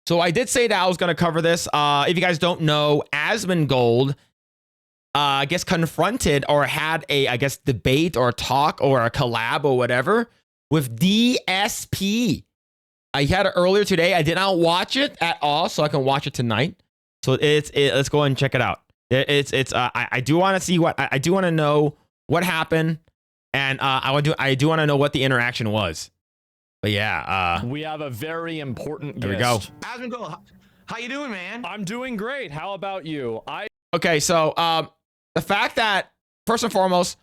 So I did say that I was going to cover this. If you guys don't know, Asmongold, I guess, confronted or had a, I guess, debate or a talk or a collab or whatever with DSP. I had it earlier today. I did not watch it at all, so I can watch it tonight. So let's go ahead and check it out. I do want to see what I do want to know what happened, and I do want to know what the interaction was. But yeah, we have a very important there guest. we go. Asmongold, how you doing, man? I'm doing great. How about you? Okay, so the fact that first and foremost,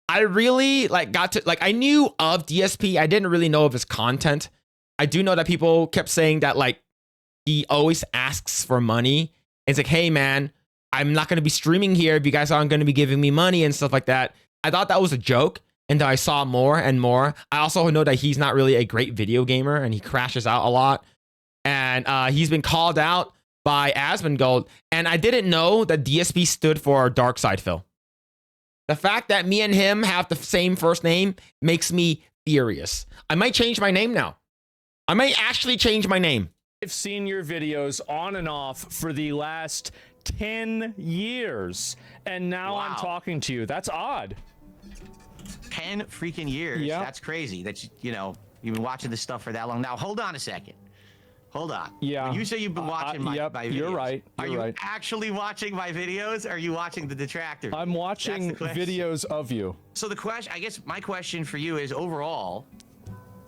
I really I knew of DSP. I didn't really know of his content. I do know that people kept saying that like he always asks for money. It's like, hey man, I'm not gonna be streaming here if you guys aren't gonna be giving me money and stuff like that. I thought that was a joke, and I saw more and more. I also know that he's not really a great video gamer and he crashes out a lot. And he's been called out by Asmongold, and I didn't know that DSP stood for Dark Side Phil. The fact that me and him have the same first name makes me furious. I might change my name now. I might actually change my name. I've seen your videos on and off for the last 10 years, and now I'm talking to you. That's odd. 10 freaking years. Yeah. That's crazy. That you've been watching this stuff for that long. Now, hold on a second. Hold on. Yeah. When you say you've been watching my videos, you're right. Are you actually watching my videos? Or are you watching the detractors? I'm watching videos of you. So the question, I guess my question for you is overall,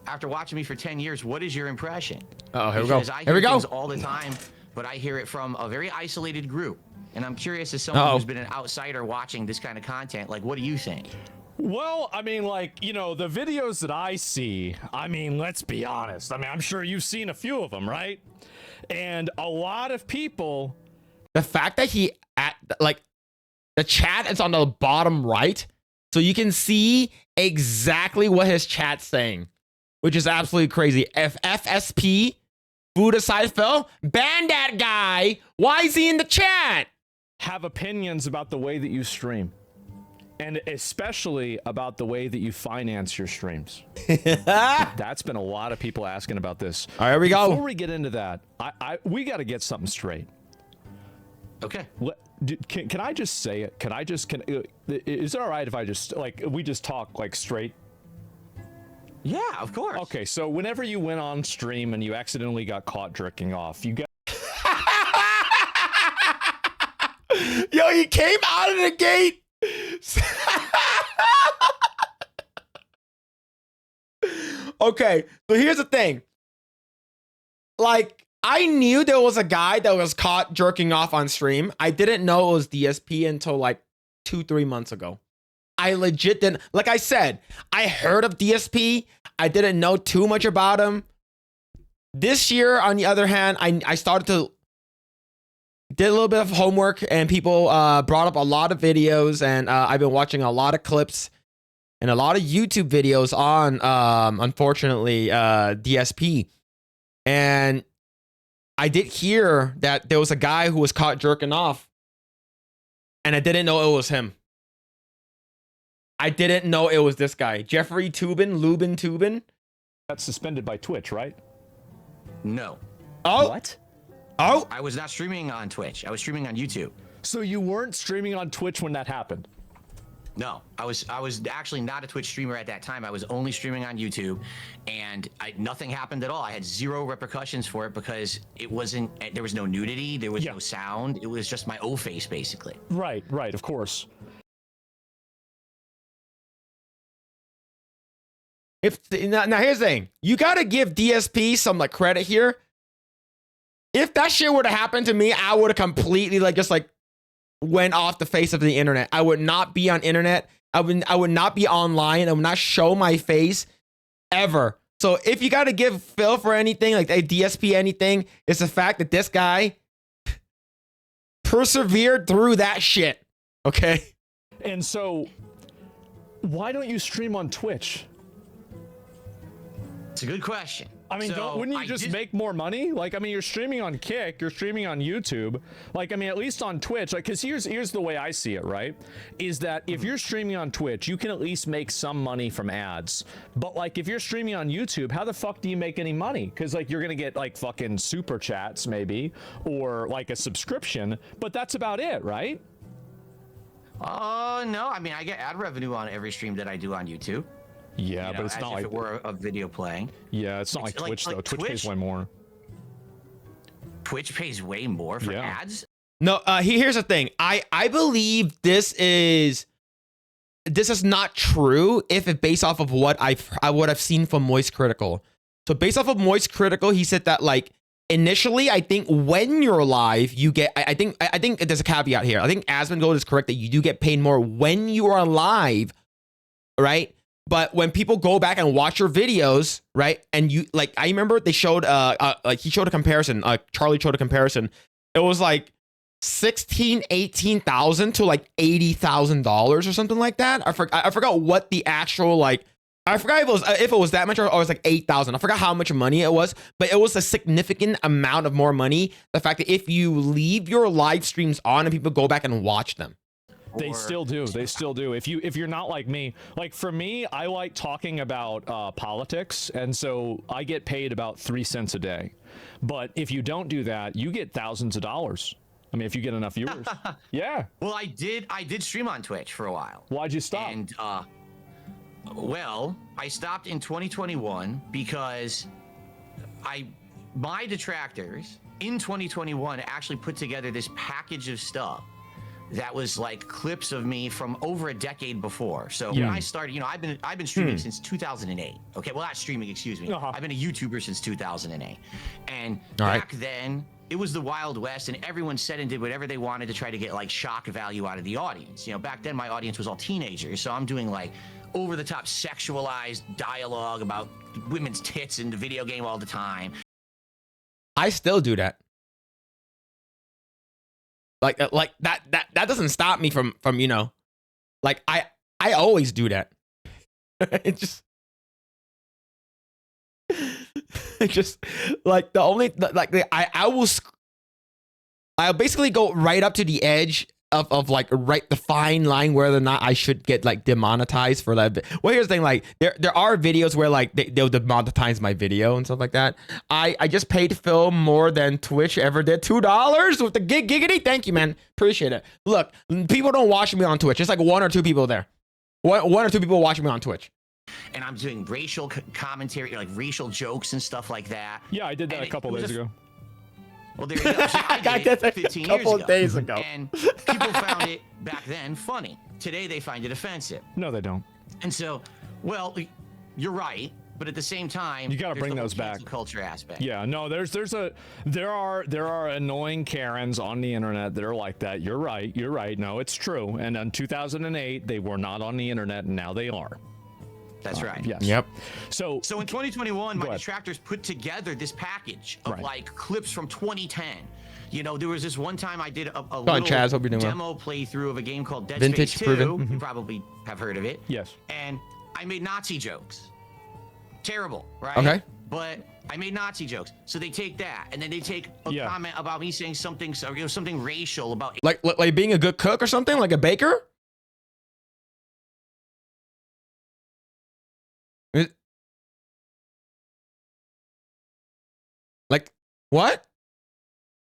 after watching me for 10 years, what is your impression? Oh, here we go. I Here we hear go. things all the time, but I hear it from a very isolated group. And I'm curious, as someone who's been an outsider watching this kind of content, like, what do you think? Well, I mean, like, the videos that I see, I mean, let's be honest. I mean, I'm sure you've seen a few of them, right? And a lot of people... The fact that the chat is on the bottom right, so you can see exactly what his chat's saying, which is absolutely crazy. FFSP, Buddha Side Phil, ban that guy. Why is he in the chat? Have opinions about the way that you stream. And especially about the way that you finance your streams. That's been a lot of people asking about this. All right, here we go. Before we get into that, we got to get something straight. Okay. Can I just say it? Is it all right if I just, we just talk, straight? Yeah, of course. Okay, so whenever you went on stream and you accidentally got caught jerking off, you got... Yo, he came out of the gate. Okay, so here's the thing. Like, I knew there was a guy that was caught jerking off on stream. I didn't know it was DSP until like 2-3 months ago. I legit didn't. Like I said, I heard of DSP. I didn't know too much about him. This year, on the other hand, I started to did a little bit of homework, and people brought up a lot of videos, and I've been watching a lot of clips and a lot of YouTube videos on, unfortunately, DSP. And I did hear that there was a guy who was caught jerking off, and I didn't know it was him. I didn't know it was this guy, Jeffrey Lubin Toobin. That's suspended by Twitch, right? No. Oh. What? Oh. I was not streaming on Twitch. I was streaming on YouTube. So you weren't streaming on Twitch when that happened? No, I was actually not a Twitch streamer at that time. I was only streaming on YouTube, and nothing happened at all. I had zero repercussions for it because there was no nudity, there was no sound. It was just my O face, basically. Right, of course. Now here's the thing. You gotta give DSP some credit here. If that shit were to happen to me, I would have completely went off the face of the internet. I would not be on internet. I would not be online. I would not show my face ever. So if you got to give Phil for anything, like a DSP anything, it's the fact that this guy persevered through that shit. Okay. And so why don't you stream on Twitch? It's a good question. I mean, So, wouldn't you I just did- make more money? Like, I mean, you're streaming on Kick, you're streaming on YouTube. Like, I mean, at least on Twitch, like, because here's the way I see it, right? Is that if you're streaming on Twitch, you can at least make some money from ads. But like, if you're streaming on YouTube, how the fuck do you make any money? Because like, you're gonna get like fucking super chats maybe, or like a subscription, but that's about it, right? No, I mean I get ad revenue on every stream that I do on YouTube. Yeah, You know, but it's as not if like it were a video playing. yeah, it's not It's like Twitch though. like Twitch pays Twitch- way more. Twitch pays way more for Yeah. ads. No, here's the thing. I believe this is not true if it based off of what I've seen from Moist Critical. So based off of Moist Critical, he said that like initially, I think when you're live, you get. I think there's a caveat here. I think Asmongold is correct that you do get paid more when you are live, right? But when people go back and watch your videos, right? And you like, I remember they showed like he showed a comparison. Charlie showed a comparison. It was like 18,000 to like $80,000 or something like that. I forgot what the actual like. I forgot if it was that much or it was like 8,000. I forgot how much money it was, but it was a significant amount of more money. The fact that if you leave your live streams on and people go back and watch them. They Or- still do. They still do. If you're not like me, like for me, I like talking about politics, and so I get paid about 3 cents a day. But if you don't do that, you get thousands of dollars. I mean, if you get enough viewers. Yeah. Well, I did stream on Twitch for a while. Why'd you stop? And well, I stopped in 2021 because my detractors in 2021 actually put together this package of stuff that was like clips of me from over a decade before. So when I started, you know, I've been streaming since 2008. Okay, well, not streaming, excuse me. Uh-huh. I've been a YouTuber since 2008, and All right. back then it was the Wild West, and everyone said and did whatever they wanted to try to get like shock value out of the audience. You know, back then my audience was all teenagers, so I'm doing like over-the-top sexualized dialogue about women's tits in the video game all the time. I still do that. Like that doesn't stop me from you know, like I always do that. It just like the only like I'll basically go right up to the edge of like right the fine line whether or not I should get like demonetized for that. Well, here's the thing, like there are videos where like they'll demonetize my video and stuff like that. I just paid Phil more than Twitch ever did, $2 with the giggity. Thank you, man. Appreciate it. Look, people don't watch me on Twitch. It's like one or two people there. One or two people watching me on Twitch. And I'm doing racial commentary, like racial jokes and stuff like that. Yeah, I did that And a couple it was days ago. Well, there you go. See, I I did did it that 15 a couple years of days ago. And people found it back then funny. Today they find it offensive. No, they don't. And so, well, you're right, but at the same time, You gotta there's bring the whole those back. cancel culture aspect. Yeah, no, there are annoying Karens on the internet that are like that. You're right. No, it's true. And in 2008, they were not on the internet, and now they are. That's right. Yes. Yep. So in 2021, my ahead. detractors put together this package of Right. like clips from 2010. You know, there was this one time I did a on, little Chaz. Hope you're doing well. demo playthrough of a game called Dead Vintage Space 2. proven. You probably have heard of it. Yes. And I made Nazi jokes. Terrible, right? Okay. But I made Nazi jokes. So they take that, and then they take a Yeah. comment about me saying something, so, you know, something racial about Like being a good cook or something, like a baker. Like what?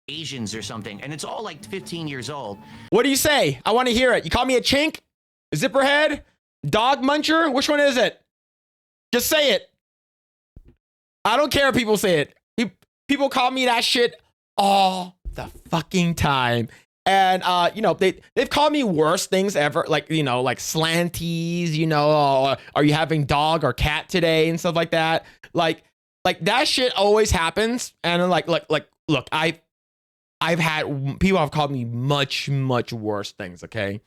Asians or something, and it's all like 15 years old. What do you say? I want to hear it. You call me a chink, a zipperhead, dog muncher. Which one is it? Just say it. I don't care if people say it. People call me that shit all the fucking time. And you know, they've called me worse things ever, like, you know, like slanties, you know, are you having dog or cat today and stuff like that. Like that shit always happens. And like look, I've had people have called me much worse things, okay?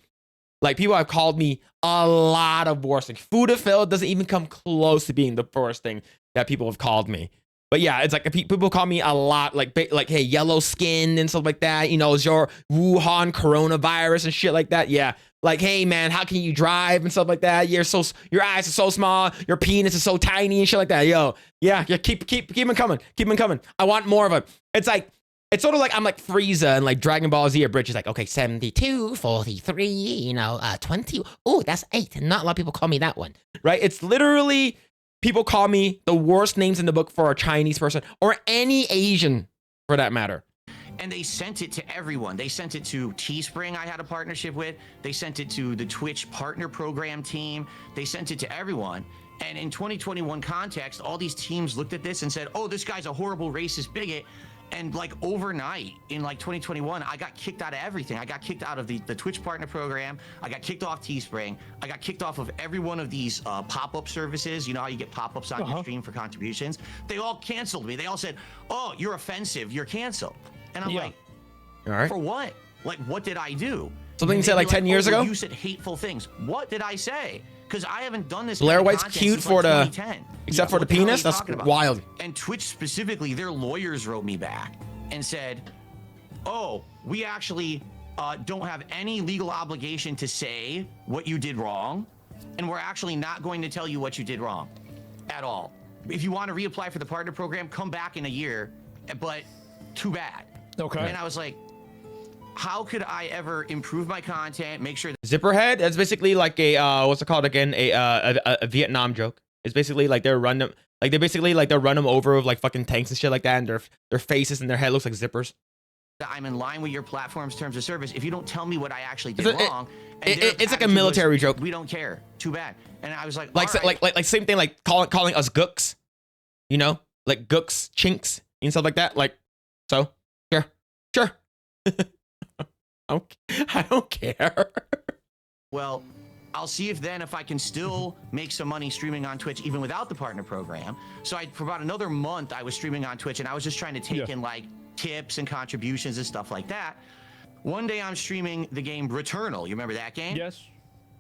Like people have called me a lot of worse things. Food to fill doesn't even come close to being the worst thing that people have called me. But yeah, it's like people call me a lot like hey, yellow skin and stuff like that. You know, is your Wuhan coronavirus and shit like that. Yeah. Like, hey man, how can you drive and stuff like that? Your eyes are so small, your penis is so tiny and shit like that. Yo, yeah, keep them coming. Keep them coming. I want more of it. It's sort of like I'm like Frieza and like Dragon Ball Z or Bridge is like, okay, 72, 43, you know, 20. Oh, that's 8. Not a lot of people call me that one. Right? It's literally people call me the worst names in the book for a Chinese person or any Asian for that matter. And they sent it to everyone. They sent it to Teespring, I had a partnership with. They sent it to the Twitch partner program team. They sent it to everyone. And in 2021 context, all these teams looked at this and said, oh, this guy's a horrible racist bigot. And like overnight in like 2021, I got kicked out of everything. I got kicked out of the Twitch partner program. I got kicked off Teespring. I got kicked off of every one of these pop-up services. You know how you get pop-ups on your stream for contributions? They all canceled me. They all said, oh, you're offensive. You're canceled. And I'm like, all right. For what? Like, what did I do? Something you said like 10 years ago? You said hateful things. What did I say? Because I haven't done this. Blair White's cute for the, 2010. except for the penis. That's wild. And Twitch specifically, their lawyers wrote me back and said, oh, we actually don't have any legal obligation to say what you did wrong. And we're actually not going to tell you what you did wrong at all. If you want to reapply for the partner program, come back in a year, but too bad. Okay. And I was like, how could I ever improve my content, make sure Zipperhead, that's basically like a what's it called again? A Vietnam joke. It's basically like they're run them over with like fucking tanks and shit like that, and their faces and their head looks like zippers. that I'm in line with your platform's terms of service if you don't tell me what I actually did wrong? It's like a military joke. We don't care. Too bad. And I was like, like same thing, like calling us gooks, you know, like gooks, chinks, and stuff like that. Like, so sure. I don't care. Well, I'll see if I can still make some money streaming on Twitch even without the partner program. So for about another month, I was streaming on Twitch and I was just trying to take in like tips and contributions and stuff like that. One day I'm streaming the game Returnal. You remember that game? Yes.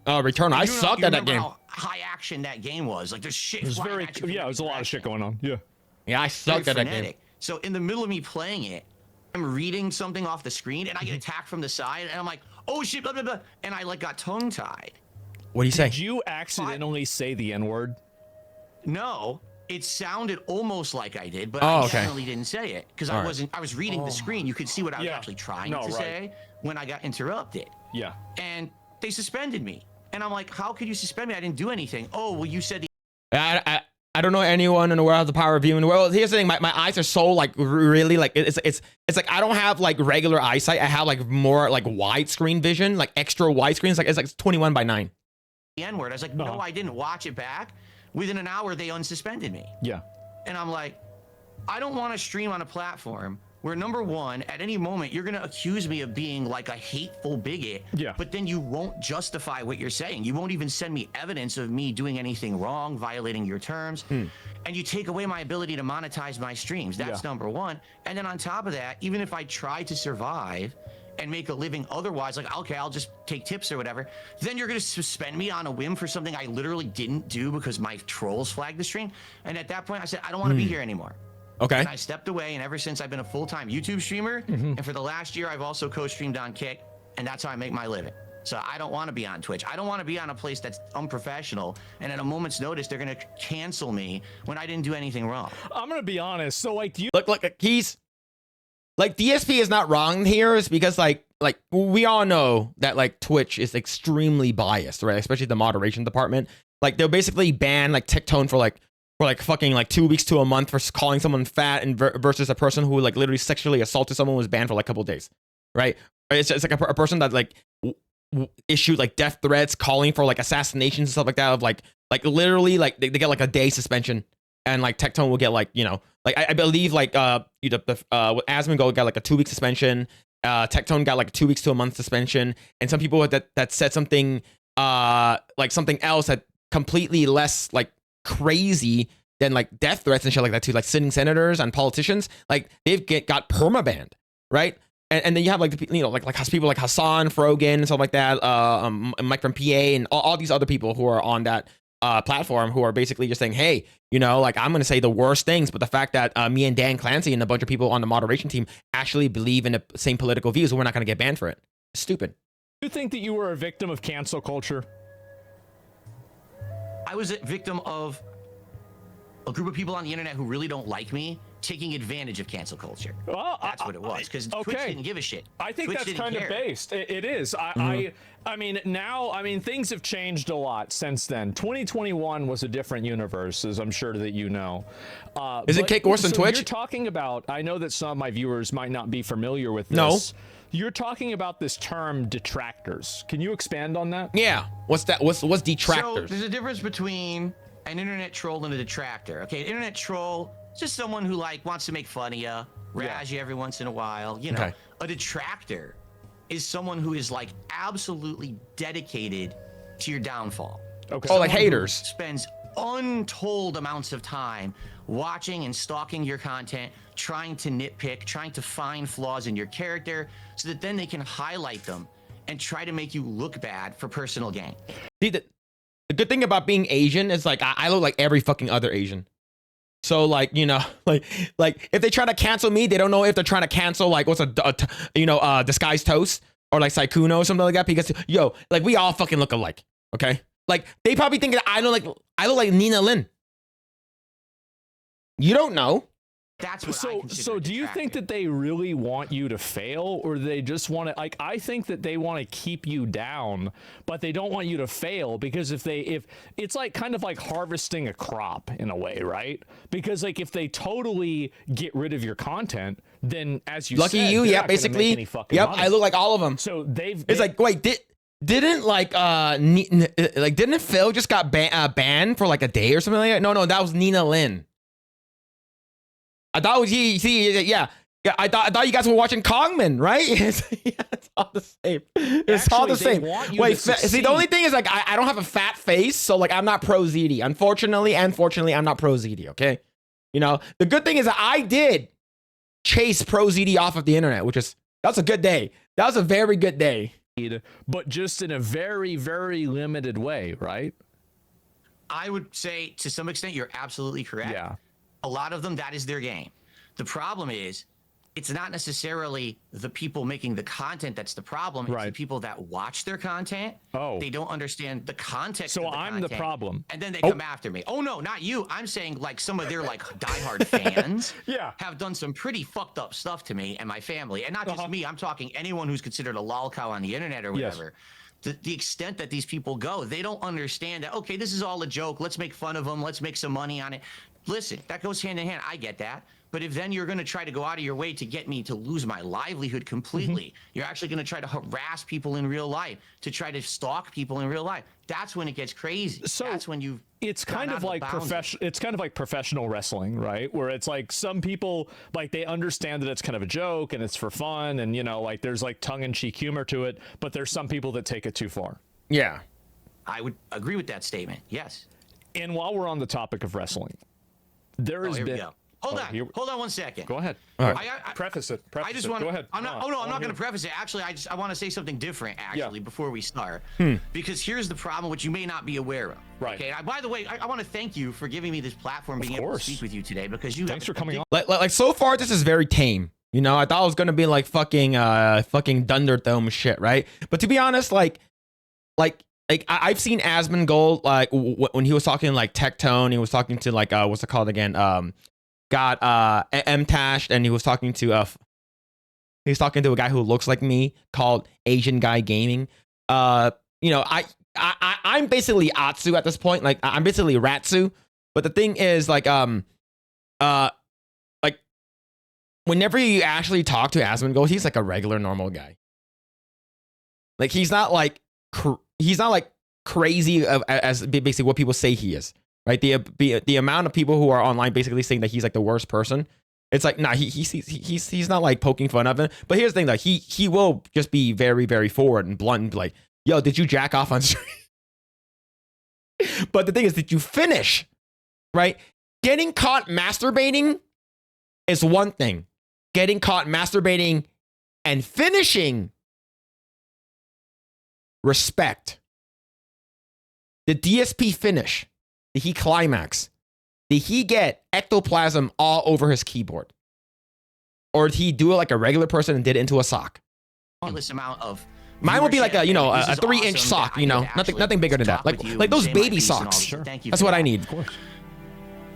Returnal. I sucked at that game. How high action that game was. Like there's shit. It was very, yeah, it was a lot of shit going on. Yeah. I sucked at that game. So in the middle of me playing it, I'm reading something off the screen and I get attacked from the side and I'm like, oh shit, blah, blah, blah. And I like got tongue tied. What do you say? Did you accidentally say the N-word? No, it sounded almost like I did, but I definitely didn't say it because I was reading the screen. You could see what I was actually trying to say when I got interrupted. Yeah. And they suspended me. And I'm like, how could you suspend me? I didn't do anything. Oh, well, you said I don't know anyone in the world has the power of viewing. Well, here's the thing. My eyes are so like really like it's like I don't have like regular eyesight. I have like more like widescreen vision, like extra widescreen. It's like 21:9. The N-word. I was like, no, I didn't watch it back. Within an hour, they unsuspended me. Yeah. And I'm like, I don't want to stream on a platform where, number one, at any moment, you're going to accuse me of being like a hateful bigot. Yeah. But then you won't justify what you're saying. You won't even send me evidence of me doing anything wrong, violating your terms. And you take away my ability to monetize my streams. That's number one. And then on top of that, even if I try to survive and make a living otherwise, like, okay, I'll just take tips or whatever, then you're going to suspend me on a whim for something I literally didn't do because my trolls flagged the stream. And at that point, I said, I don't want to be here anymore. Okay. And I stepped away, and ever since I've been a full-time YouTube streamer, and for the last year, I've also co-streamed on Kick, and that's how I make my living. So I don't want to be on Twitch. I don't want to be on a place that's unprofessional, and at a moment's notice, they're going to cancel me when I didn't do anything wrong. I'm going to be honest. So, like, Look, he's... Like, DSP is not wrong here. It's because, like we all know that, like, Twitch is extremely biased, right? Especially the moderation department. Like, they'll basically ban, like, TikTone for fucking like 2 weeks to a month for calling someone fat and versus a person who like literally sexually assaulted someone was banned for like a couple of days, right? It's like a person that like issued like death threats, calling for like assassinations and stuff like that. Of like literally like they get like a day suspension, and like TikTone will get like, you know, like I believe like Asmongold got like a 2 week suspension. TikTone got like 2 weeks to a month suspension, and some people that said something like something else that completely less like crazy than like death threats and shit like that too, like sitting senators and politicians, like they've got permabanned, right? And then you have like you know like people like Hassan Frogan and stuff like that, Mike from PA and all these other people who are on that platform who are basically just saying, hey, you know, like I'm going to say the worst things, but the fact that me and Dan Clancy and a bunch of people on the moderation team actually believe in the same political views, we're not going to get banned for it. It's stupid. Do you think that you were a victim of cancel culture? I was a victim of a group of people on the internet who really don't like me taking advantage of cancel culture. Well, That's what it was, because Twitch didn't give a shit. I think Twitch that's didn't kind of care. based. It is. I mean, now, I mean, things have changed a lot since then. 2021 was a different universe, as I'm sure that you know. Is it kick worse than Twitch? You're talking about, I know that some of my viewers might not be familiar with this. No. You're talking about this term detractors. Can you expand on that? Yeah. What's that? What's So detractors? there's a difference between an internet troll and a detractor. Okay, an internet troll is just someone who like wants to make fun of you, razz you every once in a while. You know, Okay. a detractor is someone who is like absolutely dedicated to your downfall. Okay. Oh, like Someone who haters. spends untold amounts of time watching and stalking your content, trying to nitpick, trying to find flaws in your character, so that then they can highlight them and try to make you look bad for personal gain. See, the good thing about being Asian is like I look like every fucking other Asian. So like, you know, like if they try to cancel me, they don't know if they're trying to cancel like what's disguised toast or like Saikuno or something like that, because yo, like we all fucking look alike. Okay, like they probably think that I look like Nina Lin. You don't know. That's what I So consider a do you think detractor. that they really want you to fail, or they just want to, like, I think that they want to keep you down, but they don't want you to fail, because if it's like kind of like harvesting a crop in a way, right? Because like if they totally get rid of your content, then as you Lucky said, you, they're yeah, not gonna make basically. any fucking Yep, money. I look like all of them. So It's like, wait, didn't like didn't Phil just got banned for like a day or something like that? No, that was Nina Lin. I thought it was yeah. I thought you guys were watching Kongman, right? It's all the same. It's all the Actually, they same. want you Wait, to see, succeed. the only thing is like I don't have a fat face, so like I'm not pro ZD. Unfortunately, I'm not pro ZD. Okay, you know the good thing is that I did chase pro ZD off of the internet, that's a good day. That was a very good day. but just in a very, very limited way, right? I would say to some extent you're absolutely correct. Yeah. A lot of them, that is their game. The problem is, it's not necessarily the people making the content that's the problem. It's the Right. people that watch their content. Oh. They don't understand the context So of the I'm the content, problem. And then they come after me. Oh, no, not you. I'm saying like some of their like diehard fans Yeah. have done some pretty fucked up stuff to me and my family. And not just me. I'm talking anyone who's considered a lol cow on the internet or Yes. whatever. The extent that these people go, they don't understand that, okay, this is all a joke. Let's make fun of them. Let's make some money on it. Listen, that goes hand in hand. I get that. But if then you're going to try to go out of your way to get me to lose my livelihood completely, you're actually going to try to harass people in real life, to try to stalk people in real life. That's when it gets crazy. So that's when you've it's gone kind out of the like bounds. it's kind of like professional wrestling, right? Where it's like some people like they understand that it's kind of a joke and it's for fun, and you know, like there's like tongue-in-cheek humor to it, but there's some people that take it too far. Yeah. I would agree with that statement. Yes. And while we're on the topic of wrestling, there Oh, has here we been go. Hold on. here- Hold on one second. Go ahead. All right. Preface it. I just it. want. Go ahead. I'm not. No, Oh no, I I'm not wanna going to hear- preface it. Actually, I want to say something different. Actually, before we start, because here's the problem, which you may not be aware of. Right. Okay. By the way, I want to thank you for giving me this platform, being able to course. speak with you today, because you. Thanks for coming on. Like so far this is very tame. You know, I thought it was gonna be like fucking Thunderdome shit, right? But to be honest, like I've seen Asmongold like when he was talking like Tectone, he was talking to like what's it called again? M-Tash, and he was talking to a guy who looks like me called Asian Guy Gaming. You know, I'm basically Atsu at this point. Like I'm basically Ratsu. But the thing is, like whenever you actually talk to Asmongold, he's like a regular normal guy. Like he's not like crazy as basically what people say he is. Right, the amount of people who are online basically saying that he's like the worst person. It's like, nah, he's not like poking fun of him. But here's the thing, like he will just be very, very forward and blunt and be like, yo, did you jack off on stream? But the thing is, did you finish? Right? Getting caught masturbating is one thing. Getting caught masturbating and finishing, respect. The DSP finish Did he climax? Did he get ectoplasm all over his keyboard? Or did he do it like a regular person and did it into a sock? Ridiculous amount of Mine would be like a, you know, viewership, a and this is 3-inch awesome sock, that you I know, could actually nothing bigger than that. talk with you Like and those say my baby piece and all socks. this shit. Thank you That's for what that. I need. Of course.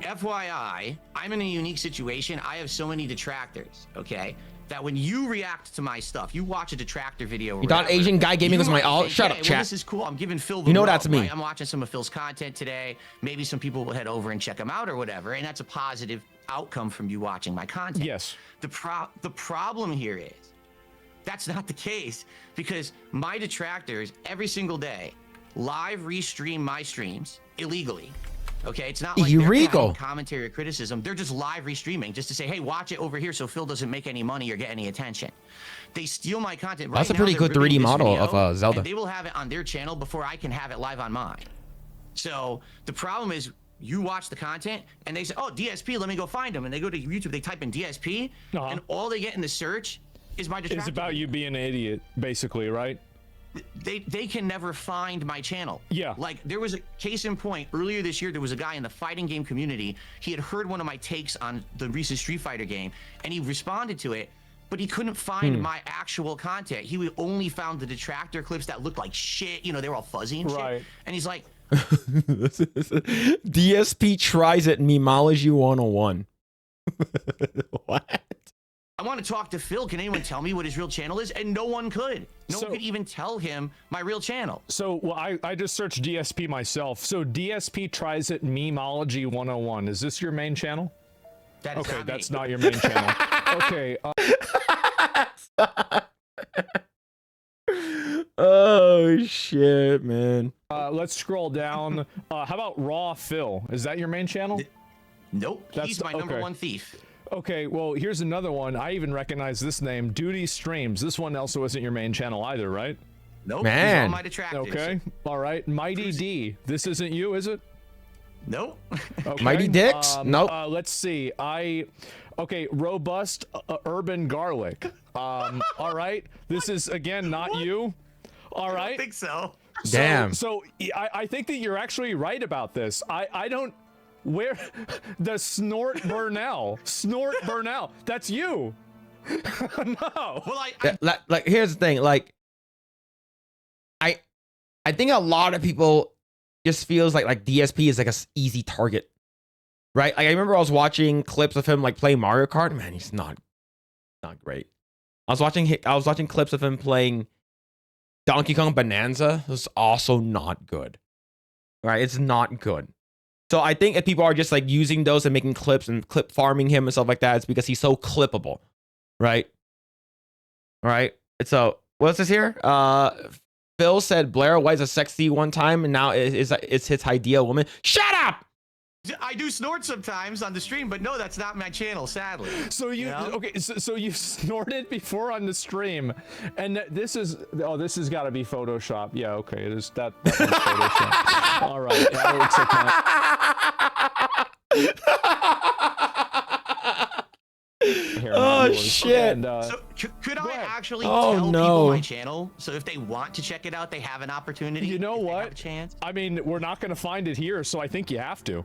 FYI, I'm in a unique situation. I have so many detractors, okay? That when you react to my stuff, you watch a detractor video. Or You thought whatever, Asian guy gaming you was my might alt? think, Shut hey, up, well, chat. this is cool. I'm giving Phil the You know rub, that's me. right? I'm watching some of Phil's content today. Maybe some people will head over and check him out or whatever, and that's a positive outcome from you watching my content. Yes. The problem here is that's not the case because my detractors every single day live restream my streams illegally. Okay, it's not like they're Illegal. having commentary or criticism. They're just live restreaming just to say, hey, watch it over here so Phil doesn't make any money or get any attention. They steal my content. Right That's a now, pretty they're good ripping 3D this model video, of Zelda. And they will have it on their channel before I can have it live on mine. So the problem is you watch the content and they say, oh, DSP, let me go find them. And they go to YouTube, they type in DSP, and all they get in the search is my detractor. It's about you being an idiot, basically, right? They can never find my channel. Yeah. Like there was a case in point earlier this year. There was a guy in the fighting game community. He had heard one of my takes on the recent Street Fighter game, and he responded to it, but he couldn't find my actual content. He only found the detractor clips that looked like shit. You know, they were all fuzzy and Right. shit. And he's like, DSP tries it Memology 101. What? I want to talk to Phil. Can anyone tell me what his real channel is? And no one could. No So- one could even tell him my real channel. So, well, I just searched DSP myself. So DSP tries it Memology 101. Is this your main channel? That is Okay, not that's me. not your main channel. Okay. Oh shit, man. Let's scroll down. How about Raw Phil? Is that your main channel? Nope. That's He's my number okay. one thief. Okay, well, here's another one. I even recognize this name, Duty Streams. This one also isn't your main channel either, right? Nope. Man. These are all my detractors. Okay, all right. Mighty D. This isn't you, is it? Nope. Okay. Mighty Dicks? Nope. Let's see. Okay, Robust Urban Garlic. All right. This is, again, not you. All I right. don't think so. Damn. So I think that you're actually right about this. I don't. Where the Snort Burnell? Snort Burnell. That's you. No. Well, Like here's the thing, like I think a lot of people just feels like DSP is like a easy target, right? Like I remember I was watching clips of him like play Mario Kart. Man, he's not great. I was watching clips of him playing Donkey Kong Bonanza. It was also not good, right? It's not good. So I think if people are just like using those and making clips and clip farming him and stuff like that, it's because he's so clippable, right? All right. So what's this here? Phil said Blair White's a sexy one time, and now it's his ideal woman. Shut up! I do snort sometimes on the stream, but no, that's not my channel, sadly. So you know? okay? So you snorted before on the stream, and this is this has got to be Photoshop. Yeah, okay, it is that one's Photoshop. All right, that looks like my Oh yours. shit! And, So could I ahead. actually Oh, tell no. people my channel? So if they want to check it out, they have an opportunity. You know if they have what? a chance. I mean, we're not going to find it here, so I think you have to.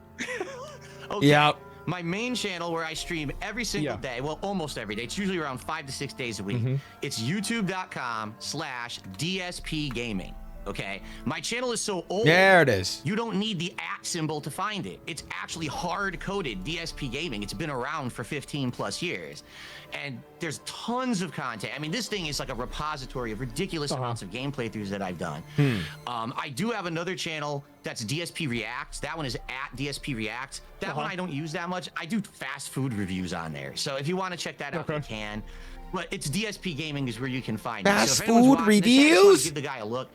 Okay. Yeah. My main channel where I stream every single Yeah. day, well, almost every day. It's usually around 5 to 6 days a week. It's youtube.com/DSP Gaming. Okay. My channel is so old. There it is. You don't need the @ symbol to find it. It's actually hard-coded DSP Gaming. It's been around for 15 plus years. And there's tons of content. I mean, this thing is like a repository of ridiculous amounts of game playthroughs that I've done. I do have another channel that's DSP Reacts. That one is @DSP Reacts. That one I don't use that much. I do fast food reviews on there. So if you want to check that out, you can. But it's DSP Gaming is where you can find it. Fast So if anyone's food watching this, I just wanna reviews? give the guy a look.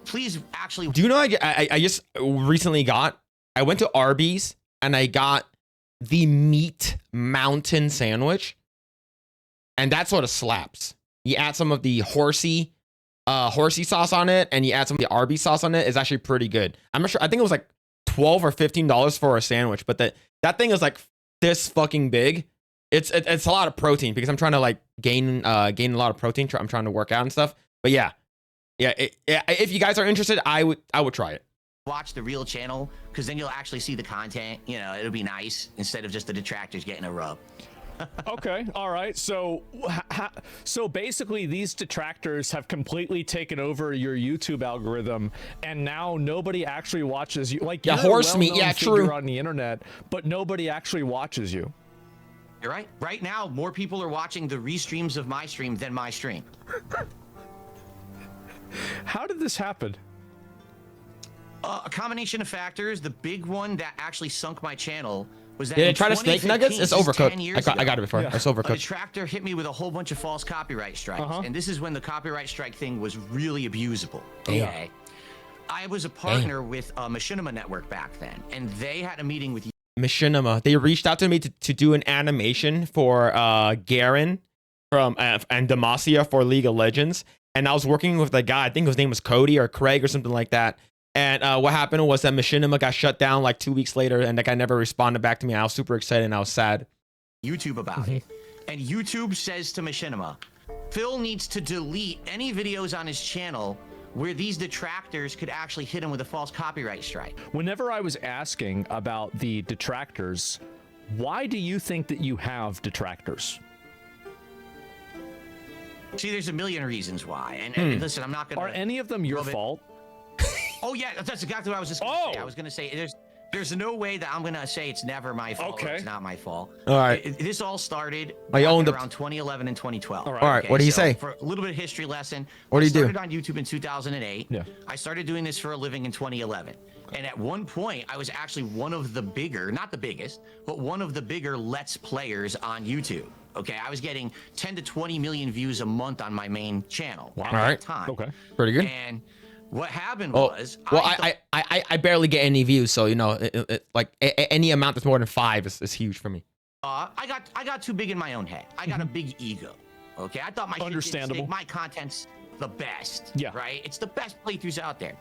Please actually Do you know I just recently I went to Arby's and I got the meat mountain sandwich, and that sort of slaps. You add some of the horsey sauce on it, and you add some of the Arby's sauce on it. It's actually pretty good. I'm not sure. I think it was like $12 or $15 for a sandwich, but that thing is like this fucking big. It's a lot of protein because I'm trying to like gain a lot of protein. I'm trying to work out and stuff. But yeah. Yeah, if you guys are interested, I would try it. watch the real channel, because then you'll actually see the content. You know, it'll be nice instead of just the detractors getting a rub. Okay, all right. So basically, these detractors have completely taken over your YouTube algorithm, and now nobody actually watches you. Like, Yeah, you're a horse meat. well-known Yeah, figure true. on the internet, but nobody actually watches you. You're right. Right now, more people are watching the restreams of my stream than my stream. How did this happen? A combination of factors. The big one that actually sunk my channel was that Did in it try to snake 2015, nuggets? It's this is 10 overcooked. years I got it ago, before. Yeah. It's a overcooked. detractor hit me with a whole bunch of false copyright strikes. And this is when the copyright strike thing was really abusable. Damn. Okay. I was a partner with Machinima Network back then, and they had a meeting with Machinima. They reached out to me to do an animation for Garen from and Demacia for League of Legends, and I was working with a guy. I think his name was Cody or Craig or something like that. And what happened was that Machinima got shut down like 2 weeks later, and that guy never responded back to me. I was super excited and I was sad. YouTube about it. And YouTube says to Machinima, Phil needs to delete any videos on his channel where these detractors could actually hit him with a false copyright strike. Whenever I was asking about the detractors, why do you think that you have detractors? See, there's a million reasons why. And listen, I'm not going to... Are any of them your Love it. fault? Oh, yeah, that's exactly what I was just going to say. I was going to say, there's no way that I'm going to say it's never my fault or Okay. it's not my fault. All right. This all started I owned around 2011 and 2012. All right. All right, what did he so say? For a little bit of history lesson, What did he do? I started on YouTube in 2008. Yeah. I started doing this for a living in 2011. And at one point, I was actually one of the bigger, not the biggest, but one of the bigger Let's Players on YouTube. Okay, I was getting 10 to 20 million views a month on my main channel at All that right. time. Okay. Pretty good. And what happened Oh, was, well, thought- I barely get any views, so you know, like any amount that's more than 5 is huge for me. I got too big in my own head. I got a big ego. Okay, I thought my shit didn't Understandable. stink. My content's the best. Yeah. Right. It's the best playthroughs out there,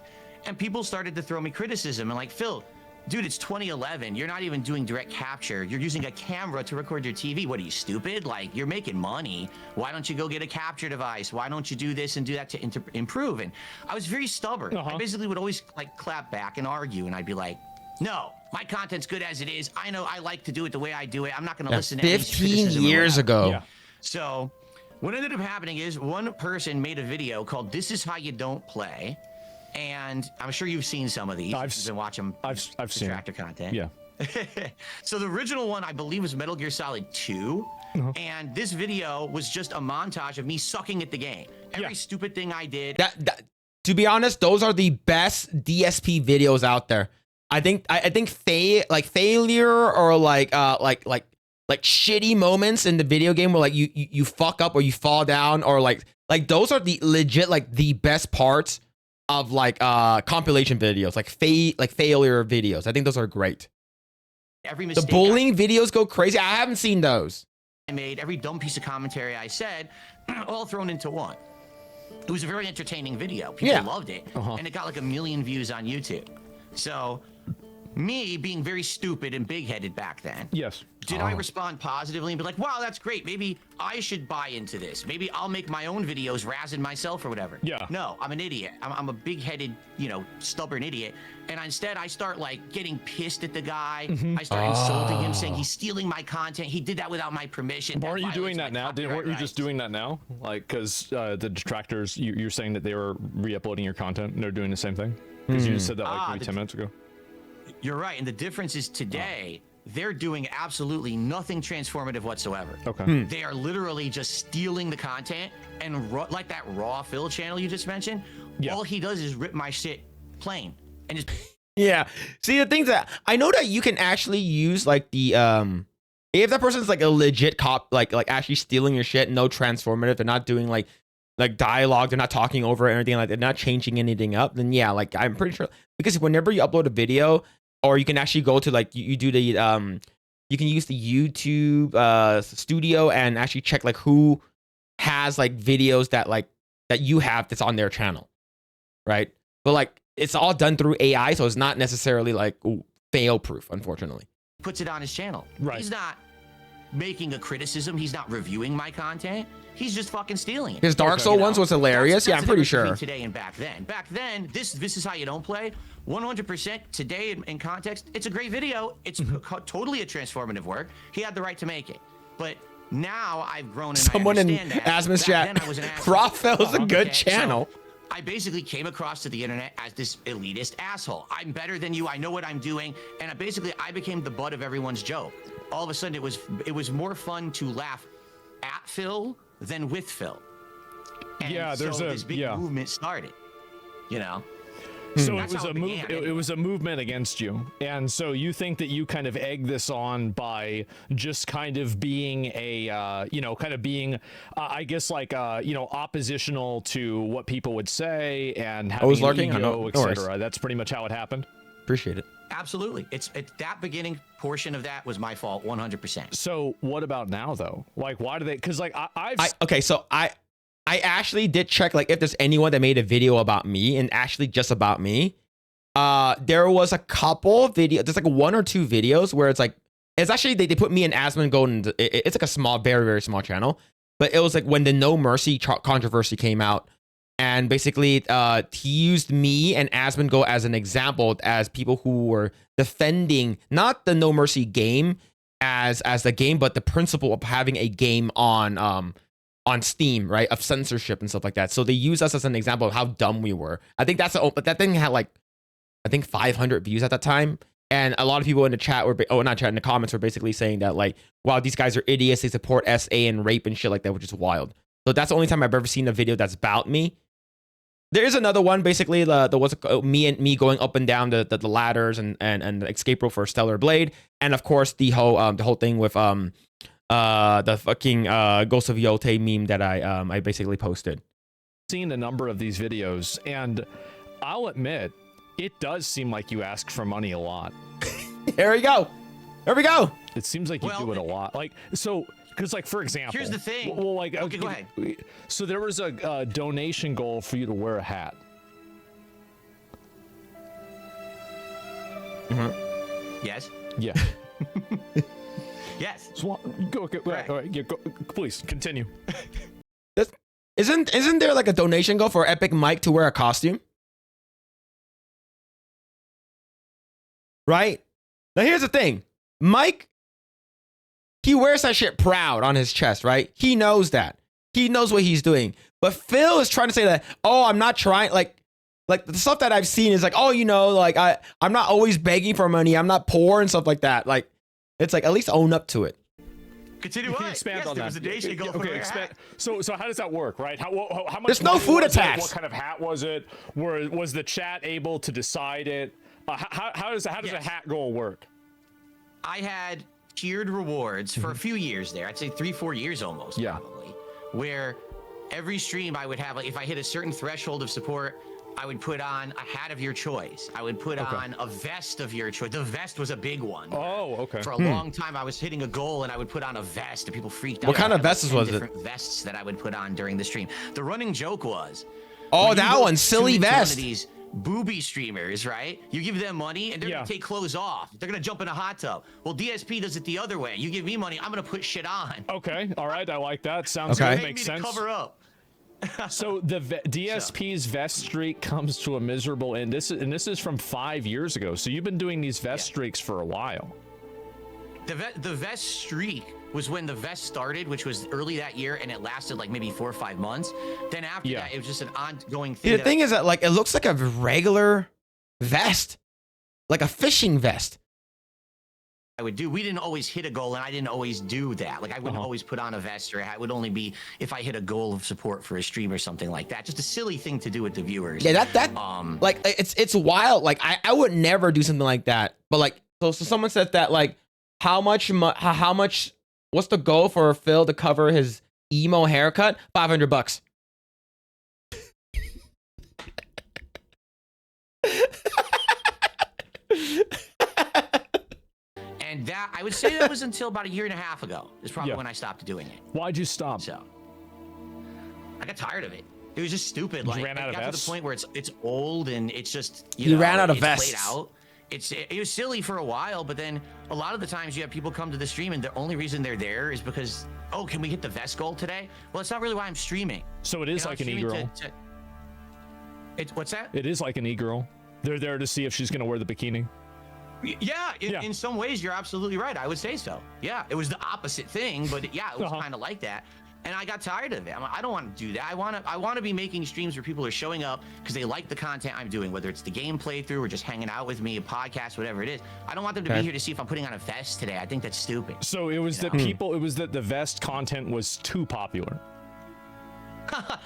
and people started to throw me criticism and like, Phil, dude, it's 2011. You're not even doing direct capture. You're using a camera to record your TV. What are you, stupid? Like, you're making money. Why don't you go get a capture device? Why don't you do this and do that to improve? And I was very stubborn. I basically would always like clap back and argue, and I'd be like, no, my content's good as it is. I know I like to do it the way I do it. I'm not going to listen to any 15 criticism or years whatever. ago. Yeah. So what ended up happening is one person made a video called "This Is How You Don't Play," and I'm sure you've seen some of these. You've been watching I've seen it. detractor content. Yeah. So the original one, I believe, was Metal Gear Solid 2. And this video was just a montage of me sucking at the game. Every stupid thing I did. That to be honest, those are the best DSP videos out there. I think failure or like shitty moments in the video game where like you fuck up or you fall down or like those are the legit like the best parts of like compilation videos, like failure videos. I think those are great. Every The mistake bullying videos go crazy. I haven't seen those. I made, every dumb piece of commentary I said, all thrown into one. It was a very entertaining video. People loved it. And it got like 1 million views on YouTube. So me being very stupid and big-headed back then. Yes. Did I respond positively and be like, wow, that's great. Maybe I should buy into this. Maybe I'll make my own videos razzing myself or whatever. Yeah. No, I'm an idiot. I'm a big-headed, stubborn idiot. And instead, I start, like, getting pissed at the guy. I start insulting him, saying he's stealing my content. He did that without my permission. That Aren't you doing violates that my now? copyright Weren't you just rights. doing that now? Like, because the detractors, you're saying that they were re-uploading your content and they're doing the same thing? Because you just said that like maybe 10 minutes ago. You're right. And the difference is today, they're doing absolutely nothing transformative whatsoever. Okay. They are literally just stealing the content and like that Raw Phil channel you just mentioned. Yeah. All he does is rip my shit plain and just Yeah. See, the things that I know that you can actually use like the if that person's like a legit cop, like actually stealing your shit, no transformative, they're not doing like dialogue, they're not talking over it or anything like they're not changing anything up, then yeah, like I'm pretty sure because whenever you upload a video, or you can actually go to like you do the you can use the YouTube studio and actually check like who has like videos that you have that's on their channel, right? But like it's all done through AI, so it's not necessarily like fail proof, unfortunately. puts it on his channel. Right. He's not making a criticism. He's not reviewing my content. He's just fucking stealing it. His Dark Soul ones was hilarious. That's yeah, I'm the pretty difference between sure. Today and back then. Back then, this is how you don't play 100% today in context, it's a great video. It's totally a transformative work. He had the right to make it. But now I've grown and Someone I in understand that. Asmus Back chat. then I was an asshole. Raphael's a good Okay, channel. so I basically came across to the internet as this elitist asshole. I'm better than you. I know what I'm doing. And I became the butt of everyone's joke. All of a sudden, it was more fun to laugh at Phil than with Phil. And Yeah, there's so this big yeah. movement started. You know. So That's it was how a it move. began, It anyway. was a movement against you, and so you think that you kind of egged this on by just kind of being a, kind of being, I guess, like, oppositional to what people would say and having was an lurking? I ego, know. No worries. etc. That's pretty much how it happened. Appreciate it. Absolutely. It's that beginning portion of that was my fault, 100%. So what about now, though? Like, why do they? Because like I actually did check like if there's anyone that made a video about me and actually just about me. There was a couple videos. There's like 1 or 2 videos where it's like it's actually they put me and Asmon going. It's like a small, very very small channel, but it was like when the No Mercy controversy came out, and basically he used me and Asmon Go as an example as people who were defending not the No Mercy game as the game, but the principle of having a game on Steam, right, of censorship and stuff like that. So they use us as an example of how dumb we were. I think but that thing had like, I think 500 views at that time. And a lot of people in the chat were, not chat, in the comments were basically saying that like, wow, these guys are idiots. They support SA and rape and shit like that, which is wild. So that's the only time I've ever seen a video that's about me. There is another one, basically, me going up and down the ladders and the escape rope for Stellar Blade. And of course, the whole thing with, the fucking Ghost of Yote meme that I basically posted. Seen a number of these videos, and I'll admit, it does seem like you ask for money a lot. There we go. There we go. It seems like you do it a lot. Like, so, because like, for example, Here's the thing. Well, like, Okay, go ahead. So there was a donation goal for you to wear a hat. Yes. Yeah. Yes. So, go, Correct. all right, yeah, go, please continue. Isn't there like a donation goal for Epic Mike to wear a costume? Right? Now here's the thing. Mike, he wears that shit proud on his chest, right? He knows that. He knows what he's doing. But Phil is trying to say that, oh, I'm not trying, like the stuff that I've seen is like, oh, like I'm not always begging for money. I'm not poor and stuff like that. Like, it's like, at least own up to it. Continue Can you on. expand Yes, on there that? was a donation goal for Okay, a expand. hat. So how does that work, right? How much? There's no money food was it? attached. What kind of hat was it? Was the chat able to decide it? How does a Yes. hat goal work? I had tiered rewards for a few years there. I'd say 3-4 years almost, Yeah. probably. Where every stream I would have, like, if I hit a certain threshold of support, I would put on a hat of your choice. I would put on a vest of your choice. The vest was a big one. Oh, okay. For a long time, I was hitting a goal and I would put on a vest, and people freaked out. What kind I of had, like, vests 10 was it? different vests that I would put on during the stream. The running joke was, Oh, when you that go one, tune silly into one vest. of these booby streamers, right? You give them money and they're Yeah. gonna take clothes off. They're gonna jump in a hot tub. Well, DSP does it the other way. You give me money, I'm gonna put shit on. Okay, all right, I like that. Sounds Okay. good. Pay Makes me to sense. cover up. So the DSP's vest streak comes to a miserable end. This is from 5 years ago. So you've been doing these vest streaks for a while. The vest streak was when the vest started, which was early that year, and it lasted like maybe 4 or 5 months. Then after Yeah. that, it was just an ongoing thing. The that thing is that like it looks like a regular vest, like a fishing vest. I would do. We didn't always hit a goal, and I didn't always do that. Like, I wouldn't always put on a vest or a hat. It would only be if I hit a goal of support for a stream or something like that. Just a silly thing to do with the viewers. Yeah, that like it's wild. Like I would never do something like that. But like so someone said that like how much what's the goal for Phil to cover his emo haircut? $500. And that, I would say that was until about 1.5 years ago. Is probably Yeah. when I stopped doing it. Why'd you stop? So I got tired of it. It was just stupid. You Like, ran out it of got to vests? the point where it's old and it's just You ran out of it's played vests. out. It was silly for a while, but then a lot of the times you have people come to the stream and the only reason they're there is because, oh, can we hit the vest goal today? Well, it's not really why I'm streaming. So it is You know, like I'm an streaming e-girl. What's that? It is like an e-girl. They're there to see if she's gonna wear the bikini. Yeah, in some ways, you're absolutely right. I would say so. Yeah, it was the opposite thing, but yeah, it was kind of like that. And I got tired of it. I'm like, I don't want to do that. I want to be making streams where people are showing up because they like the content I'm doing, whether it's the game playthrough or just hanging out with me, a podcast, whatever it is. I don't want them to be here to see if I'm putting on a vest today. I think that's stupid. So it was that people, it was that the vest content was too popular.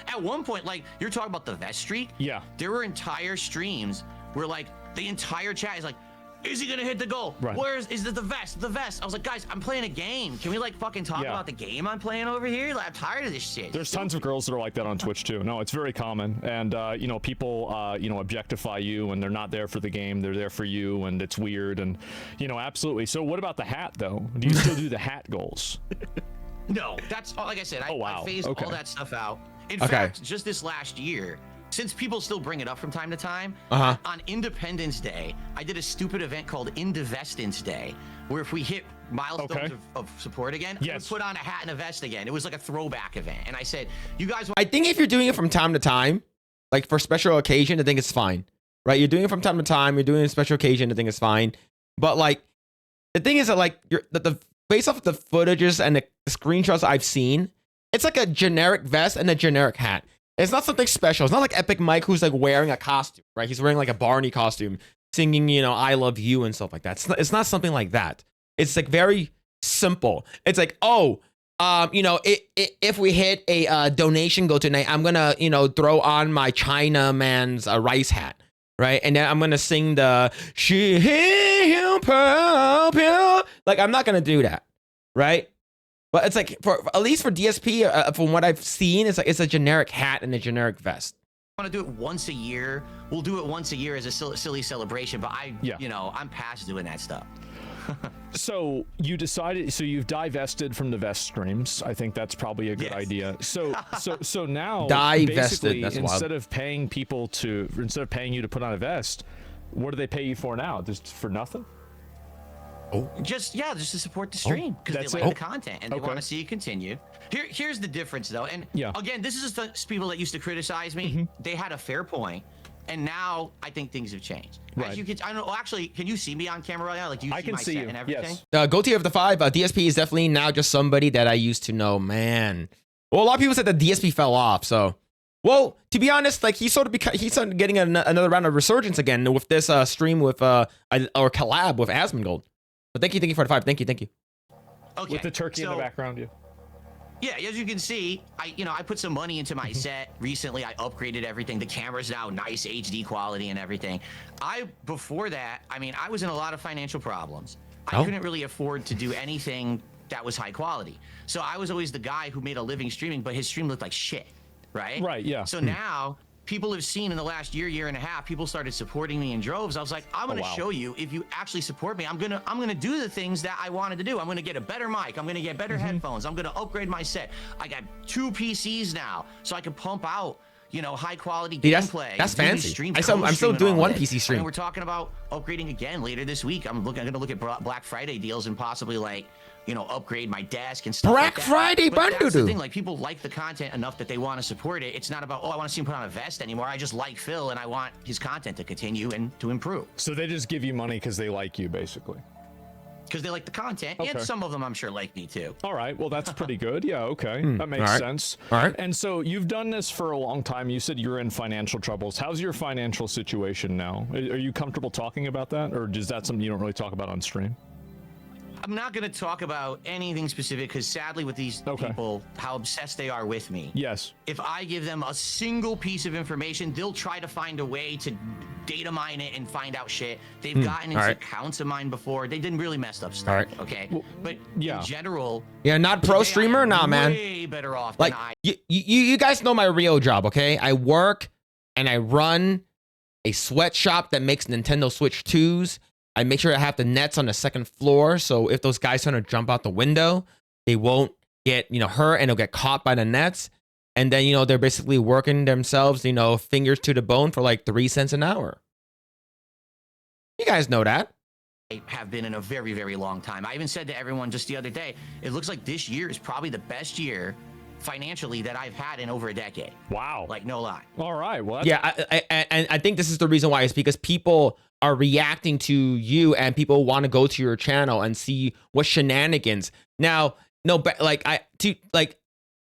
At one point, like you're talking about the vest streak. Yeah. There were entire streams where like the entire chat is like, is he gonna hit the goal? Right. Is it the vest? The vest. I was like, guys, I'm playing a game. Can we like fucking talk about the game I'm playing over here? Like, I'm tired of this shit. There's tons of girls that are like that on Twitch too. No, it's very common. And you know, people you know, objectify you and they're not there for the game. They're there for you, and it's weird. And you know, absolutely. So what about the hat though? Do you still do the hat goals? No, that's like I said. I phased all that stuff out. In fact, just this last year, since people still bring it up from time to time, on Independence Day, I did a stupid event called Indivestance Day, where if we hit milestones of support again, I would put on a hat and a vest again. It was like a throwback event. And I said, you guys... I think if you're doing it from time to time, like for special occasion, I think it's fine, right? You're doing it from time to time, you're doing it special occasion, I think it's fine. But like, the thing is that like, based off of the footages and the screenshots I've seen, it's like a generic vest and a generic hat. It's not something special. It's not like Epic Mike who's like wearing a costume, right? He's wearing like a Barney costume, singing, you know, I love you and stuff like that. It's not something like that. It's like very simple. It's like, oh, you know, if we hit a donation goal tonight, I'm gonna, you know, throw on my China man's rice hat, right? And then I'm gonna sing the like, I'm not gonna do that, right? But it's like, for at least for DSP, from what I've seen, it's like it's a generic hat and a generic vest. I want to do it once a year. We'll do it once a year as a silly celebration. But you know, I'm past doing that stuff. So you decided, so you've divested from the vest streams. I think that's probably a good idea. So now, divested. That's instead wild. of paying you to put on a vest, what do they pay you for now? Just for nothing? Just to support the stream because they like the content and they want to see it continue. Here's the difference though, and again, this is just the people that used to criticize me. They had a fair point, and now I think things have changed. Right. As you can, I don't know. Actually, can you see me on camera right now? Like, do you see my set and everything? Yes. Goatee of the 5. DSP is definitely now just somebody that I used to know. Man, well, a lot of people said that DSP fell off. So, well, to be honest, like he's started getting another round of resurgence again with this stream with or collab with Asmongold. But thank you for the 5. Thank you. Okay. With the turkey in the background, Yeah, as you can see, I put some money into my set recently. I upgraded everything. The camera's now nice HD quality and everything. Before that, I was in a lot of financial problems. I couldn't really afford to do anything that was high quality. So I was always the guy who made a living streaming, but his stream looked like shit, right? Right, yeah. So now people have seen in the last year and a half, people started supporting me in droves. I was like, I'm gonna show you, if you actually support me, I'm gonna do the things that I wanted to do. I'm gonna get a better mic. I'm gonna get better headphones. I'm gonna upgrade my set. I got 2 PCs now, so I can pump out, high quality gameplay. That's fancy. I'm still doing one PC stream. And we're talking about upgrading again later this week. I'm gonna look at Black Friday deals and possibly upgrade my desk and stuff. Black Friday bundle. That's the thing. Like, people like the content enough that they want to support it. It's not about, I want to see him put on a vest anymore. I just like Phil and I want his content to continue and to improve. So they just give you money because they like you, basically. Because they like the content, and some of them I'm sure like me too. All right, well that's pretty good. Yeah, okay, that makes sense. All right. And so you've done this for a long time. You said you're in financial troubles. How's your financial situation now? Are you comfortable talking about that, or is that something you don't really talk about on stream? I'm not going to talk about anything specific because sadly with these people, how obsessed they are with me. Yes. If I give them a single piece of information, they'll try to find a way to data mine it and find out shit. They've gotten into accounts of mine before. They didn't really mess up stuff. Okay. Well, but in general, not pro streamer, nah, man. Way better off like, than you guys know my real job, okay? I work and I run a sweatshop that makes Nintendo Switch 2s. I make sure I have the nets on the second floor, so if those guys trying to jump out the window, they won't get, hurt and they'll get caught by the nets. And then, they're basically working themselves, fingers to the bone for like 3 cents an hour. You guys know that. I have been in a very, very long time. I even said to everyone just the other day, it looks like this year is probably the best year financially that I've had in over a decade. Wow. Like, no lie. All right. Well, Yeah, and I think this is the reason why. It's because people are reacting to you, and people want to go to your channel and see what shenanigans. Now, no, but like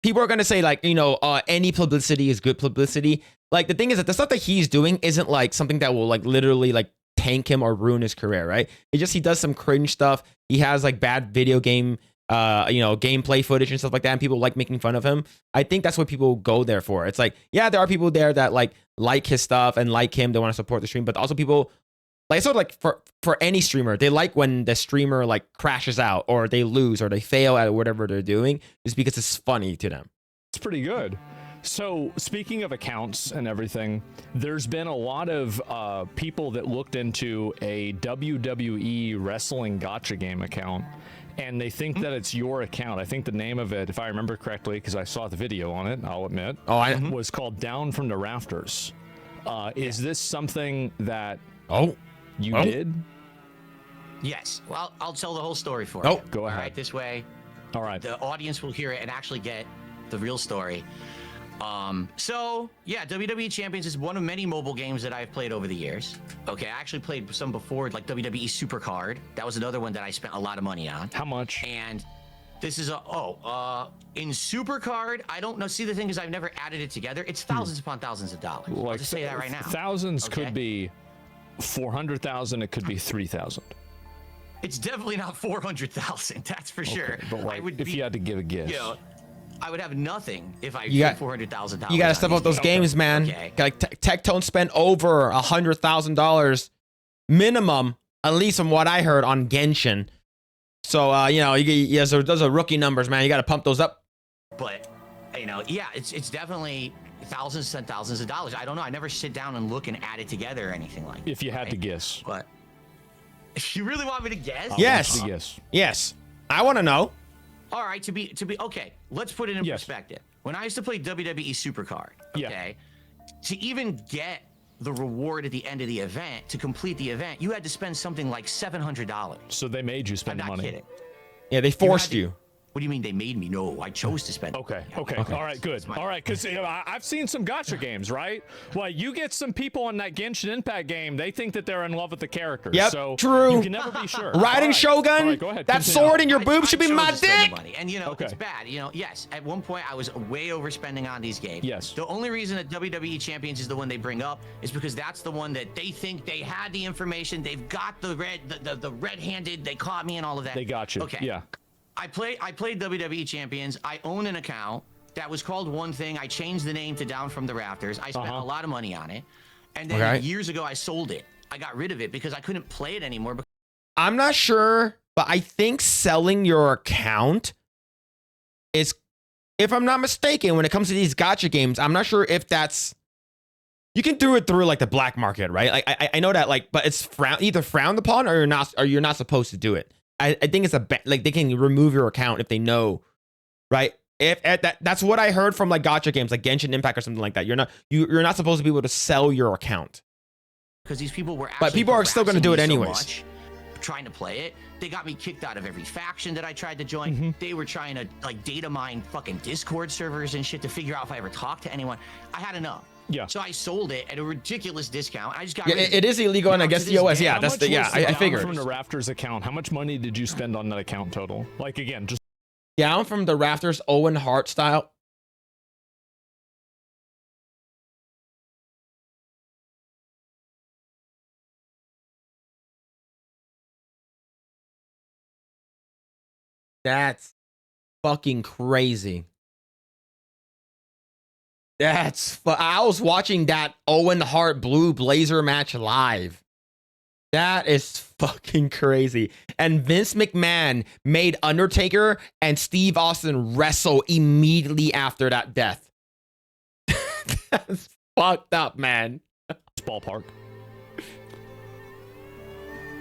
people are gonna say like, you know, any publicity is good publicity. Like the thing is that the stuff that he's doing isn't like something that will like literally like tank him or ruin his career, right? It's just he does some cringe stuff. He has like bad video game you know, gameplay footage and stuff like that, and people like making fun of him. I think that's what people go there for. It's like, yeah, there are people there that like his stuff and like him, they want to support the stream, but also people like, sort of like for any streamer, they like when the streamer like crashes out or they lose or they fail at whatever they're doing, just because it's funny to them. it's pretty good. So speaking of accounts and everything, there's been a lot of people that looked into a WWE wrestling gotcha game account, and they think that it's your account. I think the name of it, if I remember correctly, because I saw the video on it, I'll admit, was called Down from the Rafters. Is this something that you did? Yes. Well, I'll tell the whole story for Oh, you. go ahead. All right, this way All right. the audience will hear it and actually get the real story. So yeah, WWE Champions is one of many mobile games that I've played over the years. Okay, I actually played some before, like WWE Supercard. That was another one that I spent a lot of money on. How much? And this is in Supercard, I don't know. See, the thing is, I've never added it together. It's thousands upon thousands of dollars. I'll just say that right now. Thousands Okay? could be 400,000. It could be 3,000. It's definitely not 400,000. That's for sure. Okay, but like, I would if you had to give a guess. you know, I would have nothing if I You got- spent $400,000. You gotta step up those games, man. Okay. Like Tectone spent over $100,000 minimum, at least from what I heard, on Genshin. So you know, those are rookie numbers, man. You gotta pump those up. But you know, yeah, it's definitely thousands and thousands of dollars. I don't know. I never sit down and look and add it together or anything like that. If you had to guess. But if you really want me to guess, Yes. Yes. Yes, I want to know. All right, to be okay, let's put it in Yes. perspective. When I used to play WWE Supercard, Yeah. okay, to even get the reward at the end of the event, to complete the event, you had to spend something like $700. So they made you I'm spend not money. kidding. Yeah, they forced you. What do you mean they made me? No, I chose to spend. Okay. Yeah, Okay. yeah. All right. Good. All right. Because I've seen some gotcha games, right? Well, you get some people on that Genshin Impact game. They think that they're in love with the characters. Yep, So true. You can never be sure. Riding All right. Shogun, All right, go ahead. that Continue. sword in your I- boob I should be chose my to spend dick. the money. And you know, Okay. it's bad. You know, yes, at one point I was way overspending on these games. Yes. The only reason that WWE Champions is the one they bring up is because that's the one that they think they had the information. They've got the red-handed. They caught me and all of that. They got you. Okay. Yeah. I played WWE Champions. I own an account that was called one thing. I changed the name to Down from the Rafters. I spent a lot of money on it, and then Okay. years ago I sold it. I got rid of it because I couldn't play it anymore. I'm not sure, but I think selling your account is, if I'm not mistaken, when it comes to these gotcha games, I'm not sure if that's, you can do it through like the black market, right? Like I know that, like, but it's either frowned upon or you're not supposed to do it. I think it's like they can remove your account if they know, right? If that's what I heard from like gotcha games, like Genshin Impact or something like that. You're not supposed to be able to sell your account. Because these people were But people are still gonna do it harassing me anyways. so much, trying to play it. They got me kicked out of every faction that I tried to join. Mm-hmm. They were trying to like data mine fucking Discord servers and shit to figure out if I ever talked to anyone. I had enough. Yeah. So I sold it at a ridiculous discount. I just got Yeah, rid of it is illegal, and I Now, guess to the this OS. day, Yeah, how that's much the was I Down figured. From the Rafters account, how much money did you spend on that account total? Like again, just Down from the Rafters, Owen Hart style. That's fucking crazy. I was watching that Owen Hart Blue Blazer match live. That is fucking crazy. And Vince McMahon made Undertaker and Steve Austin wrestle immediately after that death. That's fucked up, man. ballpark.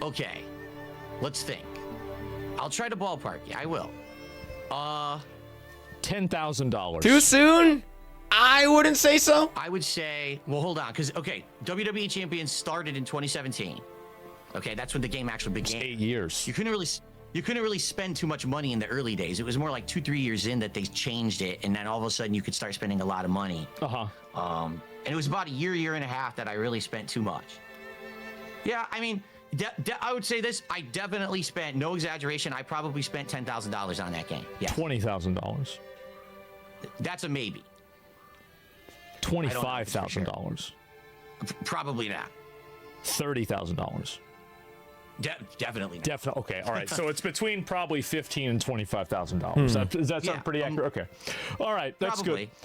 Okay, let's think. I'll try to ballpark you. I will. $10,000. Too soon? I wouldn't say so. I would say, well, hold on, because okay, WWE Champions started in 2017. Okay, that's when the game actually began. 8 years. You couldn't really, you couldn't really spend too much money in the early days. It was more like 2-3 years in that they changed it, and then all of a sudden you could start spending a lot of money. And it was about a year and a half that I really spent too much. Yeah, I mean, I would say this: I definitely spent, no exaggeration, I probably spent $10,000 on that game. Yeah, $20,000. That's a maybe. $25,000. Probably not. $30,000. Definitely not. Definitely. Okay. All right. So it's between probably $15,000 and $25,000. Does that sound pretty accurate? Okay. All right. That's probably. good.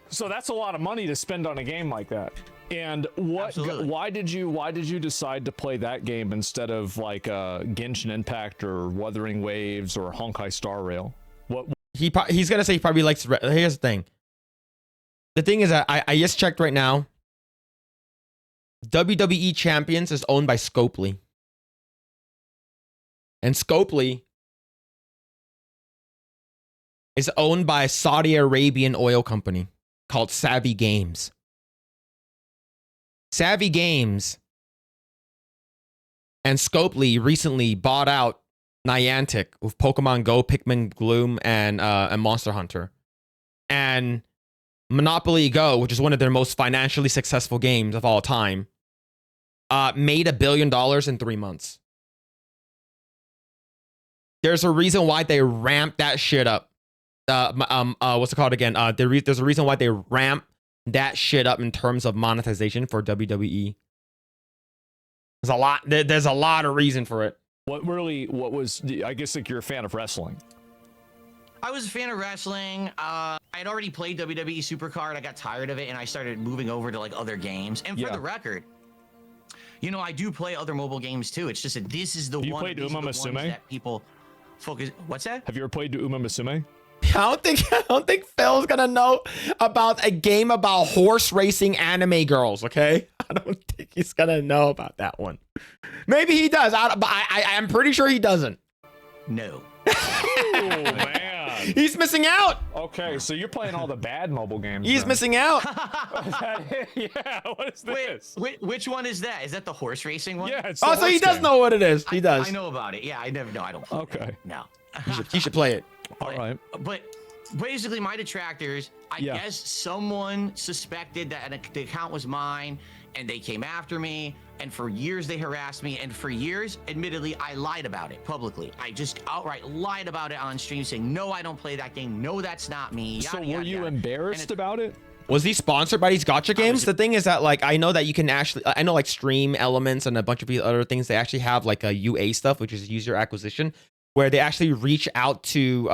So that's a lot of money to spend on a game like that. And Absolutely. why did you decide to play that game instead of like Genshin Impact or Wuthering Waves or Honkai Star Rail? What? He's gonna say he probably likes. Here's the thing. The thing is that I just checked right now. WWE Champions is owned by Scopely. And Scopely is owned by a Saudi Arabian oil company called Savvy Games. Savvy Games and Scopely recently bought out Niantic with Pokemon Go, Pikmin Bloom, and Monster Hunter. And Monopoly Go, which is one of their most financially successful games of all time, made $1 billion in 3 months. There's a reason why they ramped that shit up. What's it called again? There's a reason why they ramped that shit up in terms of monetization for WWE. There's a lot. There's a lot of reason for it. What was? I guess like you're a fan of wrestling. I was a fan of wrestling. I had already played WWE Supercard. I got tired of it, and I started moving over to like other games. And for the record, you know, I do play other mobile games too. It's just that this is the one. You played Uma Musume? That people focus. What's that? Have you ever played Uma Musume? I don't think Phil's gonna know about a game about horse racing anime girls. Okay, I don't think he's gonna know about that one. Maybe he does. I'm pretty sure he doesn't. No. Oh man. He's missing out. Okay, so you're playing all the bad mobile games. He's then. missing out. Yeah, what is this? Wait, which one is that? Is that the horse racing one? Yeah, it's Oh, the so he horse does game. know what it is. He does. I know about it. Yeah, I never know. I don't play Okay. it. No. He should play it. All right. But basically, my detractors, I guess someone suspected that the account was mine, and they came after me, and for years they harassed me, and for years, admittedly, I lied about it publicly. I just outright lied about it on stream, saying, no, I don't play that game. No, that's not me. So Yada, were you yada. embarrassed about it? Was he sponsored by these gacha games? The thing is that, like, I know that you can actually, I know like Stream Elements and a bunch of these other things, they actually have like a UA stuff, which is user acquisition, where they actually reach out to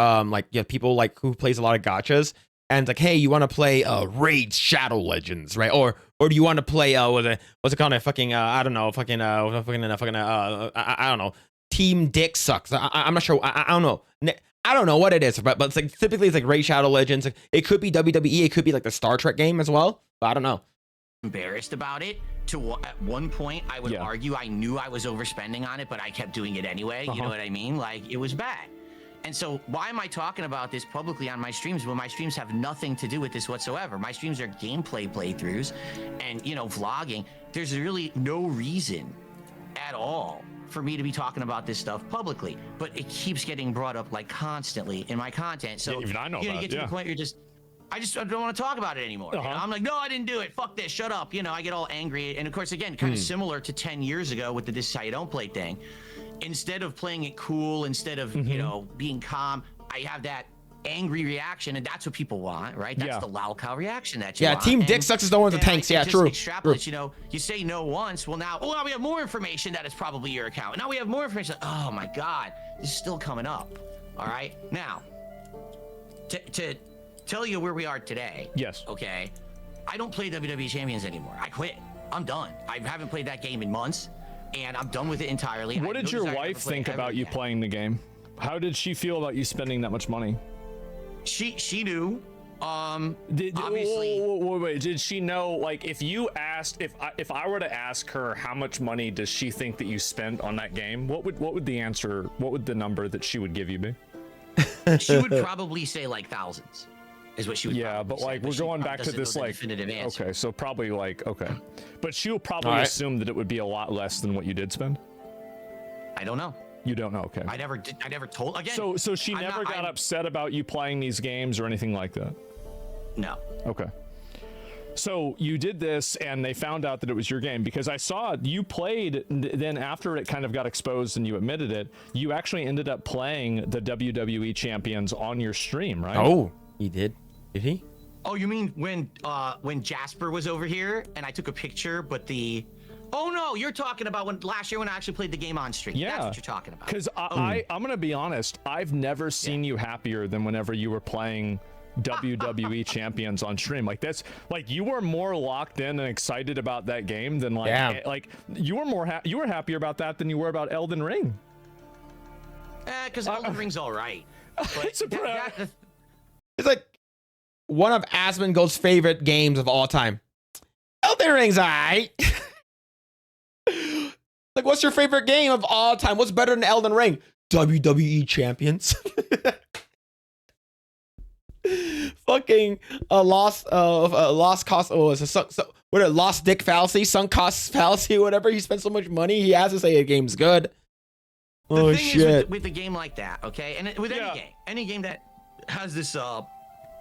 people like who plays a lot of gachas, and it's like, hey, you want to play Raid Shadow Legends, right? Or do you want to play what's it called? I don't know. Team Dick Sucks. I'm not sure. I don't know. I don't know what it is, but it's like typically it's like Raid Shadow Legends. It could be WWE. It could be like the Star Trek game as well. But I don't know. Embarrassed about it. At one point, I would argue I knew I was overspending on it, but I kept doing it anyway. You know what I mean? Like, it was bad. And so why am I talking about this publicly on my streams when my streams have nothing to do with this whatsoever? My streams are gameplay playthroughs and, you know, vlogging. There's really no reason at all for me to be talking about this stuff publicly, but it keeps getting brought up like constantly in my content. So even I know you about get it, to the point where I don't want to talk about it anymore. You know? I'm like, no, I didn't do it. Fuck this. Shut up. You know, I get all angry. And of course, again, kind of similar to 10 years ago with the This Is How You Don't Play thing. Instead of playing it cool, instead of, you know, being calm, I have that angry reaction, and that's what people want, right? That's the lol cow reaction that you want. Team Dick Sucks is the one with the tanks. Yeah, true. Extrapolates, you know, you say no once, well now we have more information that it's probably your account. Now we have more information. Oh my God, this is still coming up. All right, now to tell you where we are today. Yes. Okay, I don't play WWE Champions anymore. I quit. I'm done. I haven't played that game in months, and I'm done with it entirely. What did your wife think about you playing the game? How did she feel about you spending that much money? She knew. Obviously. Wait, did she know? Like, if you asked, if I were to ask her how much money does she think that you spent on that game, what would the answer? What would the number that she would give you be? She would probably say like thousands. Is what she would. Yeah, but like we're going back to this like definitive answer. Okay, so probably like but she'll probably assume that it would be a lot less than what you did spend. I don't know. You don't know. Okay. I never told. Again. So she I'm never not- got upset about you playing these games or anything like that. No. Okay. So you did this and they found out that it was your game, because I saw you played, then after it kind of got exposed and you admitted it, you actually ended up playing the WWE champions on your stream, right? Oh, he did. Did he? Oh, you mean when Jasper was over here and I took a picture, but the... Oh no, you're talking about when last year when I actually played the game on stream. Yeah. That's what you're talking about. Because I'm going to be honest, I've never seen you happier than whenever you were playing WWE champions on stream. Like that's like you were more locked in and excited about that game than like like you were more you were happier about that than you were about Elden Ring. Because Elden Ring's all right. But It's like one of Asmongold's favorite games of all time. Elden Ring's alright. Like, what's your favorite game of all time? What's better than Elden Ring? WWE champions. Fucking lost cost. Oh, it's a what a lost dick fallacy, sunk cost fallacy, whatever. He spent so much money, he has to say a game's good. Oh the thing shit! Is with a game like that, okay, and with any game that has this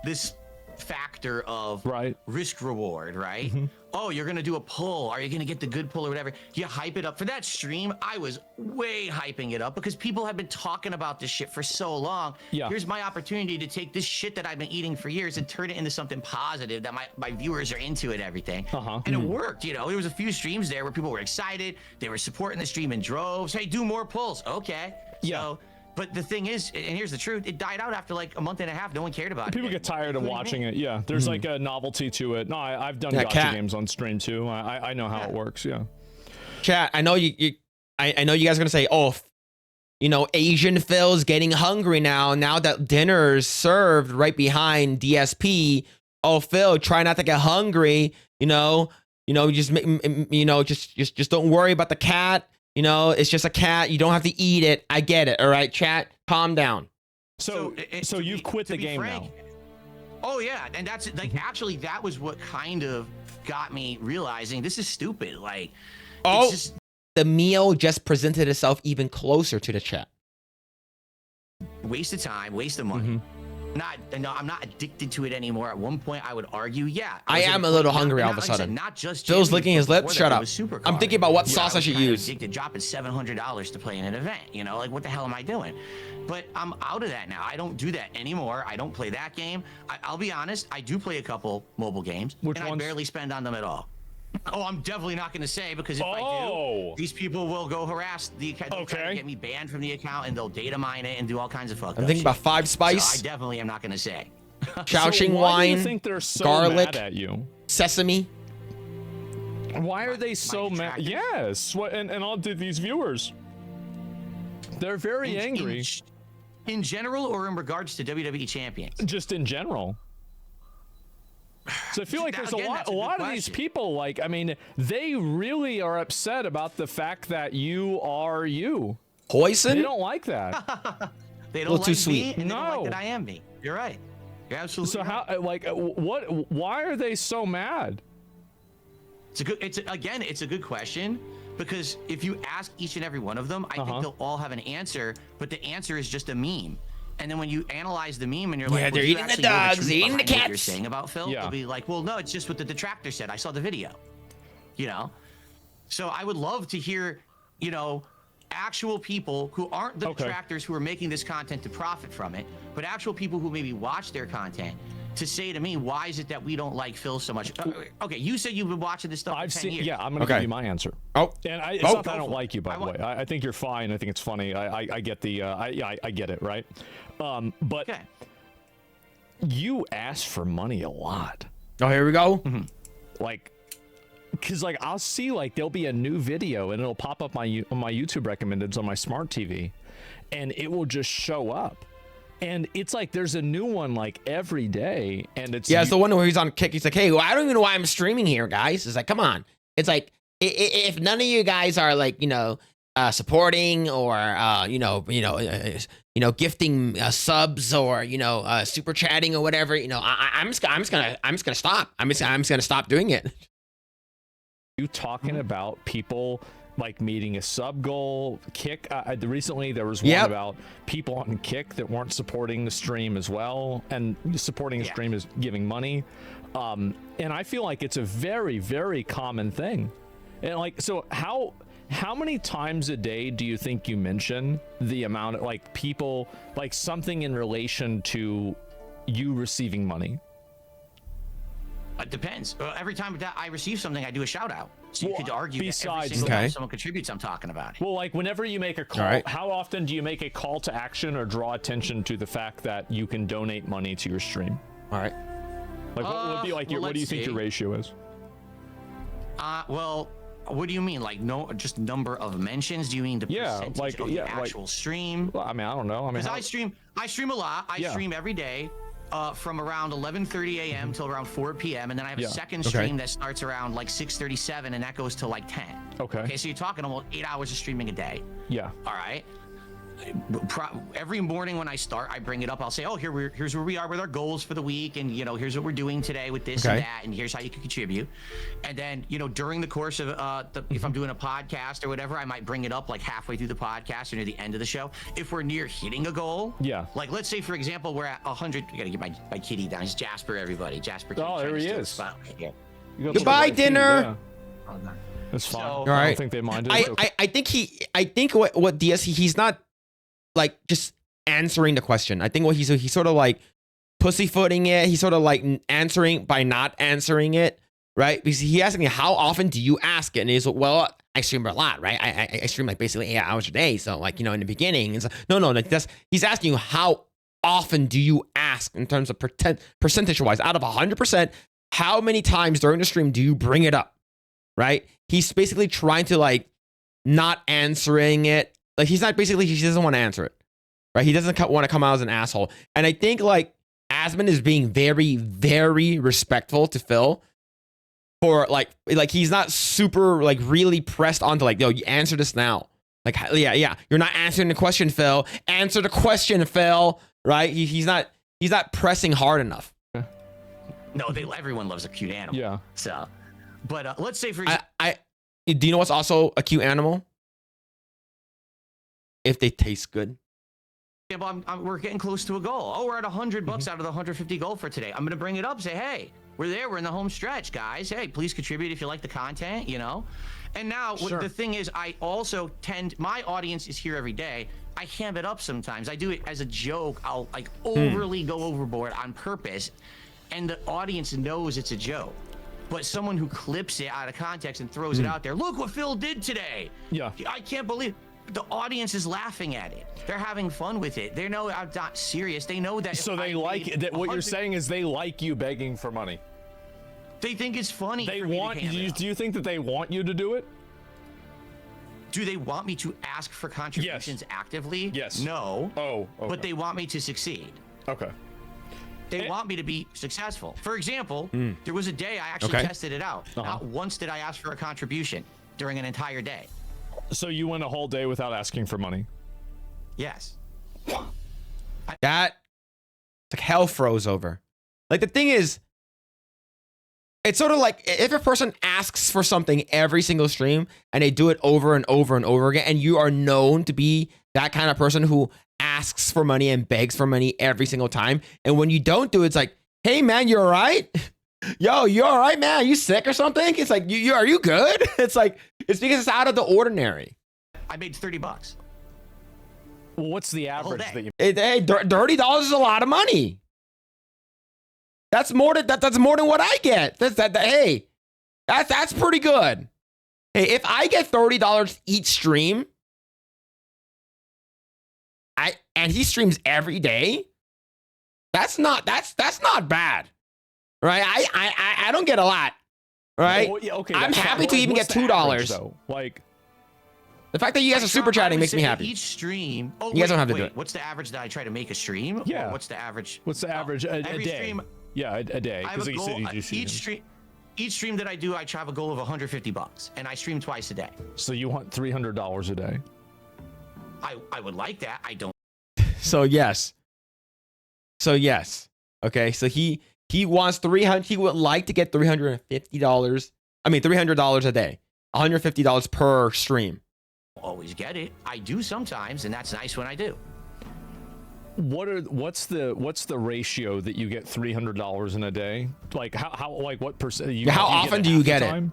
this factor of risk reward, right? Oh, you're gonna do a pull. Are you gonna get the good pull or whatever? You hype it up. For that stream, I was way hyping it up because people have been talking about this shit for so long. Yeah. Here's my opportunity to take this shit that I've been eating for years and turn it into something positive that my viewers are into it, everything. And it worked, you know. There was a few streams there where people were excited. They were supporting the stream in droves. Hey, do more pulls. Okay. So, but the thing is, and here's the truth, it died out after like a month and a half. No one cared about it. People get tired of watching it. Yeah, there's like a novelty to it. No, I've done gacha games on stream too. I know how it works. Yeah. Chat, I know I know you guys are gonna say, oh, you know, Asian Phil's getting hungry now that dinner's served right behind DSP. Oh, Phil, try not to get hungry. You know, just don't worry about the cat. You know, it's just a cat. You don't have to eat it. I get it. All right, chat, calm down. So you've quit the game now. Oh yeah, and that's like actually that was what kind of got me realizing this is stupid. Like, oh, it's just, the meal just presented itself even closer to the chat. Waste of time, waste of money. No, I'm not addicted to it anymore. At one point, I would argue, I am a little hungry all of a sudden. Not just Phil's licking his lips. Shut up. Super I'm thinking about what sauce I should use. Addicted, dropping $700 to play in an event. You know, like what the hell am I doing? But I'm out of that now. I don't do that anymore. I don't play that game. I'll be honest. I do play a couple mobile games, and I barely spend on them at all. Oh, I'm definitely not going to say, because if I do, these people will go harass the account. They'll try to get me banned from the account, and they'll data mine it and do all kinds of fuck up. I'm thinking about Five Spice. So I definitely am not going to say. Shaoxing why wine, do you think they're so garlic, mad at you? sesame. Why are they so mad? Yes, and all these viewers, they're very angry. In general, or in regards to WWE champions? Just in general. So I feel like there's a lot of these people, like, I mean, they really are upset about the fact that you are you. Poison? They don't like that. They don't like too sweet. me, and they don't like that I am me. You're right. You're absolutely so right. how, like, why are they so mad? It's a good question, because if you ask each and every one of them, I think they'll all have an answer, but the answer is just a meme. And then when you analyze the meme and you're like, they're eating the dogs, eating the cats. What you're saying about Phil, they'll be like, well, no, it's just what the detractor said. I saw the video. You know? So I would love to hear, you know, actual people who aren't the detractors who are making this content to profit from it, but actual people who maybe watch their content to say to me, why is it that we don't like Phil so much? Okay, you said you've been watching this stuff for 10 years. Yeah, I'm going to give you my answer. Oh. And it's not that I don't like you, by the way. I think you're fine. I think it's funny. I get the, I get it, right? But you ask for money a lot. Oh, here we go. Like, because like I'll see like there'll be a new video and it'll pop up on my YouTube recommendeds on my smart TV, and it will just show up. And it's like there's a new one like every day, and it's it's the one where he's on Kick. He's like, "Hey, well, I don't even know why I'm streaming here, guys." It's like, come on. It's like if none of you guys are like, you know, supporting or gifting subs or super chatting or whatever, I'm just gonna stop. I'm just gonna stop doing it. You talking about people like meeting a sub goal. Kick, recently there was one Yep. about people on Kick that weren't supporting the stream as well, and supporting the stream is giving money. And I feel like it's a very, very common thing. And like, so how many times a day do you think you mention the amount of like people, like something in relation to you receiving money? It depends. Every time that I receive something, I do a shout out. So you Well, could argue that every besides single that- time someone contributes, I'm talking about it. Well, like whenever you make a call, All right. how often do you make a call to action or draw attention to the fact that you can donate money to your stream? All right. Like what would be like well, what do you let's think your see. ratio is? Well, what do you mean? Like just number of mentions? Do you mean the Yeah, percentage like- of yeah, the like- actual stream? Well, I mean, I don't know. I mean, Because how- I stream a lot. I Yeah. stream every day. From around 11:30 a.m. till around 4 p.m. and then I have Yeah. a second Okay. stream that starts around like 6:37 and that goes to like 10. Okay. Okay, so you're talking almost 8 hours of streaming a day. yeah. All right. Every morning when I start, I bring it up. I'll say, "Oh, here's where we are with our goals for the week, and here's what we're doing today with this Okay. and that, and here's how you can contribute." And then, during the course of if I'm doing a podcast or whatever, I might bring it up like halfway through the podcast or near the end of the show. If we're near hitting a goal, Yeah. Like let's say for example, we're at 100. I gotta get my kitty down. It's Jasper, everybody. Jasper. Kitty Oh, there trying to he steal is. the spot right here. You got Goodbye, the right feed, dinner. yeah. Oh, no. That's fine. So- I All don't right. think they minded. I think what DS he's not like just answering the question. I think what he's sort of like pussyfooting it. He's sort of like answering by not answering it, right? Because he asked me, how often do you ask it? And he's like, well, I stream a lot, right? I stream like basically 8 hours a day. So like, in the beginning, it's like, no, like he's asking you how often do you ask in terms of percentage wise out of 100%, how many times during the stream do you bring it up, right? He's basically trying to like not answering it. Like he doesn't want to answer it, right? He doesn't want to come out as an asshole. And I think like Asmon is being very, very respectful to Phil for like he's not super like really pressed onto like, yo, you answer this now. Like, yeah, you're not answering the question, Phil. Answer the question, Phil. Right? He's not pressing hard enough. No, everyone loves a cute animal. Yeah. So, but let's say for example. Do you know what's also a cute animal? If they taste good. Yeah, but we're getting close to a goal. Oh, we're at $100 out of the 150 goal for today. I'm gonna bring it up. Say, hey, we're there. We're in the home stretch, guys. Hey, please contribute if you like the content. And now Sure. the thing is, I also my audience is here every day. I ham it up sometimes. I do it as a joke. I'll like overly go overboard on purpose, and the audience knows it's a joke. But someone who clips it out of context and throws it out there. Look what Phil did today. Yeah. I can't believe. The audience is laughing at it. They're having fun with it. They know I'm not serious. They know that. So if they I like made that. What you're 100 saying is they like you begging for money. They think it's funny. They for me to want. ham it up. Do you think that they want you to do it? Do they want me to ask for contributions actively? Yes. No. Oh. Okay. But they want me to succeed. Okay. They want me to be successful. For example, there was a day I actually Okay. tested it out. Not once did I ask for a contribution during an entire day. So you went a whole day without asking for money. Yes. That it's like hell froze over. Like the thing is, it's sort of like if a person asks for something every single stream and they do it over and over and over again, and you are known to be that kind of person who asks for money and begs for money every single time, and when you don't do it, it's like, hey man, you all right? Yo, you all right, man? Are you sick or something? It's like, are you good? It's like, it's because it's out of the ordinary. I made $30. Well, what's the average day. that you? Hey, $30 is a lot of money. That's more than what I get. Hey, that's pretty good. Hey, if I get $30 each stream, and he streams every day, that's not bad, right? I don't get a lot, right? Oh, yeah, okay. I'm that's happy fine. to even What's get the $2. average, though? Like, The fact that you guys are super chatting makes me happy. Each stream. Oh, You guys don't have to do wait, it. What's the average that I try to make a stream? Yeah. Or what's the average? what's the average a every day? stream. Yeah, a day. I have Because a you goal. said you do Each stream. Each stream that I do, I have a goal of $150, and I stream twice a day. So you want $300 a day? I would like that. I don't. So yes. Okay. So he wants 300. He would like to get $350. I mean $300 a day. $150 per stream. Always get it. I do sometimes, and that's nice when I do. What's the ratio that you get $300 in a day? Like how like what percent? How often do you get it?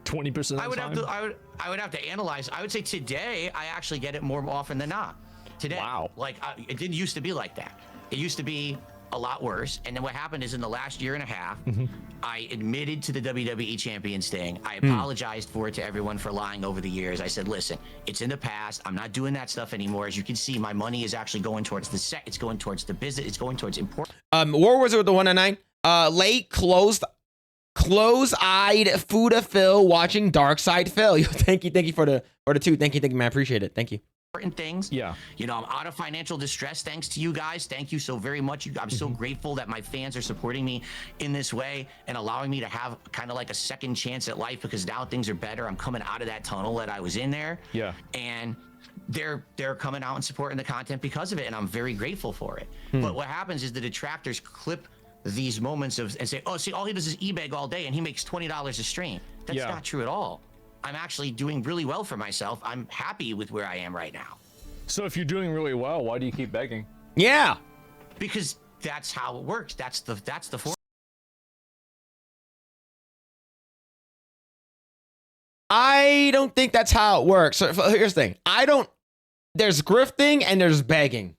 20% I would have to analyze. I would say today I actually get it more often than not. Today, Wow. Like it didn't used to be like that. It used to be a lot worse. And then what happened is in the last year and a half, I admitted to the WWE Champions thing. I apologized for it to everyone for lying over the years. I said, listen, it's in the past. I'm not doing that stuff anymore. As you can see, my money is actually going towards the set. It's going towards the business. It's going towards important. War Wizard with the 199. Late close-eyed Fuda Phil watching Dark Side Phil. Yo, thank you for the 2. Thank you, man. I appreciate it. Thank you. Things. Yeah. You know, I'm out of financial distress thanks to you guys. Thank you so very much. I'm so grateful that my fans are supporting me in this way and allowing me to have kind of like a second chance at life, because now things are better. I'm coming out of that tunnel that I was in there. Yeah. And they're coming out and supporting the content because of it, and I'm very grateful for it. But what happens is the detractors clip these moments of and say, oh, see, all he does is e-beg all day and he makes $20 a stream. That's Yeah. not true at all. I'm actually doing really well for myself. I'm happy with where I am right now. So if you're doing really well, why do you keep begging? Yeah. Because that's how it works. That's the form. I don't think that's how it works. So here's the thing. There's grifting and there's begging.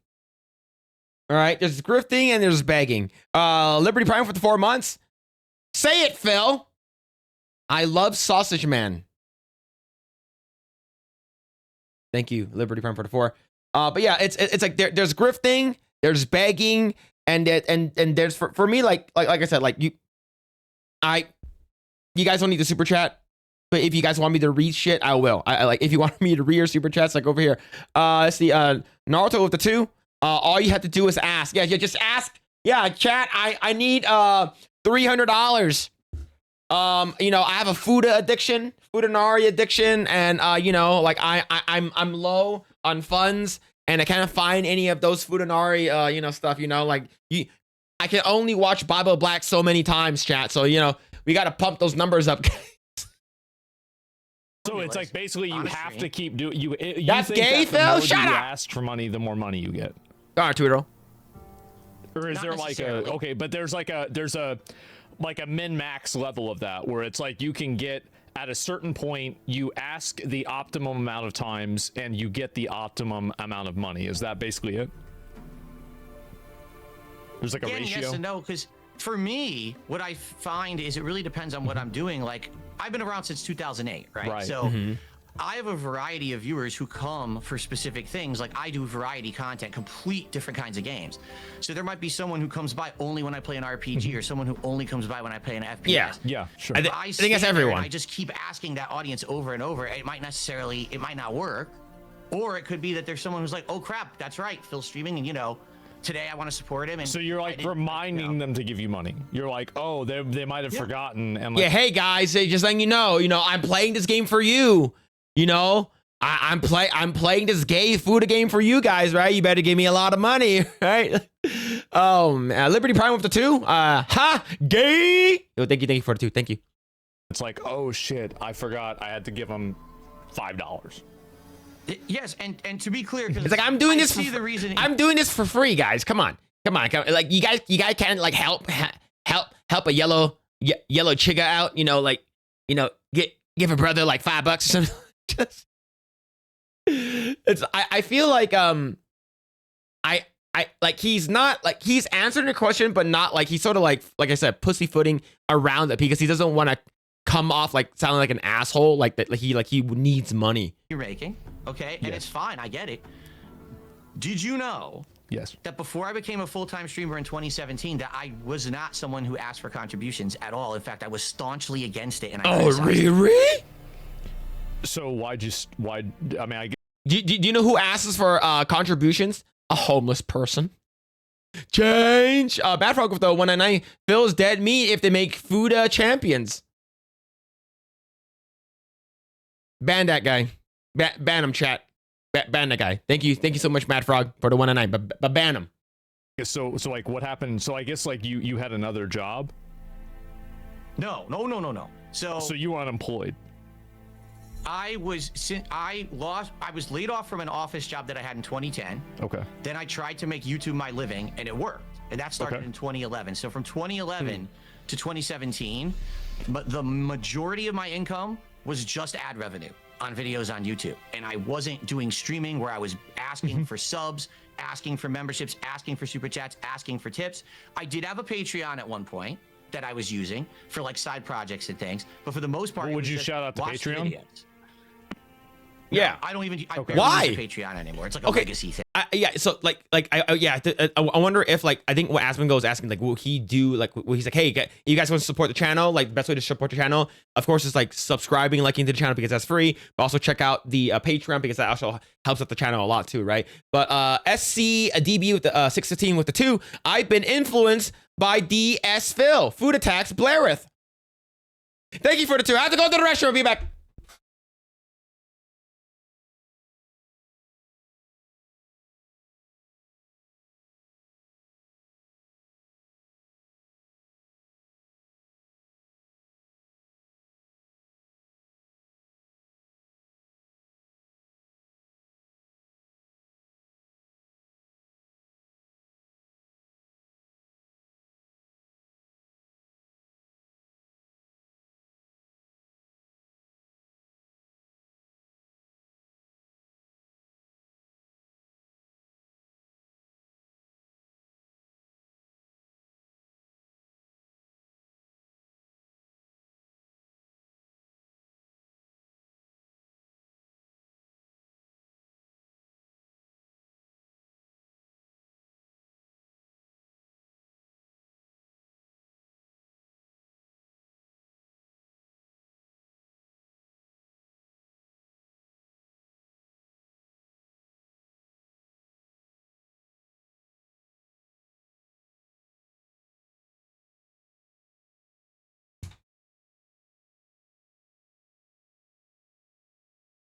All right. There's grifting and there's begging. Liberty Prime for the 4 months. Say it, Phil. I love Sausage Man. Thank you, Liberty Prime for the 4. But yeah, it's like there's grifting, there's begging, and there's for me like I said, like you guys don't need the super chat, but if you guys want me to read shit, I will. I like if you want me to read your super chats, like over here. Let's see, Naruto with the 2. All you have to do is ask. Yeah, just ask. Yeah, chat. I need $300. You know, I have a Fudanari addiction, and you know, like I'm low on funds, and I can't find any of those Fudanari you know, stuff, you know, like I can only watch Bible Black so many times, chat. So, you know, we got to pump those numbers up. So it's like basically you have to keep doing you That's think gay, that the Phil? more Shut you up! ask for money, the more money you get. All right, Twitter. Or is Not there like necessarily. okay, but there's a min-max level of that where it's like you can get at a certain point, you ask the optimum amount of times and you get the optimum amount of money. Is that basically it? There's like a Again, ratio. yes and no, because for me, what I find is it really depends on what I'm doing. Like, I've been around since 2008, right? Right. So I have a variety of viewers who come for specific things. Like, I do variety content, complete different kinds of games. So there might be someone who comes by only when I play an RPG, or someone who only comes by when I play an FPS. Yeah. Yeah, sure. I If think stand that's there and everyone. I just keep asking that audience over and over. It might not work. Or it could be that there's someone who's like, oh crap, that's right, Phil's streaming, and you know, today I want to support him. And So you're I like didn't- reminding them to give you money. You're like, oh, they might have forgotten, and like, Yeah, hey guys, just letting you know, I'm playing this game for you. You know, I'm playing this gay Fuda game for you guys, right? You better give me a lot of money, right? Liberty Prime with the 2. Gay. Yo, thank you for the 2. Thank you. it's like, oh shit, I forgot I had to give them $5. Yes, and to be clear, because It's like I'm doing this see for the reason. I'm doing this for free, guys. Come on. Like you guys can't like help a yellow chigga out. You know, like give a brother like $5 or something. Just I feel like I like he's not like he's answering the question, but not like he's sort of like I said, pussyfooting around it because he doesn't want to come off like sounding like an asshole, like that. Like he needs money. You're making, okay, and Yes. it's fine. I get it. Did you know Yes. that before I became a full-time streamer in 2017, that I was not someone who asked for contributions at all? In fact, I was staunchly against it. And I criticized it. Really? So why? I mean, I guess Do you know who asks for contributions? A homeless person. Change. Bad Frog with the 199. Phil's dead meat if they make Fuda champions. Ban that guy. Ban him, chat. Ban that guy. Thank you so much, Mad Frog, for the 199. But ban him. so like what happened? So I guess like you had another job, No. So so you were unemployed. I was laid off from an office job that I had in 2010. Okay. Then I tried to make YouTube my living, and it worked. And that started in 2011. So from 2011 to 2017, but the majority of my income was just ad revenue on videos on YouTube. And I wasn't doing streaming where I was asking for subs, asking for memberships, asking for super chats, asking for tips. I did have a Patreon at one point that I was using for like side projects and things, but for the most part, Would you shout out to watch the Patreon? videos. Yeah. I don't even. I Okay. barely Why? use the Patreon anymore. It's like a legacy thing. Yeah, so I wonder if like I think what Asmongo is asking, like, will he do like he's like, hey, you guys want to support the channel? Like the best way to support the channel, of course, is like subscribing, liking to the channel because that's free. But also check out the Patreon because that also helps out the channel a lot too, right? But SCDB with the 615 with the 2. I've been influenced by DS Phil. Food Attacks Blareth. Thank you for the 2. I have to go to the restroom. Be back.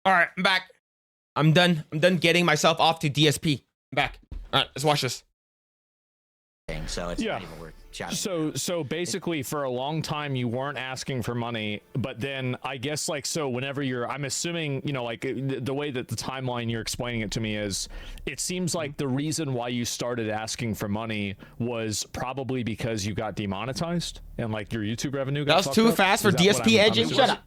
All right, I'm back. I'm done. I'm done getting myself off to DSP. I'm back. All right, let's watch this. So it's not even worth shouting. So basically for a long time you weren't asking for money, but then I guess like, so whenever I'm assuming, you know, like the way that the timeline you're explaining it to me is, it seems like the reason why you started asking for money was probably because you got demonetized and like your YouTube revenue got That was too up? fast for Is that what DSP I'm Edging. assuming? Shut up.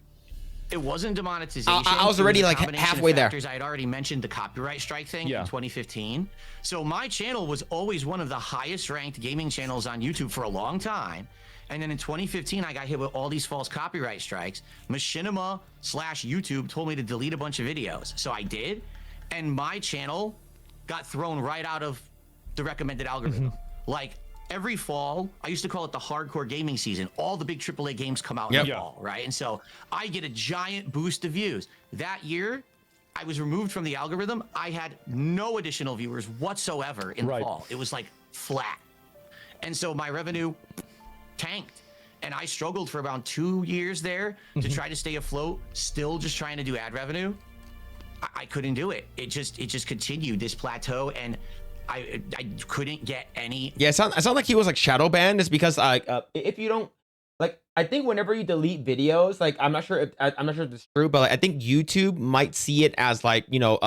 It wasn't demonetization. I was It already a like combination of halfway there. factors. I had already mentioned the copyright strike thing Yeah. in 2015. So my channel was always one of the highest ranked gaming channels on YouTube for a long time. And then in 2015, I got hit with all these false copyright strikes. Machinima/YouTube told me to delete a bunch of videos. So I did. And my channel got thrown right out of the recommended algorithm. Like, every fall, I used to call it the hardcore gaming season. All the big AAA games come out in the fall, right? And so I get a giant boost of views. That year, I was removed from the algorithm. I had no additional viewers whatsoever in the fall. It was like flat. And so my revenue tanked. And I struggled for around 2 years there to try to stay afloat, still just trying to do ad revenue. I couldn't do it. It just continued this plateau, and I couldn't get any. Yeah, it sound like he was like shadow banned. Is because if you don't like, I think whenever you delete videos, like I'm not sure if it's true, but like, I think YouTube might see it as like, you know,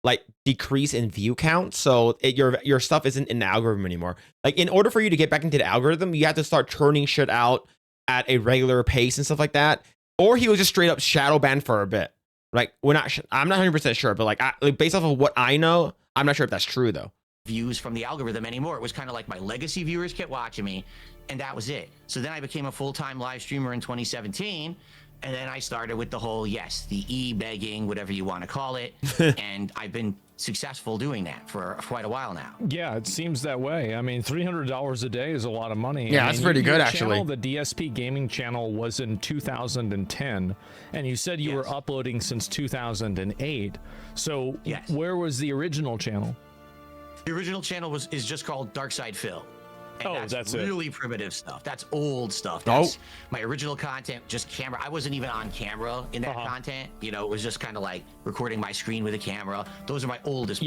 like decrease in view count, so your stuff isn't in the algorithm anymore. Like in order for you to get back into the algorithm, you have to start churning shit out at a regular pace and stuff like that. Or he was just straight up shadow banned for a bit. Like I'm not 100% sure, but like based off of what I know, I'm not sure if that's true though. Views from the algorithm anymore. It was kind of like my legacy viewers kept watching me, and that was it. So then I became a full-time live streamer in 2017, and then I started with the whole, the e-begging, whatever you want to call it, and I've been successful doing that for quite a while now. Yeah, it seems that way. I mean, $300 a day is a lot of money. Yeah, I that's mean, pretty your good, actually. Channel, the DSP gaming channel was in 2010, and you said you were uploading since 2008. So where was the original channel? The original channel is just called Darkside Phil. And that's really primitive stuff. That's old stuff. That's my original content, just camera. I wasn't even on camera in that content. You know, it was just kind of like recording my screen with a camera. Those are my oldest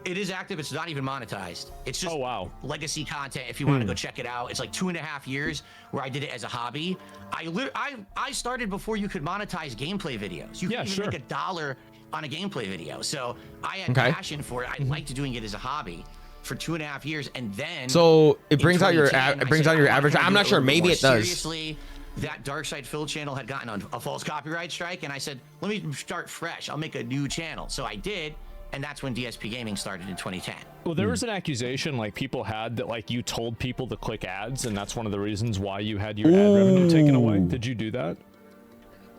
It is active. It's not even monetized. It's just Oh, wow. legacy content. If you want to go check it out, it's like 2.5 years where I did it as a hobby. I started before you could monetize gameplay videos. You Yeah, could even sure. make $1 on a gameplay video. So I had Okay. passion for it. I liked doing it as a hobby for 2.5 years, and then So it in brings out your 2010, it I brings said, out your I wanna average. kinda I'm do not a sure. little bit Maybe more it does. Seriously, that Dark Side Phil channel had gotten a false copyright strike, and I said, let me start fresh. I'll make a new channel. So I did, and that's when DSP Gaming started in 2010. Well, there was an accusation like people had that like you told people to click ads, and that's one of the reasons why you had your ad revenue taken away. Did you do that?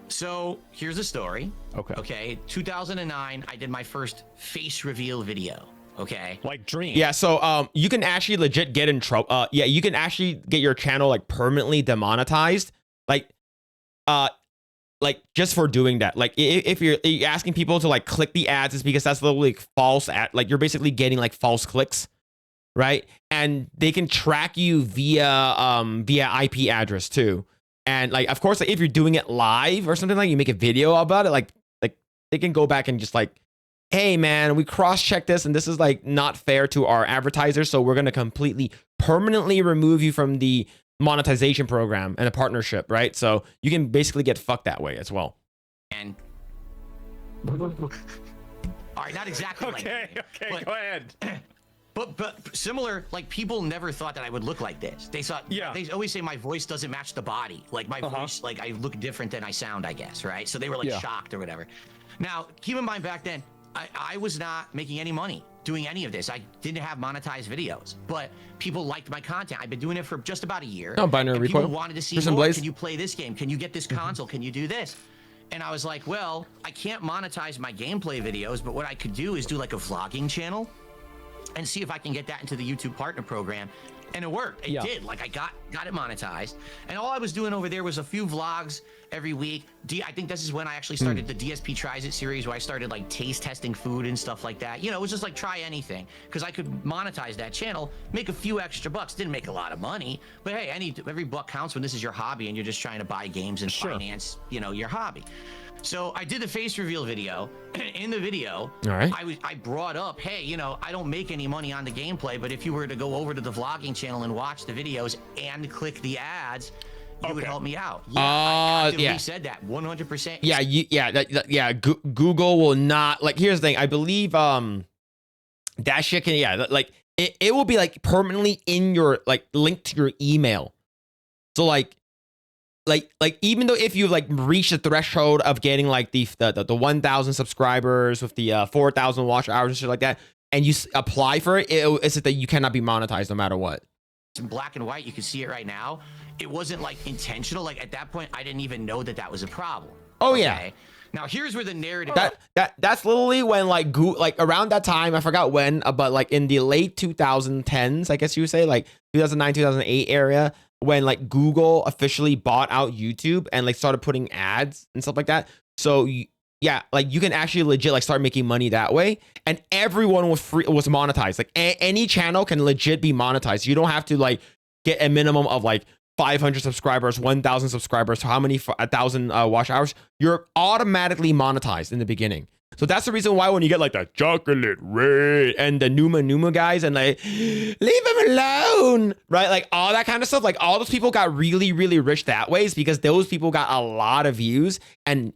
So here's the story. Okay. Okay. 2009, I did my first face reveal video. Okay. Like Dream. Yeah, so you can actually legit get in trouble. Yeah, you can actually get your channel like permanently demonetized, like just for doing that. Like if you're asking people to like click the ads, it's because that's literally like false ad. Like you're basically getting like false clicks, right? And they can track you via IP address too. And like of course, like, if you're doing it live or something, like you make a video about it, like they can go back and just like, hey man, we cross-checked this and this is like not fair to our advertisers, so we're going to completely permanently remove you from the monetization program and a partnership, right? So you can basically get fucked that way as well. And all right, not exactly like Okay. that, Okay. but- Go ahead. But similar, like people never thought that I would look like this. They thought, Yeah. they always say my voice doesn't match the body. Like my voice, like I look different than I sound, I guess, right? So they were like Yeah. shocked or whatever. Now, keep in mind back then, I was not making any money doing any of this. I didn't have monetized videos, but people liked my content. I've been doing it for just about a year. No, Binary and people Recoil. wanted to see Prison more. Blaze. Can you play this game? Can you get this console? Can you do this? And I was like, well, I can't monetize my gameplay videos, but what I could do is do like a vlogging channel and see if I can get that into the YouTube partner program. And it worked. It Yeah. did. Like I got it monetized. And all I was doing over there was a few vlogs every week. I think this is when I actually started the DSP Tries It series, where I started like taste testing food and stuff like that. You know, it was just like try anything, because I could monetize that channel, make a few extra bucks. Didn't make a lot of money, but hey, every buck counts when this is your hobby and you're just trying to buy games and Sure. finance, you know, your hobby. So I did the face reveal video. In the video, All right. I brought up, hey, you know, I don't make any money on the gameplay, but if you were to go over to the vlogging channel and watch the videos and click the ads, you would Okay. help me out. Yeah, I actively yeah. said that 100%. Yeah, Google will not, like, here's the thing. I believe that shit can, yeah, like it will be like permanently in your, like, linked to your email. So like even though if you like reach the threshold of getting like the 1,000 subscribers with the 4,000 watch hours and shit like that, and you apply for it, it's that you cannot be monetized no matter what. It's in black and white. You can see it right now. It wasn't like intentional. Like at that point, I didn't even know that that was a problem. Oh, yeah. Now here's where the narrative. That's literally when like around that time, I forgot when, but like in the late 2010s, I guess you would say, like 2009, 2008 area, when like Google officially bought out YouTube and like started putting ads and stuff like that. So yeah, like you can actually legit like start making money that way, and everyone was monetized. Like any channel can legit be monetized. You don't have to like get a minimum of like 500 subscribers, 1,000 subscribers, how many 1,000 watch hours. You're automatically monetized in the beginning. So that's the reason why when you get like the chocolate red and the Numa guys and like, leave him alone, right? Like all that kind of stuff. Like all those people got really, really rich that way is because those people got a lot of views, and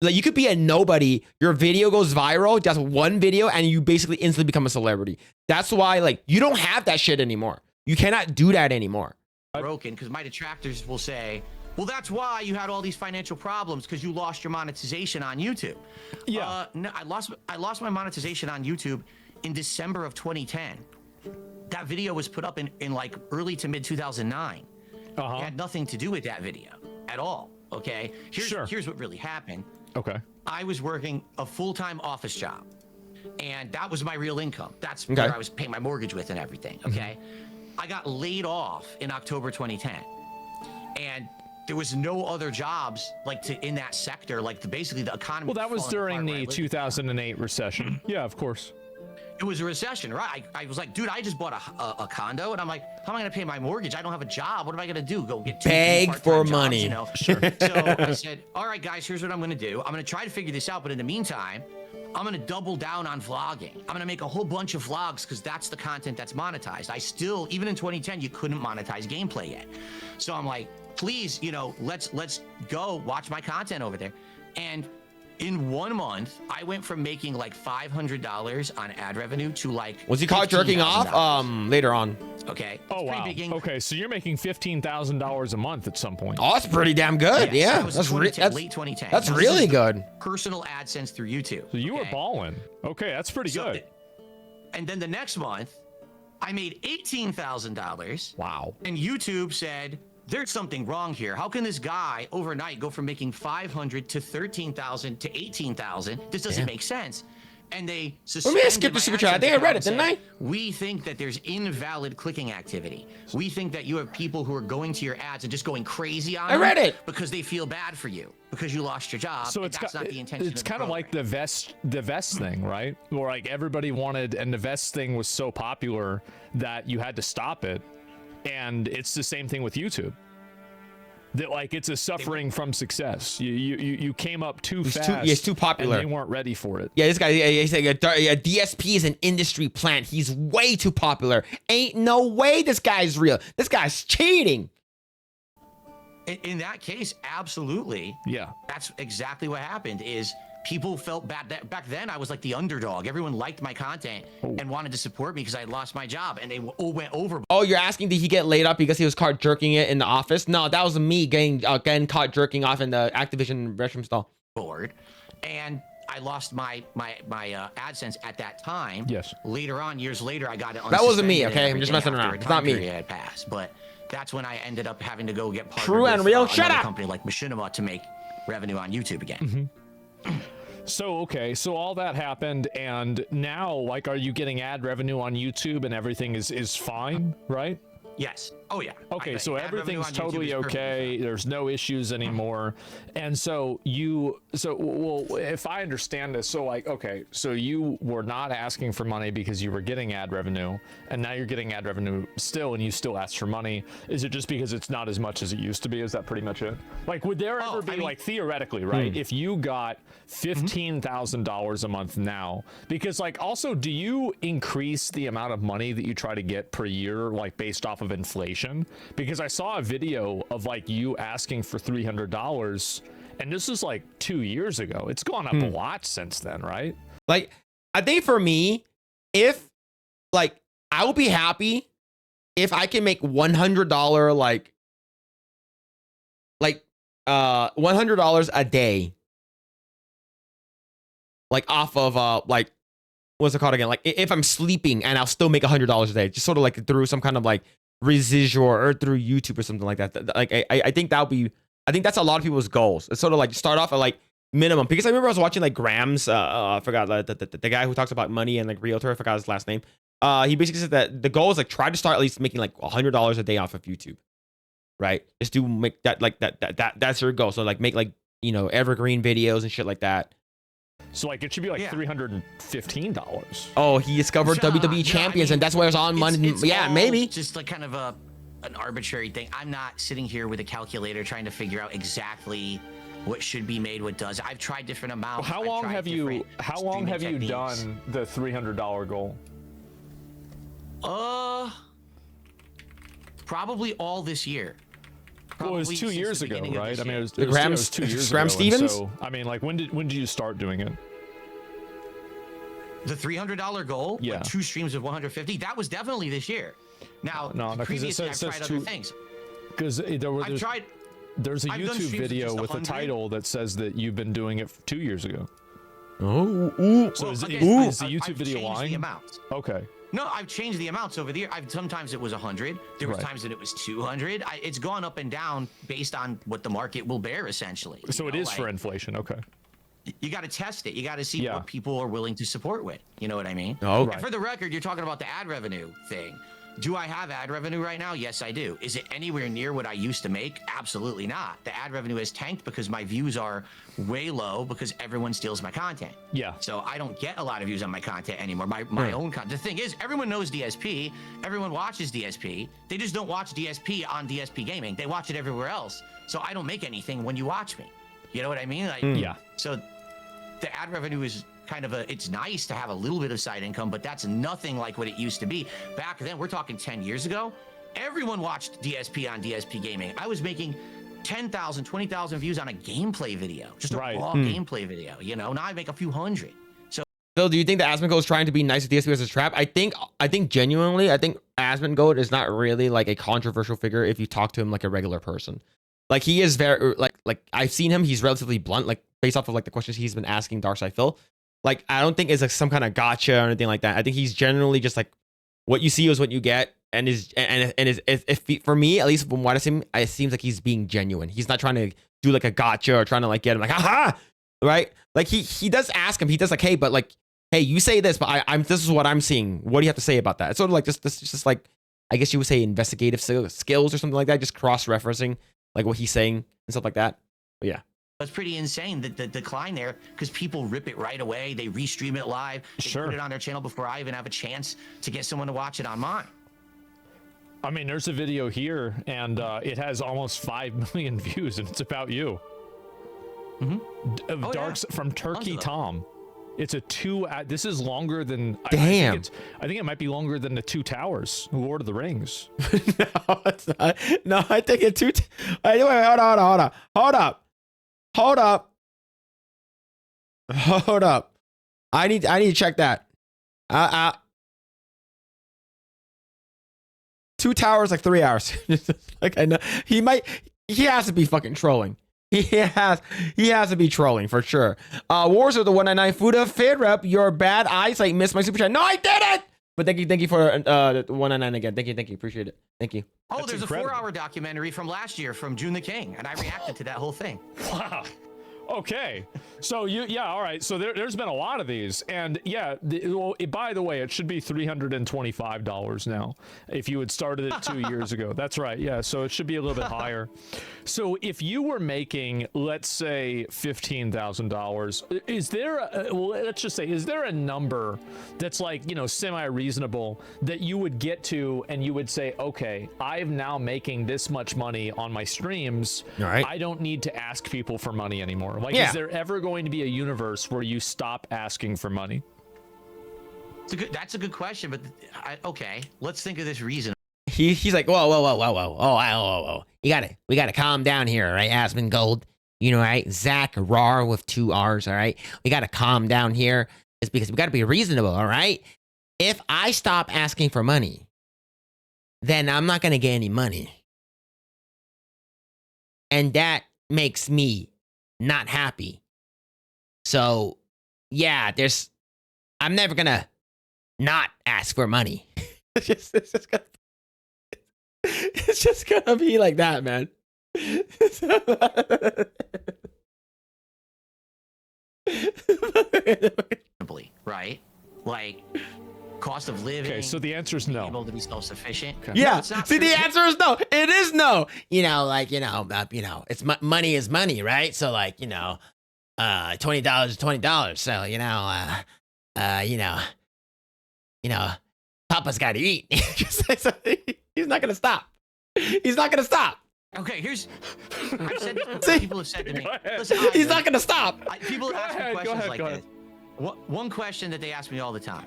like you could be a nobody, your video goes viral, just one video, and you basically instantly become a celebrity. That's why like you don't have that shit anymore. You cannot do that anymore. Broken, because my detractors will say, well, that's why you had all these financial problems, because you lost your monetization on YouTube. Yeah. No, I lost my monetization on YouTube in December of 2010. That video was put up in like early to mid 2009. It had nothing to do with that video at all. Okay. Here's what really happened. Okay. I was working a full-time office job, and that was my real income. That's Okay. where I was paying my mortgage with and everything. Okay. I got laid off in October 2010, and there was no other jobs like in that sector. Like basically the economy. Well, that was during falling apart where I the lived. 2008 recession. Yeah, of course. It was a recession, right? I was like, dude, I just bought a condo, and I'm like, how am I gonna pay my mortgage? I don't have a job. What am I gonna do? Go get Beg part-time for jobs, money. You know? Sure. So I said, all right, guys, here's what I'm gonna do. I'm gonna try to figure this out, but in the meantime, I'm gonna double down on vlogging. I'm gonna make a whole bunch of vlogs because that's the content that's monetized. I still, even in 2010, you couldn't monetize gameplay yet. So I'm like, please, you know, let's go watch my content over there. And in 1 month, I went from making like $500 on ad revenue to like Was he caught jerking off? $15,000. Later on. Okay. Oh It's pretty wow. big increase. Okay, so you're making $15,000 a month at some point. Oh, that's pretty damn good. Yes, Yeah, that was that's 2010, late 2010. That's Now, this really is the good. Personal AdSense through YouTube. So you were okay? balling. Okay, that's pretty So- good. And then the next month, I made $18,000. Wow. And YouTube said, there's something wrong here. How can this guy overnight go from making 500 to 13,000 to 18,000? This doesn't Yeah. make sense. And they Let me suspended skip the my super chat. I AdSense think I read account it, didn't and I? said, we think that there's invalid clicking activity. We think that you have people who are going to your ads and just going crazy on I read them it. because they feel bad for you because you lost your job. So and it's that's ki- not the intention. it's of the kind of like program. the vest thing, right? Where like everybody wanted, and the vest thing was so popular that you had to stop it. And it's the same thing with YouTube. That like it's a suffering from success. You came up too It's too- fast. yeah, it's too popular. And they weren't ready for it. Yeah, this guy, he's like a DSP is an industry plant. He's way too popular. Ain't no way this guy's real. This guy's cheating. In that case, absolutely. Yeah. That's exactly what happened is people felt bad. That back then I was like the underdog. Everyone liked my content and wanted to support me because I had lost my job, and they all went over. Oh, you're asking did he get laid up because he was caught jerking it in the office? No, that was me getting caught jerking off in the Activision restroom stall. Board, and I lost my AdSense at that time. Yes. Later on, years later, I got it. That wasn't me, unsuspended and okay? I'm just everything messing after around. a It's not time me. period had passed, but that's when I ended up having to go get partnered True and with, real. Shut another up. company like Machinima to make revenue on YouTube again. So okay, so all that happened, and now like, are you getting ad revenue on YouTube and everything is fine, right? Yes. Oh yeah. Okay, I- so ad revenue everything's on YouTube totally is perfectly okay. fine. There's no issues anymore. And so well, if I understand this, so like, okay, so you were not asking for money because you were getting ad revenue, and now you're getting ad revenue still, and you still ask for money. Is it just because it's not as much as it used to be? Is that pretty much it? Like, would there ever be, I mean- like, theoretically, right? If you got $15,000 a month now, because like, also, do you increase the amount of money that you try to get per year, like based off of inflation? Because I saw a video of like you asking for $300, and this was like 2 years ago. It's gone up a lot since then, right? Like, I think for me, if like I will be happy if I can make $100 $100 a day, like off of like what's it called again? Like if I'm sleeping and I'll still make $100 a day, just sort of like through some kind of like residual or through YouTube or something like that. Like I think that'll be, I think that's a lot of people's goals. It's sort of like start off at like minimum, because I remember I was watching like Graham's I forgot the guy who talks about money and like realtor, I forgot his last name. He basically said that the goal is like try to start at least making like $100 a day off of YouTube, right? Just do make that like that's your goal. So like make like, you know, evergreen videos and shit like that. So like it should be like Yeah. $315. Oh, he discovered No, WWE I champions, mean, and that's where it's on money. it's Yeah, all maybe. just like kind of an arbitrary thing. I'm not sitting here with a calculator trying to figure out exactly what should be made, what does. I've tried different amounts. How I've long tried have you different how long streaming have you techniques. done the $300 goal? Probably all this year. Well, it was Probably 2 since years the ago, beginning of right? this I mean, year. it was, The it was, Graham- it was 2 years Graham ago. Stevens? And so, I mean, like, when did you start doing it? The $300 goal, Yeah. like 2 streams of 150, that was definitely this year. Now, No, 'cause it previously says I've tried two- other things. Because I've tried. there's a I've done YouTube streams of video just with a 100. title that says that you've been doing it 2 years ago. Oh, ooh. So is, again, is the I've YouTube video changed the lying? amounts. Okay. No, I've changed the amounts over the year. Sometimes it was 100. There was Right. times that it was 200. It's gone up and down based on what the market will bear, essentially. So You it know, is for like, inflation. Okay. You got to test it. You got to see Yeah. what people are willing to support with. You know what I mean? Oh, And for the record, you're talking about the ad revenue thing. Do I have ad revenue right now? Yes, I do. Is it anywhere near what I used to make? Absolutely not. The ad revenue has tanked because my views are way low because everyone steals my content. Yeah. So I don't get a lot of views on my content anymore. My own content. The thing is, everyone knows DSP. Everyone watches DSP. They just don't watch DSP on DSP Gaming. They watch it everywhere else. So I don't make anything when you watch me. You know what I mean? Like, Yeah. So the ad revenue is kind of it's nice to have a little bit of side income, but that's nothing like what it used to be. Back then, we're talking 10 years ago, everyone watched DSP on DSP Gaming. I was making 10,000, 20,000 views on a gameplay video, just a raw gameplay video, you know? Now I make a few hundred. So Phil, do you think that Asmongold is trying to be nice with DSP as a trap? I think genuinely, I think Asmongold is not really like a controversial figure if you talk to him like a regular person. Like he is very like I've seen him, he's relatively blunt, like based off of like the questions he's been asking Darkside Phil. Like I don't think it's like some kind of gotcha or anything like that. I think he's generally just like what you see is what you get, and if for me, at least from what I see, it seems like he's being genuine. He's not trying to do like a gotcha or trying to like get him like haha, right? Like he does ask him, he does like, hey, but like, hey, you say this, but I'm this is what I'm seeing. What do you have to say about that? It's sort of like just like, I guess you would say investigative skills or something like that, just cross-referencing like what he's saying and stuff like that. But yeah. it's pretty insane the decline there, because people rip it right away. They restream it live. They put it on their channel before I even have a chance to get someone to watch it on mine. I mean, there's a video here, and it has almost 5 million views, and it's about you. Darks from Turkey Tom. It's a this is longer than. Damn. I think it might be longer than the Two Towers, Lord of the Rings. No, it's not. No, I think it's too. Wait, hold up. I need to check that. Two Towers like 3 hours. Like I know he has to be fucking trolling. He has to be trolling for sure. Wars of the 199 Fuda Fade Rep, your bad eyesight missed my super chat. No, I didn't. But thank you for 199 again. Thank you, appreciate it. Thank you. Oh, there's incredible. A 4-hour documentary from last year from June the King, and I reacted to that whole thing. Wow. Okay, so all right. So there's been a lot of these, and yeah. By the way, it should be $325 now. If you had started it 2 years ago, that's right. Yeah, so it should be a little bit higher. So if you were making, let's say, $15,000, is there? Let's just say, is there a number that's like semi-reasonable that you would get to, and you would say, okay, I'm now making this much money on my streams. All right. I don't need to ask people for money anymore. Like, is there ever going to be a universe where you stop asking for money? That's a good question, but okay, let's think of this reason. He's like, whoa. Oh, we gotta calm down here, all right, Asmongold. You know, right? Zach Rar with 2 R's, all right? We gotta calm down here. It's because we gotta be reasonable, all right? If I stop asking for money, then I'm not gonna get any money. And that makes me not happy. So yeah, I'm never gonna not ask for money. it's just gonna be like that, man. Right? Like cost of living. Okay, so the answer is no. Able to be self-sufficient. Okay. Yeah. No, it's not. See, the answer is no. It is no. It's money is money, right? So like, $20 is $20. So Papa's got to eat. He's not gonna stop. He's not gonna stop. Okay, I've said this, people have said to me, listen, he's not gonna stop. People ask me questions like this. One question that they ask me all the time.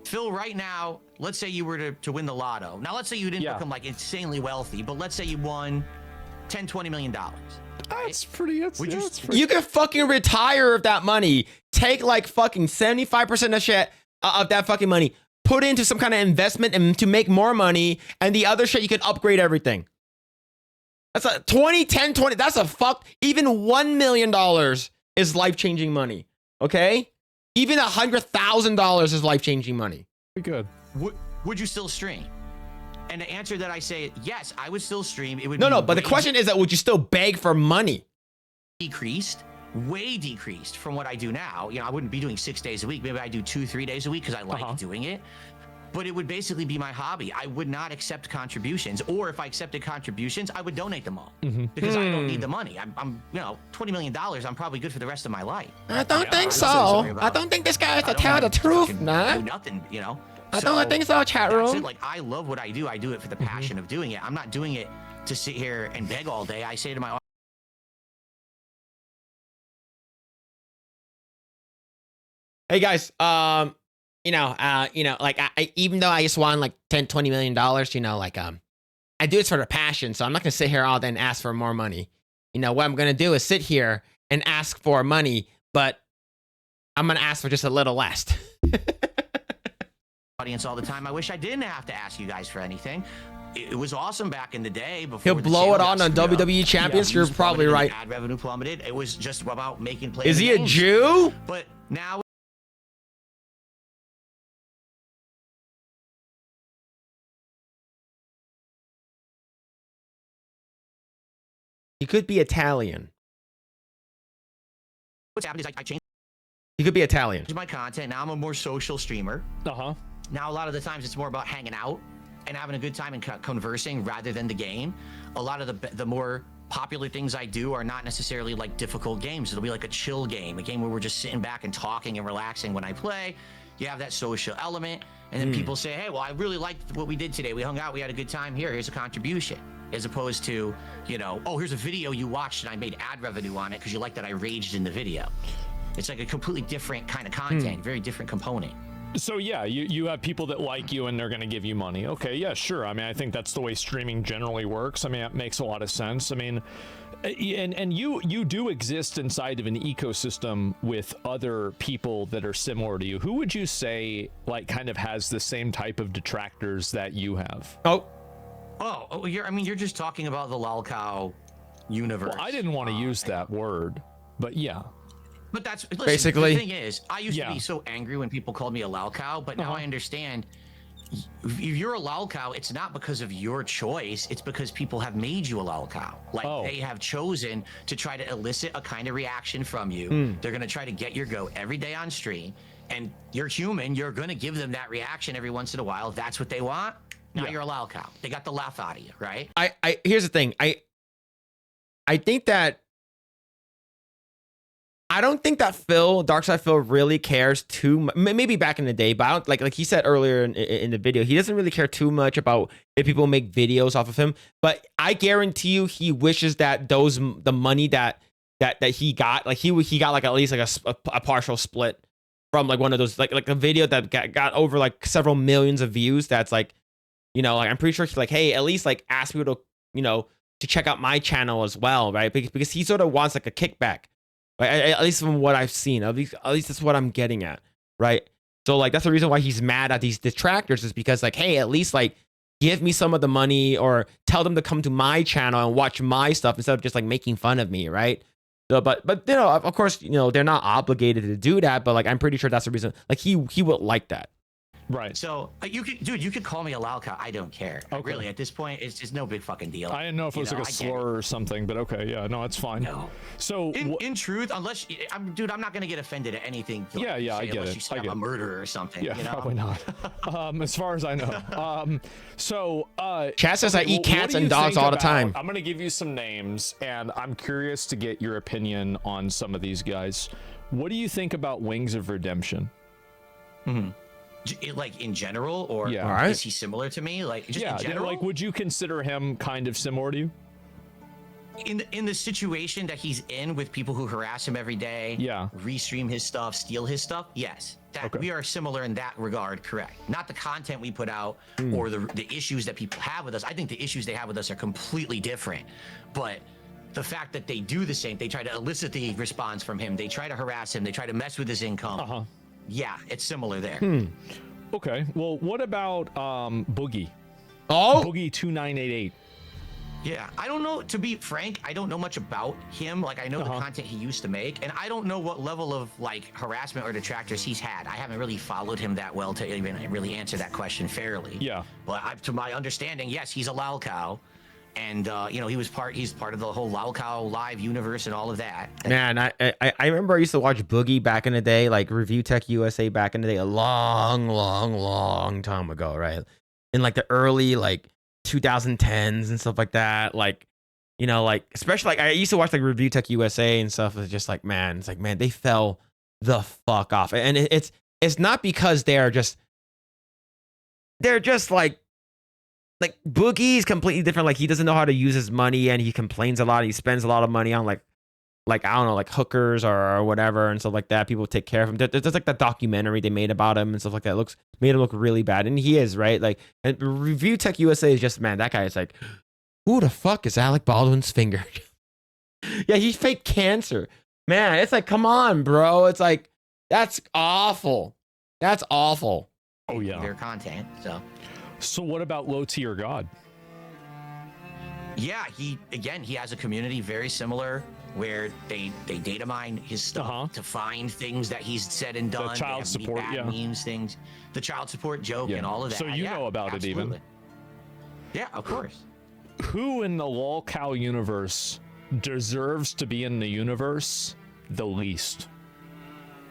Phil, right now, let's say you were to win the lotto. Now, let's say you didn't become like insanely wealthy, but let's say you won $10-20 million. That's pretty. You can fucking retire of that money. Take like fucking 75% of shit of that fucking money. Put into some kind of investment and to make more money, and the other shit you can upgrade everything. That's a 20. That's a fuck. Even $1 million is life-changing money. Okay? Even $100,000 is life-changing money. Pretty good. Would you still stream? And the answer that I say, yes, I would still stream. It would no, but the question is that would you still beg for money? Way decreased from what I do now. I wouldn't be doing 6 days a week. Maybe I do 2-3 days a week because I like doing it. But it would basically be my hobby. I would not accept contributions, or if I accepted contributions, I would donate them all because I don't need the money. I'm $20 million. I'm probably good for the rest of my life. I don't think so. I don't think this guy has to tell the truth, nah. Do nothing, I don't think so, chat room. Like, I love what I do. I do it for the passion of doing it. I'm not doing it to sit here and beg all day. I say to my Hey guys, like I even though I just won like 10, 20 million dollars, like I do this for the passion, so I'm not gonna sit here all day and ask for more money. What I'm gonna do is sit here and ask for money, but I'm gonna ask for just a little less. Audience all the time. I wish I didn't have to ask you guys for anything. It was awesome back in the day. Before He'll the blow channel it got on screwed up. WWE Champions. Views You're probably plummeted, right. Ad revenue plummeted. It was just about making plays. Is he a Jew? But now. He could be Italian. What's happened is I changed He could be Italian. my content. Now I'm a more social streamer. Uh-huh. Now a lot of the times it's more about hanging out and having a good time and conversing rather than the game. A lot of the more popular things I do are not necessarily like difficult games. It'll be like a chill game, a game where we're just sitting back and talking and relaxing when I play. You have that social element, and then people say, hey, well, I really liked what we did today. We hung out, we had a good time here. Here's a contribution. As opposed to, oh, here's a video you watched and I made ad revenue on it because you like that I raged in the video. It's like a completely different kind of content, very different component. So yeah, you have people that like you and they're going to give you money. Okay, yeah, sure. I mean, I think that's the way streaming generally works. I mean, it makes a lot of sense. I mean, and you do exist inside of an ecosystem with other people that are similar to you. Who would you say like kind of has the same type of detractors that you have? You're just talking about the Lalcow universe. Well, I didn't want to use that word, but yeah. But that's basically the thing is, I used to be so angry when people called me a Lalcow, but now I understand. If you're a Lalcow, it's not because of your choice. It's because people have made you a Lalcow. Like they have chosen to try to elicit a kind of reaction from you. They're gonna try to get your goat every day on stream, and you're human. You're gonna give them that reaction every once in a while. If that's what they want. Now you're a Lalcow. They got the laugh out of you, right? Here's the thing. I think that I don't think that Darkside Phil really cares too much. Maybe back in the day, but I don't, like he said earlier in the video, he doesn't really care too much about if people make videos off of him. But I guarantee you, he wishes that the money that he got, like he got like at least like a partial split from like one of those like a video that got over like several millions of views. That's like, like I'm pretty sure he's like, hey, at least like ask people to to check out my channel as well, right? Because he sort of wants like a kickback. Right? At least from what I've seen, at least that's what I'm getting at, right? So like that's the reason why he's mad at these detractors is because like, hey, at least like give me some of the money or tell them to come to my channel and watch my stuff instead of just like making fun of me, right? So, but of course, they're not obligated to do that, but like I'm pretty sure that's the reason. Like he would like that. Right. So you could call me a Lalcow. I don't care. Okay. Really, at this point, it's just no big fucking deal. I didn't know if it was like a slur or something, but okay, yeah, no, it's fine. No. So in truth, unless I'm not gonna get offended at anything. Yeah, I get it. You say I'm a murderer or something. Yeah, probably not. As far as I know. Chat says I eat cats and dogs all the time. I'm gonna give you some names, and I'm curious to get your opinion on some of these guys. What do you think about Wings of Redemption? Like in general, or is he similar to me? Like just in general? Like would you consider him kind of similar to you? In the situation that he's in with people who harass him every day, restream his stuff, steal his stuff, yes, we are similar in that regard, correct? Not the content we put out or the issues that people have with us. I think the issues they have with us are completely different, but the fact that they do the same, they try to elicit the response from him, they try to harass him, they try to mess with his income. Yeah, it's similar there. Okay. Well, what about Boogie? Boogie 2988. Yeah, I don't know. To be frank, I don't know much about him. Like I know the content he used to make, and I don't know what level of like harassment or detractors he's had. I haven't really followed him that well to even really answer that question fairly. Yeah. But to my understanding, yes, he's a Lalcow. And he's part of the whole Lalcow live universe and all of that. Man, I remember I used to watch Boogie back in the day, like Review Tech USA back in the day, a long time ago, right? In like the early like 2010s and stuff like that. Like, like especially like I used to watch like Review Tech USA and stuff. It's just like, man, they fell the fuck off. And it's not because they're just like Boogie's completely different. Like he doesn't know how to use his money and he complains a lot. He spends a lot of money on like like I don't know, like hookers or whatever and stuff like that. People take care of him. There's like that documentary they made about him and stuff like that. Made him look really bad, and he is right. Like, and Review Tech USA is just, man, that guy is like, who the fuck is Alec Baldwin's finger? Yeah, he faked cancer, man. It's like, come on, bro. It's like, that's awful. That's awful. Oh yeah. Their content. So what about Low Tier God? Yeah, he has a community very similar where they data mine his stuff to find things that he's said and done. The child support, memes, things, the child support joke, and all of that. So you know about it even? Yeah, of course. Who in the lolcow universe deserves to be in the universe the least?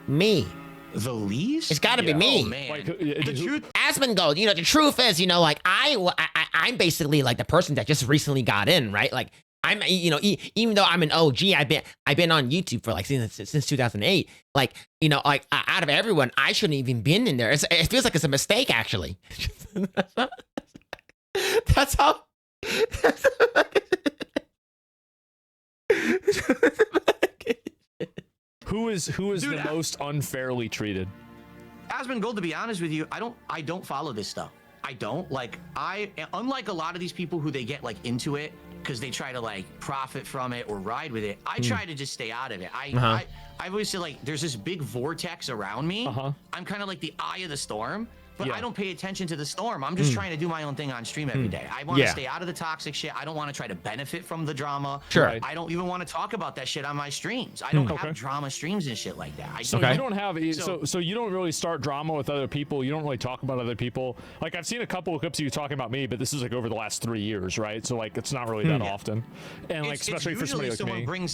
Me. The least? It's got to be me. Oh, man. Like, the truth. Asmongold, the truth is, like I'm basically like the person that just recently got in, right? Like I'm, even though I'm an OG, I've been on YouTube for like since 2008. Like, like out of everyone, I shouldn't even been in there. It feels like it's a mistake, actually. That's how. Who is the most unfairly treated? Asmongold, to be honest with you, I don't follow this stuff. I don't unlike a lot of these people who they get like into it because they try to like profit from it or ride with it. I try to just stay out of it. I always say like there's this big vortex around me. I'm kind of like the eye of the storm. But I don't pay attention to the storm. I'm just trying to do my own thing on stream every day. I want to stay out of the toxic shit. I don't want to try to benefit from the drama. Sure. Right. I don't even want to talk about that shit on my streams. I don't have drama streams and shit like that. So you don't have so you don't really start drama with other people. You don't really talk about other people. Like I've seen a couple of clips of you talking about me, but this is like over the last 3 years, right? So like it's not really that often. And like especially for somebody like me.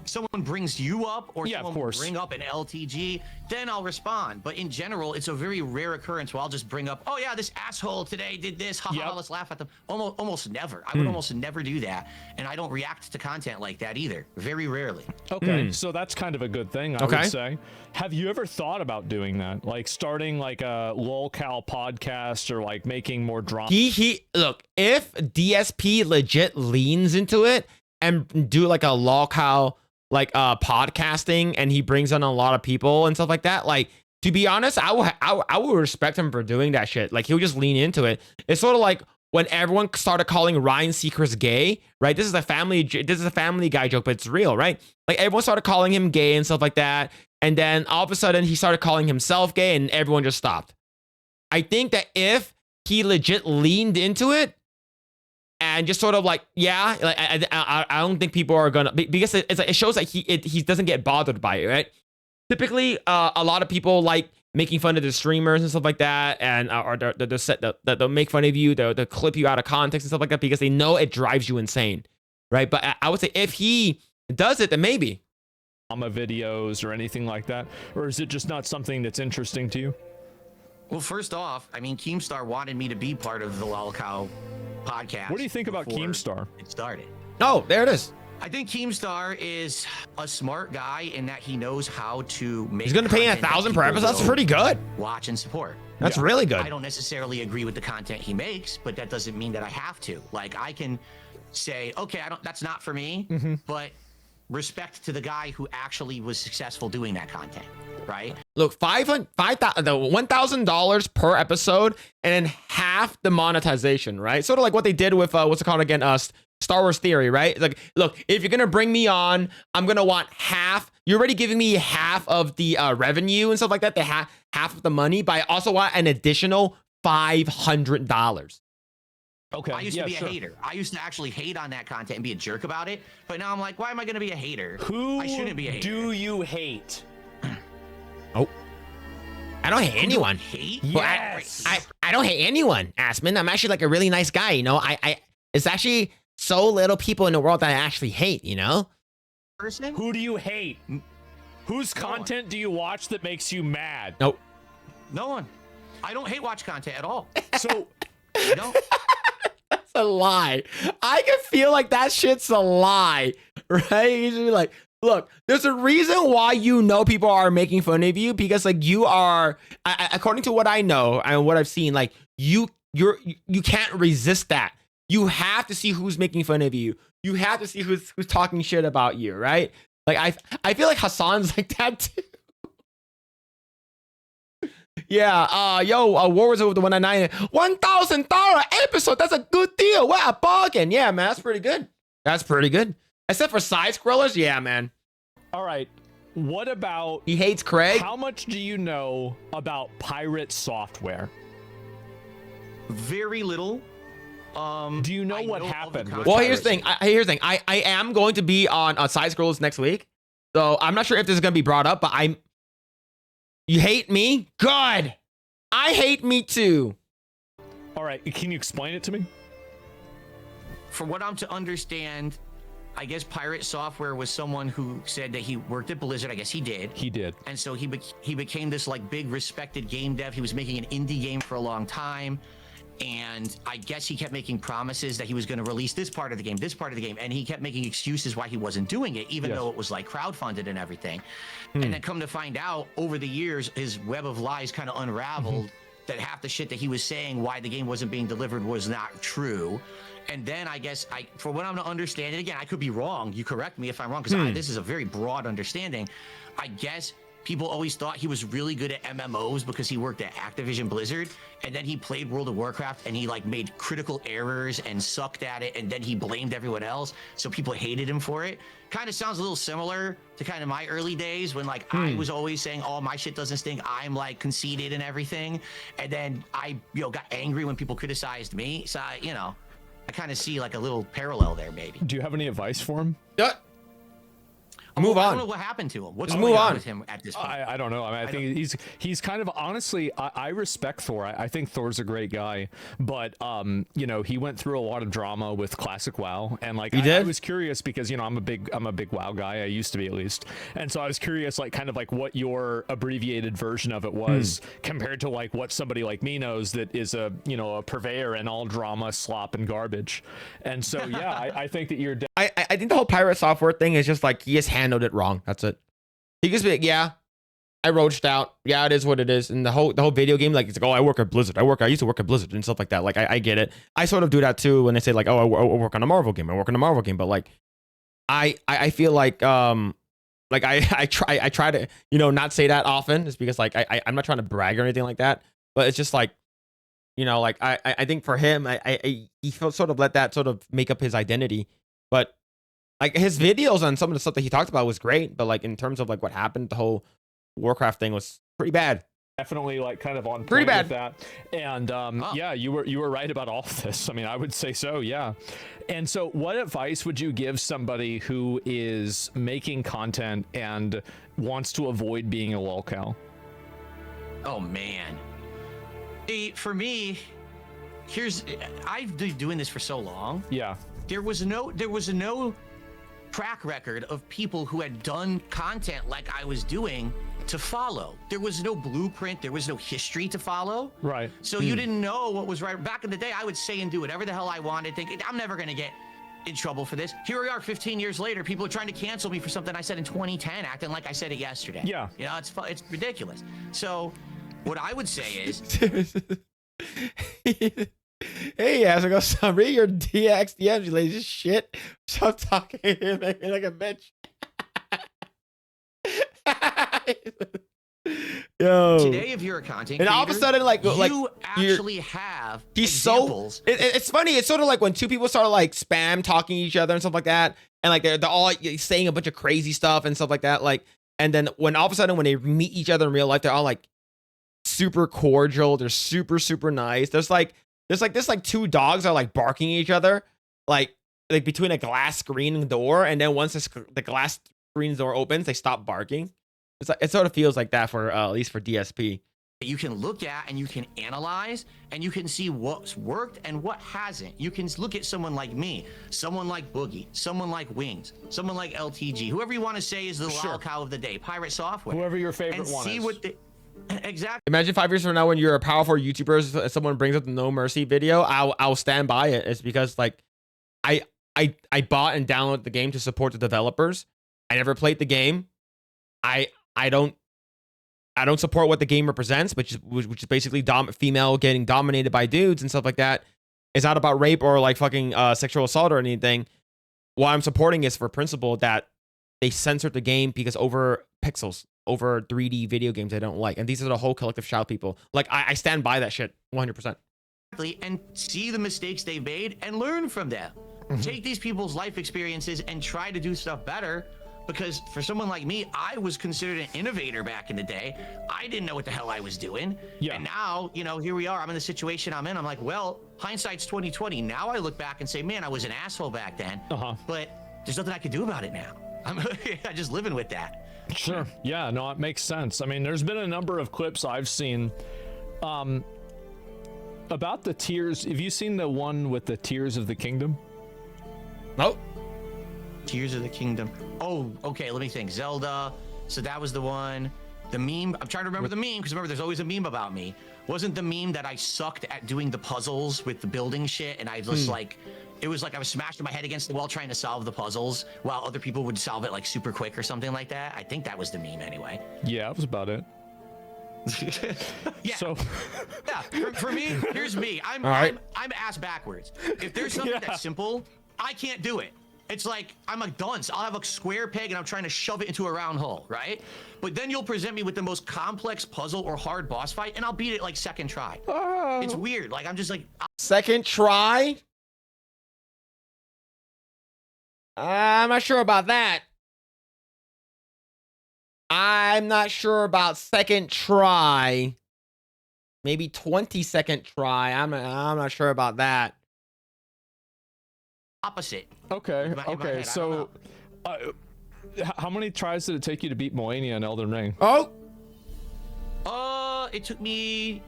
Someone brings you up or someone will bring up an LTG, then I'll respond. But in general, it's a very rare occurrence where I'll just bring up, oh yeah, this asshole today did this, haha, let's laugh at them. Almost never. I would almost never do that. And I don't react to content like that either. Very rarely. Okay, so that's kind of a good thing, I would say. Have you ever thought about doing that? Like starting like a lolcow podcast or like making more drama? Look, if DSP legit leans into it and do like a lolcow like podcasting, and he brings on a lot of people and stuff like that, like, to be honest, I would respect him for doing that shit. Like, he'll just lean into it. It's sort of like when everyone started calling Ryan Seacrest gay, right? This is a Family Guy joke, but it's real, right? Like, everyone started calling him gay and stuff like that, and then all of a sudden he started calling himself gay, and everyone just stopped. I think that if he legit leaned into it and just sort of like, like I don't think people are gonna, because it shows that he doesn't get bothered by it, right? Typically, a lot of people like making fun of the streamers and stuff like that, and or they'll make fun of you, they'll clip you out of context and stuff like that because they know it drives you insane, right? But I would say if he does it, then maybe videos or anything like that, or is it just not something that's interesting to you? Well, first off, I mean, Keemstar wanted me to be part of the lolcow podcast. What do you think about Keemstar? It started. Oh, there it is. I think Keemstar is a smart guy in that he knows how to make. He's gonna pay $1,000 per episode. That's pretty good. Watch and support. That's really good. I don't necessarily agree with the content he makes, but that doesn't mean that I have to. Like, I can say, okay, that's not for me, but respect to the guy who actually was successful doing that content, right? Look, $1,000 per episode, and then half the monetization, right? Sort of like what they did with what's it called again? Star Wars Theory, right? It's like, look, if you're gonna bring me on, I'm gonna want half. You're already giving me half of the revenue and stuff like that, the half of the money, but I also want an additional $500. Okay. I used to be a hater. I used to actually hate on that content and be a jerk about it. But now I'm like, why am I going to be a hater? I shouldn't be a hater. Do you hate? Oh. I don't hate anyone. Hate? Yes. I don't hate anyone, Asmon. I'm actually like a really nice guy, it's actually so little people in the world that I actually hate, Person? Who do you hate? Whose content do you watch that makes you mad? Nope. No one. I don't hate watch content at all. So I don't. That's a lie. I can feel like that shit's a lie, right? You should be like, look, there's a reason why people are making fun of you, because like you are, according to what I know and what I've seen, like you can't resist that. You have to see who's making fun of you. You have to see who's talking shit about you, right? Like I feel like Hassan's like that too. Yeah, War was over the 199. $1,000 episode. That's a good deal. What a bargain. Yeah, man, that's pretty good. That's pretty good. Except for side scrollers, yeah, man. All right. What about He hates Craig. how much do you know about pirate software? Very little. Do you know I what know of the happened? con- with Well, here's the pirates? thing. Here's the thing. I am going to be on side scrollers next week, so I'm not sure if this is going to be brought up. But I'm. You hate me? Good. I hate me too. All right, can you explain it to me? From what I'm to understand, I guess Pirate Software was someone who said that he worked at Blizzard. I guess he did. He did. And so he became this like big respected game dev. He was making an indie game for a long time. And I guess he kept making promises that he was going to release this part of the game, and he kept making excuses why he wasn't doing it, even Yes. though it was like crowdfunded and everything. And then come to find out, over the years, his web of lies kind of unraveled. That half the shit that he was saying why the game wasn't being delivered was not true. And then I guess for what I'm to understand, and again, I could be wrong. You correct me if I'm wrong, because this is a very broad understanding. I guess people always thought he was really good at MMOs because he worked at Activision Blizzard, and then he played World of Warcraft and he like made critical errors and sucked at it, and then he blamed everyone else, so people hated him for it. Kind of sounds a little similar to kind of my early days when like I was always saying, oh, my shit doesn't stink, I'm like conceited and everything, and then I got angry when people criticized me. So I kind of see like a little parallel there, maybe. Do you have any advice for him? Move I on. don't know what happened to him. What's Just going move on on. with him at this point? I don't know. I mean, I think he's kind of honestly. I respect Thor. I think Thor's a great guy, but he went through a lot of drama with Classic WoW, and like He I did? was curious because I'm a big WoW guy. I used to be, at least, and so I was curious, like kind of like what your abbreviated version of it was compared to like what somebody like me knows that is a purveyor in all drama, slop, and garbage. And so yeah, I think that you're. I think the whole pirate software thing is just like he just handled it wrong. That's it. He just be like, yeah, I roached out. Yeah, it is what it is. And the whole video game, like it's like, oh, I work at Blizzard. I used to work at Blizzard and stuff like that. Like I get it. I sort of do that too when they say like, oh, I work on a Marvel game. I work on a Marvel game. But like, I feel like I try to not say that often, just because like I'm not trying to brag or anything like that. But it's just like, like I think for him, he sort of let that sort of make up his identity. But like his videos on some of the stuff that he talked about was great, but like in terms of like what happened, the whole Warcraft thing was pretty bad. Definitely like kind of on point Pretty bad. with that. And yeah, you were right about all of this. I mean, I would say so, yeah. And so what advice would you give somebody who is making content and wants to avoid being a lolcow? Oh man. See, for me, I've been doing this for so long. Yeah. There was no track record of people who had done content like I was doing to follow. There was no blueprint, there was no history to follow. Right. So you didn't know what was right. Back in the day, I would say and do whatever the hell I wanted, thinking I'm never gonna get in trouble for this. Here we are 15 years later, people are trying to cancel me for something I said in 2010, acting like I said it yesterday. Yeah. It's ridiculous. So what I would say is, Hey, as I go, son, read your DX DMs, you lazy shit. Stop talking like a bitch. Yo. today, if you're a content And all of a creator, sudden, like you actually have he's examples. it's funny. It's sort of like when two people start like spam talking each other and stuff like that, and like they're all like, saying a bunch of crazy stuff and stuff like that. Like, and then when all of a sudden when they meet each other in real life, they're all like super cordial. They're super nice. There's like two dogs are like barking at each other, like between a glass screen door, and then once the glass screen door opens, they stop barking. It's like, it sort of feels like that for at least for DSP. You can look at and you can analyze and you can see what's worked and what hasn't. You can look at someone like me, someone like Boogie, someone like Wings, someone like LTG, whoever you want to say is the Sure. cow of the day, Pirate Software. Whoever your favorite and one see is. what the exactly. Imagine 5 years from now when you're a powerful YouTuber, someone brings up the No Mercy video, I'll stand by it. It's because like I bought and downloaded the game to support the developers. I never played the game. I don't support what the game represents, which is basically female getting dominated by dudes and stuff like that. It's not about rape or like fucking sexual assault or anything. What I'm supporting is for principle that they censored the game because over pixels, over 3D video games I don't like. And these are the whole collective shout people. Like I stand by that shit 100%. And see the mistakes they've made and learn from them. Take these people's life experiences and try to do stuff better. Because for someone like me, I was considered an innovator back in the day. I didn't know what the hell I was doing. Yeah. And now, you know, here we are. I'm in the situation I'm in. I'm like, well, hindsight's 2020. Now I look back and say, man, I was an asshole back then. But there's nothing I can do about it now. I'm just living with that. Sure. Yeah, no, it makes sense. I mean, there's been a number of clips I've seen about the tears. Have you seen the one with the Tears of the Kingdom? Nope. Tears of the Kingdom. Oh, okay. Let me think. Zelda. So that was the one. The meme. I'm trying to remember the meme because remember, there's always a meme about me. Wasn't the meme that I sucked at doing the puzzles with the building shit, and I just like, it was like I was smashing my head against the wall trying to solve the puzzles while other people would solve it like super quick or something like that. I think that was the meme anyway. Yeah, that was about it. Yeah. So Yeah. For me, here's me. I'm ass backwards. If there's something that's simple, I can't do it. It's like I'm a dunce. I'll have a square peg and I'm trying to shove it into a round hole, right? But then you'll present me with the most complex puzzle or hard boss fight, and I'll beat it like second try. It's weird. Like I'm just like Second try? I'm not sure about that. I'm not sure about second try. Maybe 20-second try. I'm not sure about that. opposite. okay, In my okay. head, I So, how many tries did it take you to beat Moenia in Elden Ring? Oh, It took me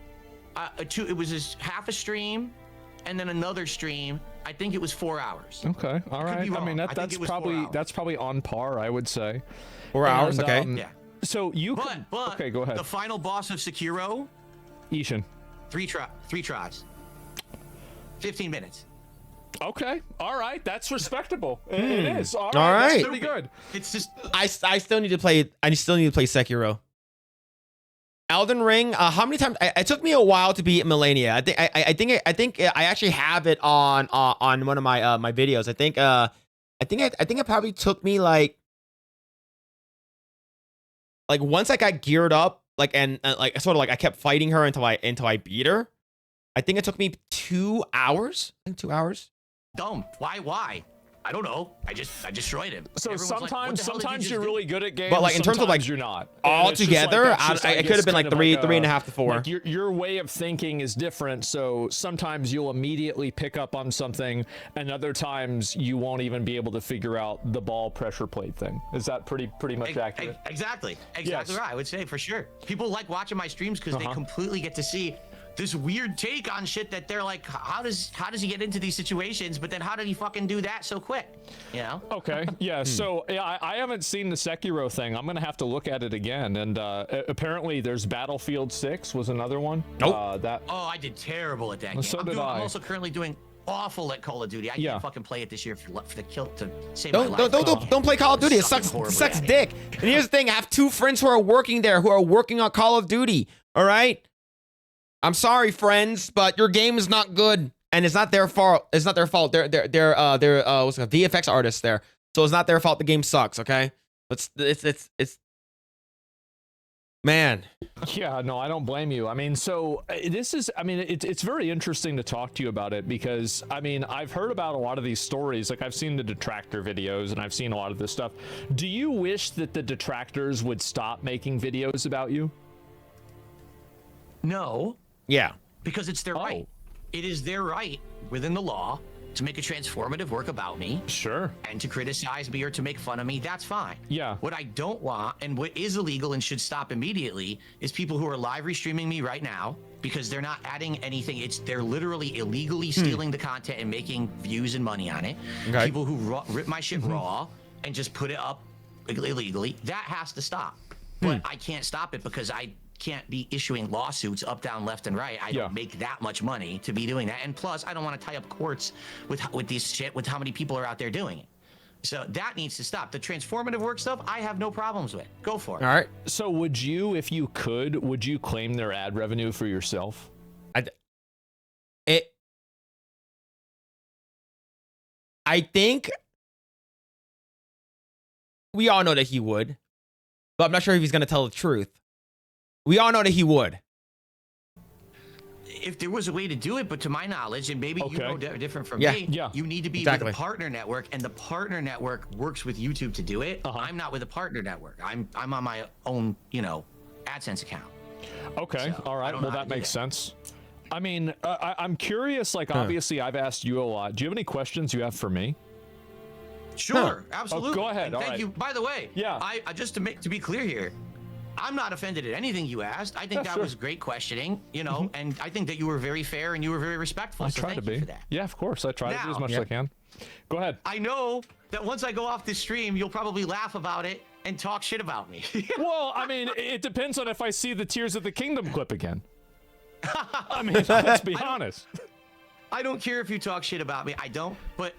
it was just half a stream and then another stream. I think it was 4 hours. Okay, all could right. be I mean, wrong. I think that's it was 4 probably hours. on par, I would say. 4 hours. And, Okay. Yeah. So you But can, but okay, go ahead. the final boss of Sekiro, Ishin. three tries. 15 minutes. Okay, all right, that's respectable. It is. All right, All that's right. pretty good. It's just I still need to play. I still need to play Sekiro. Elden Ring. How many times? It took me a while to beat Millennia. I think I actually have it on one of my my videos. I think it probably took me like once I got geared up, and like sort of like I kept fighting her until I beat her. I think it took me 2 hours. I think 2 hours. dumb. Why? I don't know. I destroyed him. So Everyone's like, what the hell did you sometimes just you're do? really good at games, But, like, in terms of, like, sometimes you're not. All And it's just together, that's just, it could guess, have been like kind of 3.5 to 4. Like your way of thinking is different, so sometimes you'll immediately pick up on something, and other times you won't even be able to figure out the ball pressure plate thing. Is that pretty much accurate? Exactly Yes. right. I would say for sure. People like watching my streams because they completely get to see this weird take on shit that they're like, how does he get into these situations? But then how did he fucking do that so quick? You know? Okay, yeah, so yeah, I haven't seen the Sekiro thing. I'm gonna have to look at it again, and apparently there's Battlefield 6 was another one. Nope. Oh, I did terrible at that game. So did I'm I. also currently doing awful at Call of Duty. I Yeah. can't fucking play it this year for the kill to save my life. Don't play Call of Duty. It Sucking sucks. It horribly sucks at it. dick. And here's the thing: I have 2 friends who are working there who are working on Call of Duty. All right. I'm sorry, friends, but your game is not good, and it's not their fault. It's not their fault. They're what's it called? VFX artists there, so it's not their fault. The game sucks. Okay. It's man. Yeah, no, I don't blame you. I mean, so this is, I mean, it's very interesting to talk to you about it because, I mean, I've heard about a lot of these stories. Like, I've seen the detractor videos and I've seen a lot of this stuff. Do you wish that the detractors would stop making videos about you? No, Yeah. because it's their right. It is their right within the law to make a transformative work about me Sure. and to criticize me or to make fun of me. That's fine. Yeah. What I don't want and what is illegal and should stop immediately is people who are live restreaming me right now because they're not adding anything. They're literally illegally stealing the content and making views and money on it. Okay. People who rip my shit raw and just put it up illegally. That has to stop. But I can't stop it because I can't be issuing lawsuits up, down, left, and right. I Yeah. don't make that much money to be doing that. And plus, I don't want to tie up courts with this shit, with how many people are out there doing it. So that needs to stop. The transformative work stuff, I have no problems with. Go for it. All right. So would you, if you could, would you claim their ad revenue for yourself? I think we all know that he would, but I'm not sure if he's gonna tell the truth. We all know that he would. If there was a way to do it, but to my knowledge, and maybe you know different from me, Yeah. you need to be Exactly. with a partner network, and the partner network works with YouTube to do it. I'm not with a partner network. I'm on my own, AdSense account. Okay. So, All I right. don't know Well, how that to do makes that. sense. I mean, I'm curious. Like, obviously, I've asked you a lot. Do you have any questions you have for me? Sure, absolutely. go ahead, And all thank right. you. By the way, Yeah. I just to be clear here, I'm not offended at anything you asked. I think that sure. was great questioning, and I think that you were very fair and you were very respectful. I so try to thank you be. for that. Yeah, of course. I try to do as Now- much as I can. Go ahead. I know that once I go off this stream, you'll probably laugh about it and talk shit about me. Well, I mean, it depends on if I see the Tears of the Kingdom clip again. I mean, let's be honest. I don't care if you talk shit about me. I don't. But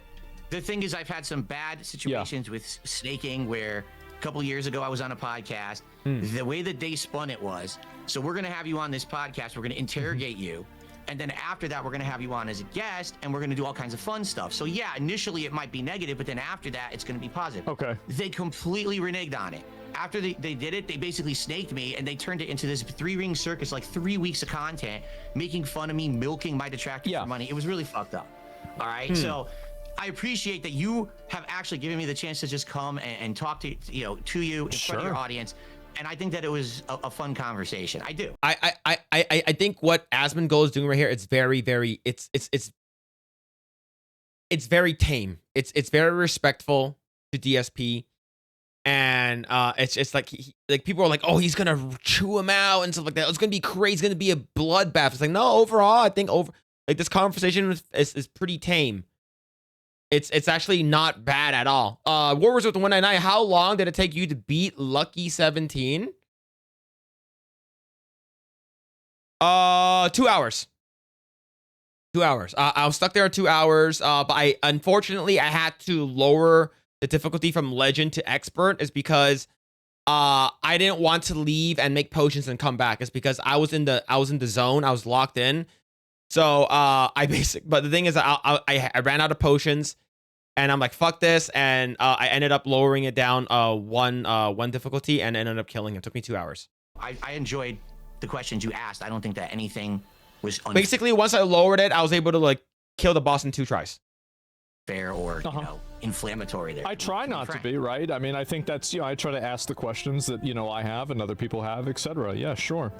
the thing is, I've had some bad situations with snaking where a couple years ago I was on a podcast. The way that they spun it was, so we're going to have you on this podcast. We're going to interrogate you. And then after that, we're going to have you on as a guest and we're going to do all kinds of fun stuff. So yeah, initially it might be negative, but then after that, it's going to be positive. Okay. They completely reneged on it. After they did it, they basically snaked me and they turned it into this 3-ring circus, like 3 weeks of content, making fun of me, milking my detractors for money. It was really fucked up. All right. So I appreciate that you have actually given me the chance to just come and talk to you in front of your audience. And I think that it was a fun conversation. I do. I think what Asmongold is doing right here, it's very, very, it's very tame. It's very respectful to DSP. And it's like like people are like, oh, he's gonna chew him out and stuff like that. It's gonna be crazy. It's gonna be a bloodbath. It's like, no, overall, I think this conversation is pretty tame. It's actually not bad at all. Warriors with the 199. How long did it take you to beat Lucky 17? 2 hours. 2 hours. I was stuck there 2 hours. But unfortunately I had to lower the difficulty from legend to expert, is because I didn't want to leave and make potions and come back. It's because I was in the zone. I was locked in. So but the thing is, I ran out of potions, and I'm like, fuck this, and I ended up lowering it down one difficulty and ended up killing him. It took me 2 hours. I enjoyed the questions you asked. I don't think that anything was Basically, once I lowered it, I was able to like kill the boss in 2 tries. unfair or inflammatory there. I try not to be, right? I mean, I think that's, I try to ask the questions that, I have and other people have, etc. Yeah, sure.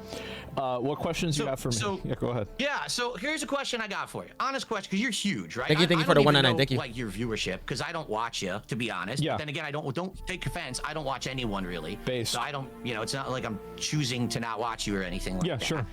What questions you have for me? Yeah, go ahead. Yeah, so here's a question I got for you. Honest question, because you're huge, right? Thank you for the 199. Thank you. Like your viewership, because I don't watch you, to be honest. Yeah. But then again, I don't take offense. I don't watch anyone really. Based. So I don't, it's not like I'm choosing to not watch you or anything like that. Sure.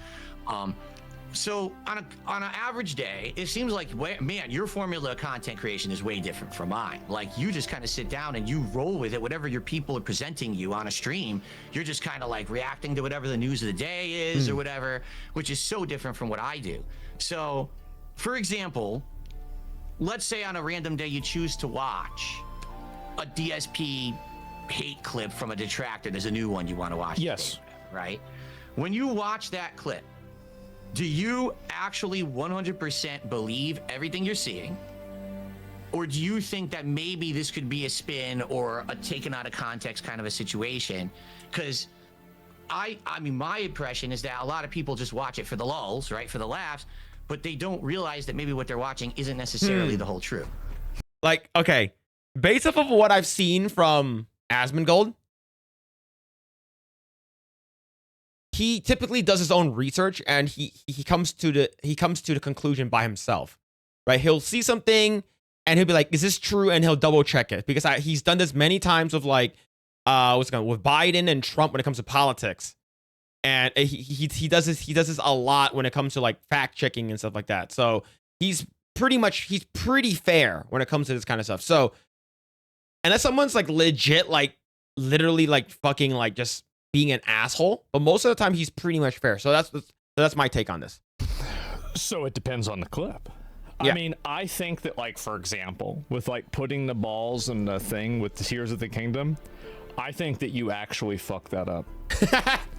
So on an average day, it seems like, man, your formula of content creation is way different from mine. Like, you just kind of sit down and you roll with it. Whatever your people are presenting you on a stream, you're just kind of like reacting to whatever the news of the day is or whatever, which is so different from what I do. So, for example, let's say on a random day you choose to watch a DSP hate clip from a detractor. There's a new one you want to watch. Yes. Today, right? When you watch that clip, do you actually 100% believe everything you're seeing? Or do you think that maybe this could be a spin or a taken out of context kind of a situation? Because I mean, my impression is that a lot of people just watch it for the lulz, right? For the laughs, but they don't realize that maybe what they're watching isn't necessarily the whole truth. Like, okay, based off of what I've seen from Asmongold, he typically does his own research, and he comes to the conclusion by himself, right? He'll see something and he'll be like, "Is this true?" And he'll double check it, because he's done this many times with with Biden and Trump when it comes to politics, and he does this a lot when it comes to like fact checking and stuff like that. So he's pretty fair when it comes to this kind of stuff. So unless someone's like legit, like literally like fucking like just being an asshole, but most of the time he's pretty much fair. So that's my take on this. So it depends on the clip. Yeah. I mean, I think that, like, for example, with like putting the balls in the thing with the Tears of the Kingdom, I think that you actually fucked that up.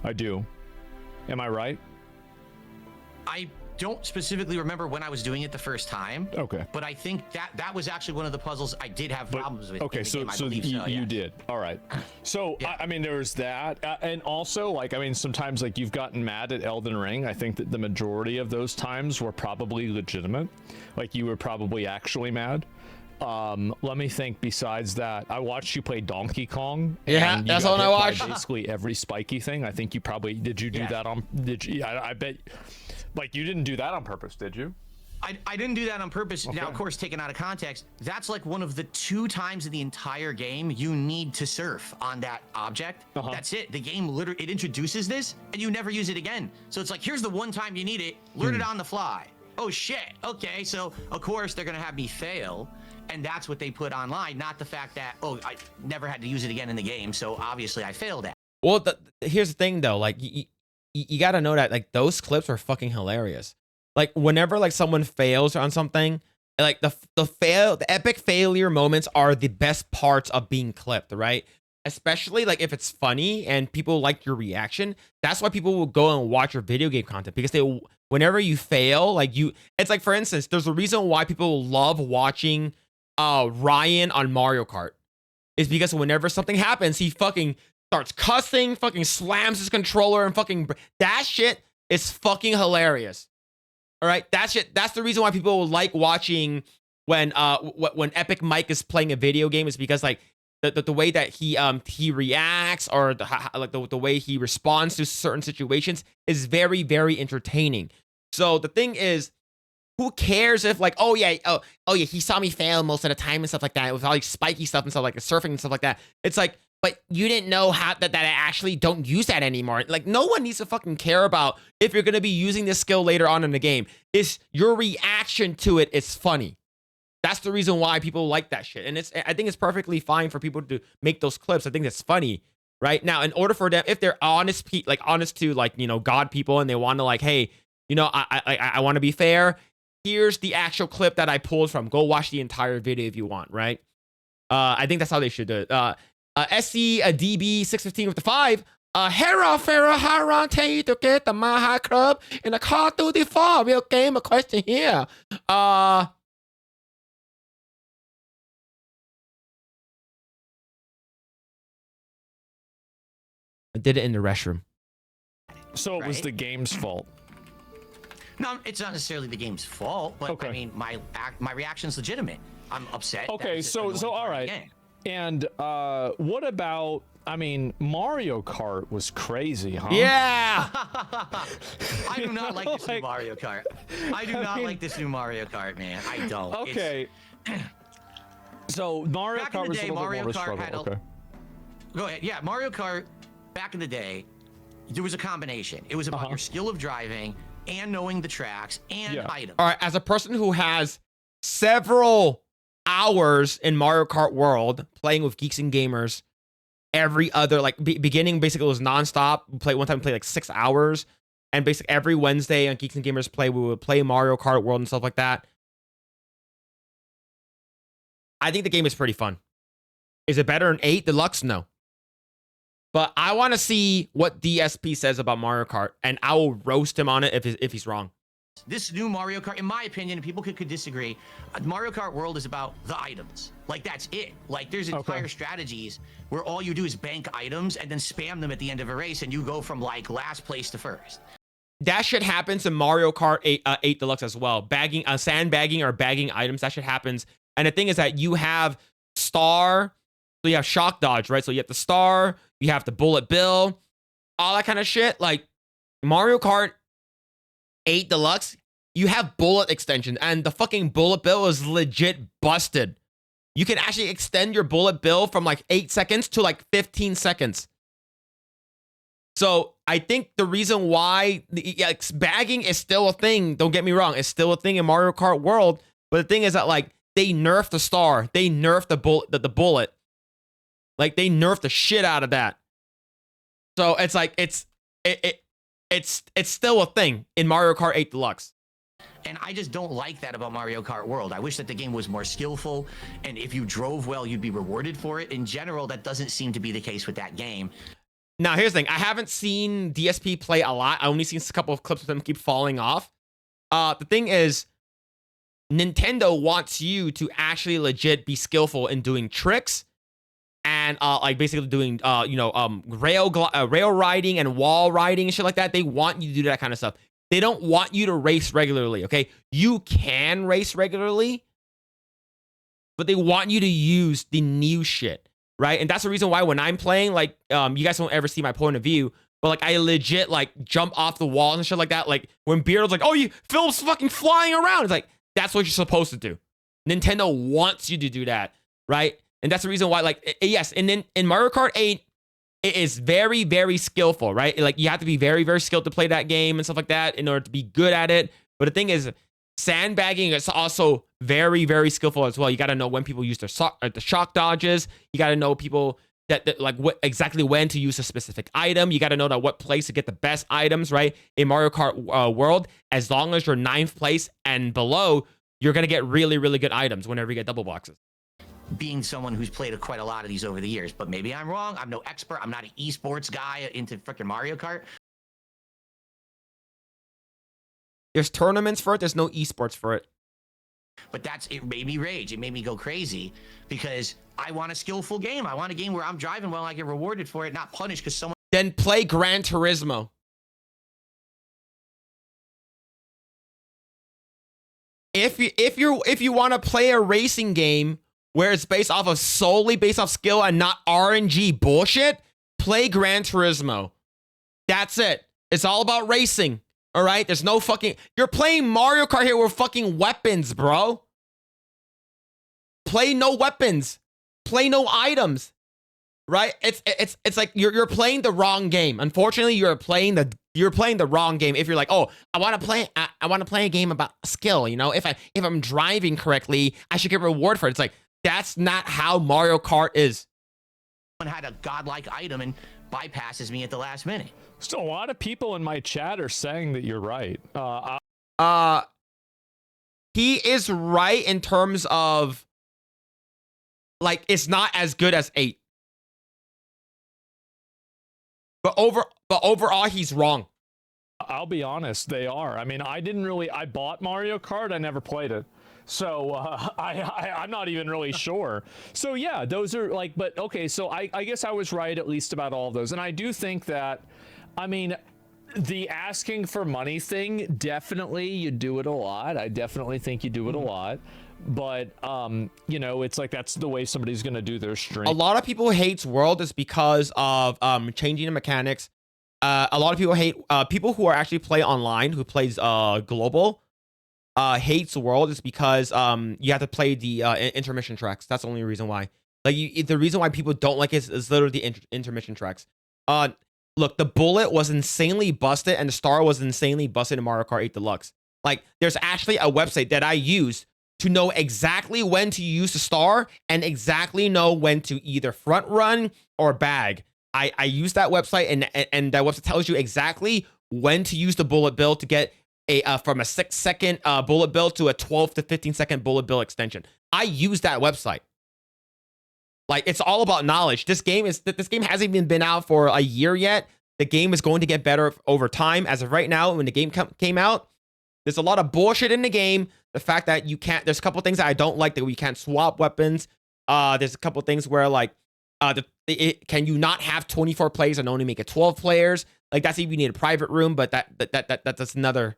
I do. Am I right? don't specifically remember when I was doing it the first time. Okay. But I think that was actually one of the puzzles I did have problems with. Okay, in the so game, I so believe you, so, you yeah. did. All right. So Yeah. I mean, there was that, and also like I mean, sometimes like you've gotten mad at Elden Ring. I think that the majority of those times were probably legitimate. Like you were probably actually mad. Let me think. Besides that, I watched you play Donkey Kong. Yeah, and you that's got the one I hit by watched. basically every spiky thing. I think you probably did. You do Yeah. that on? Did you? I bet. Like you didn't do that on purpose, did you? I didn't do that on purpose. Now, of Okay. course, taken out of context, that's like one of the 2 times in the entire game you need to surf on that object. Uh-huh. That's it. The game literally it introduces this, and you never use it again. So it's like, here's the one time you need it. Learn it on the fly. Oh shit. Okay. So of course they're gonna have me fail, and that's what they put online, not the fact that I never had to use it again in the game. So obviously I failed at. Well, here's the thing though. Like, you got to know that like those clips are fucking hilarious. Like whenever like someone fails on something, like the epic failure moments are the best parts of being clipped, right? Especially like if it's funny and people like your reaction. That's why people will go and watch your video game content, because whenever you fail, like it's like, for instance, there's a reason why people love watching Ryan on Mario Kart, is because whenever something happens, he fucking starts cussing, fucking slams his controller, and fucking that shit is fucking hilarious. All right, that's the reason why people like watching when Epic Mike is playing a video game, is because like the way that he reacts, or the way he responds to certain situations is very, very entertaining. So the thing is, who cares if like, oh yeah, he saw me fail most of the time and stuff like that, with all like spiky stuff and stuff like the surfing and stuff like that. It's like, but you didn't know how that I actually don't use that anymore. Like, no one needs to fucking care about if you're gonna be using this skill later on in the game. It's your reaction to it is funny. That's the reason why people like that shit. And I think it's perfectly fine for people to make those clips. I think that's funny, right? Now, in order for them, if they're honest to like, you know, God people, and they want to like, hey, you know, I want to be fair. Here's the actual clip that I pulled from. Go watch the entire video if you want, right? I think that's how they should do it. SC DB 615 with the 5. Hera Farah Haran tell you to get the Maha Club in the Call of Duty 4. Real game, a question here. I did it in the restroom. So it was Right. the game's fault. No, it's not necessarily the game's fault, but Okay. I mean, my reaction's legitimate. I'm upset. that Okay, it's just so annoying all part of the right. game. And what about? I mean, Mario Kart was crazy, huh? Yeah. I do not like this new Like- Mario Kart. I do not like this new Mario Kart, man. I don't. It's- Okay. So Mario Back in Kart the was day, a little Mario bit more Kart of a had struggle. a- Okay. Go ahead. Yeah, Mario Kart. Back in the day, there was a combination. It was about your skill of driving and knowing the tracks and Yeah. items. All right, as a person who has several hours in Mario Kart World playing with geeks and gamers, every other like beginning basically was nonstop. One time we played like 6 hours, and basically every Wednesday on Geeks and Gamers Play we would play Mario Kart World and stuff like that. I think the game is pretty fun. Is it better than 8 Deluxe? No. But I want to see what DSP says about Mario Kart, and I will roast him on it if he's wrong. This new Mario Kart, in my opinion, and people could disagree, Mario Kart World is about the items. Like, that's it. Like, there's entire strategies where all you do is bank items and then spam them at the end of a race, and you go from, like, last place to first. That shit happens in Mario Kart 8 Deluxe as well. Bagging, sandbagging or bagging items, that shit happens. And the thing is that you have Star, so you have Shock Dodge, right? So you have the Star, you have the Bullet Bill, all that kind of shit. Like, Mario Kart 8 Deluxe, you have bullet extension, and the fucking Bullet Bill is legit busted. You can actually extend your Bullet Bill from like 8 seconds to like 15 seconds. So I think the reason why bagging is still a thing, don't get me wrong, it's still a thing in Mario Kart World. But the thing is that like they nerfed the Star, they nerfed the bullet, like they nerfed the shit out of that. So it's like it's still a thing in Mario Kart 8 Deluxe. And I just don't like that about Mario Kart World. I wish that the game was more skillful, and if you drove well, you'd be rewarded for it. In general, that doesn't seem to be the case with that game. Now, here's the thing. I haven't seen DSP play a lot. I only seen a couple of clips of him keep falling off. The thing is, Nintendo wants you to actually legit be skillful in doing tricks and like basically doing rail riding and wall riding and shit like that. They want you to do that kind of stuff. They don't want you to race regularly, okay? You can race regularly, but they want you to use the new shit, right? And that's the reason why when I'm playing, like, you guys won't ever see my point of view, but like I legit like jump off the walls and shit like that. Like when Beard's like, "Oh, Phil's fucking flying around," it's like that's what you're supposed to do. Nintendo wants you to do that, right? And that's the reason why, like, yes, and then in Mario Kart 8, it is very, very skillful, right? Like you have to be very, very skilled to play that game and stuff like that in order to be good at it. But the thing is, sandbagging is also very, very skillful as well. You got to know when people use the shock dodges. You got to know people that like exactly when to use a specific item. You got to know that what place to get the best items, right? In Mario Kart World, as long as you're 9th place and below, you're going to get really, really good items whenever you get double boxes. Being someone who's played quite a lot of these over the years, but maybe I'm wrong. I'm no expert. I'm not an esports guy into freaking Mario Kart. There's tournaments for it. There's no esports for it. But it made me rage. It made me go crazy because I want a skillful game. I want a game where I'm driving well and I get rewarded for it, not punished because someone. Then play Gran Turismo. If you want to play a racing game where it's solely based off skill and not RNG bullshit, play Gran Turismo. That's it. It's all about racing. All right? There's no fucking... You're playing Mario Kart here with fucking weapons, bro. Play no weapons. Play no items. Right? It's like you're playing the wrong game. Unfortunately, you're playing the wrong game. If you're like, "Oh, I want to play a game about skill, you know? If I'm driving correctly, I should get reward for it." It's like that's not how Mario Kart is. Someone had a godlike item and bypasses me at the last minute. So a lot of people in my chat are saying that you're right. He is right in terms of like it's not as good as 8. But overall, he's wrong. I'll be honest, they are. I mean, I bought Mario Kart, I never played it. So I'm not even really sure. So yeah, those are like, but okay, so I guess I was right at least about all of those. And I do think that, I mean, the asking for money thing, definitely you do it a lot. I definitely think you do it a lot. But you know, it's like that's the way somebody's gonna do their stream. A lot of people hates World is because of changing the mechanics. A lot of people hate people who are actually play online, who plays global. Hates World is because you have to play the intermission tracks. That's the only reason why. Like the reason why people don't like it is literally the intermission tracks. Look, the bullet was insanely busted and the star was insanely busted in Mario Kart 8 Deluxe. Like there's actually a website that I use to know exactly when to use the star and exactly know when to either front run or bag. I use that website and that website tells you exactly when to use the bullet bill to get from a 6-second bullet bill to a 12 to 15-second bullet bill extension. I use that website. Like it's all about knowledge. This game hasn't even been out for a year yet. The game is going to get better over time. As of right now, when the game came out, there's a lot of bullshit in the game. The fact that you can't, there's a couple things that I don't like, that we can't swap weapons. There's a couple things where like, can you not have 24 players and only make it 12 players? Like that's if you need a private room, but that's another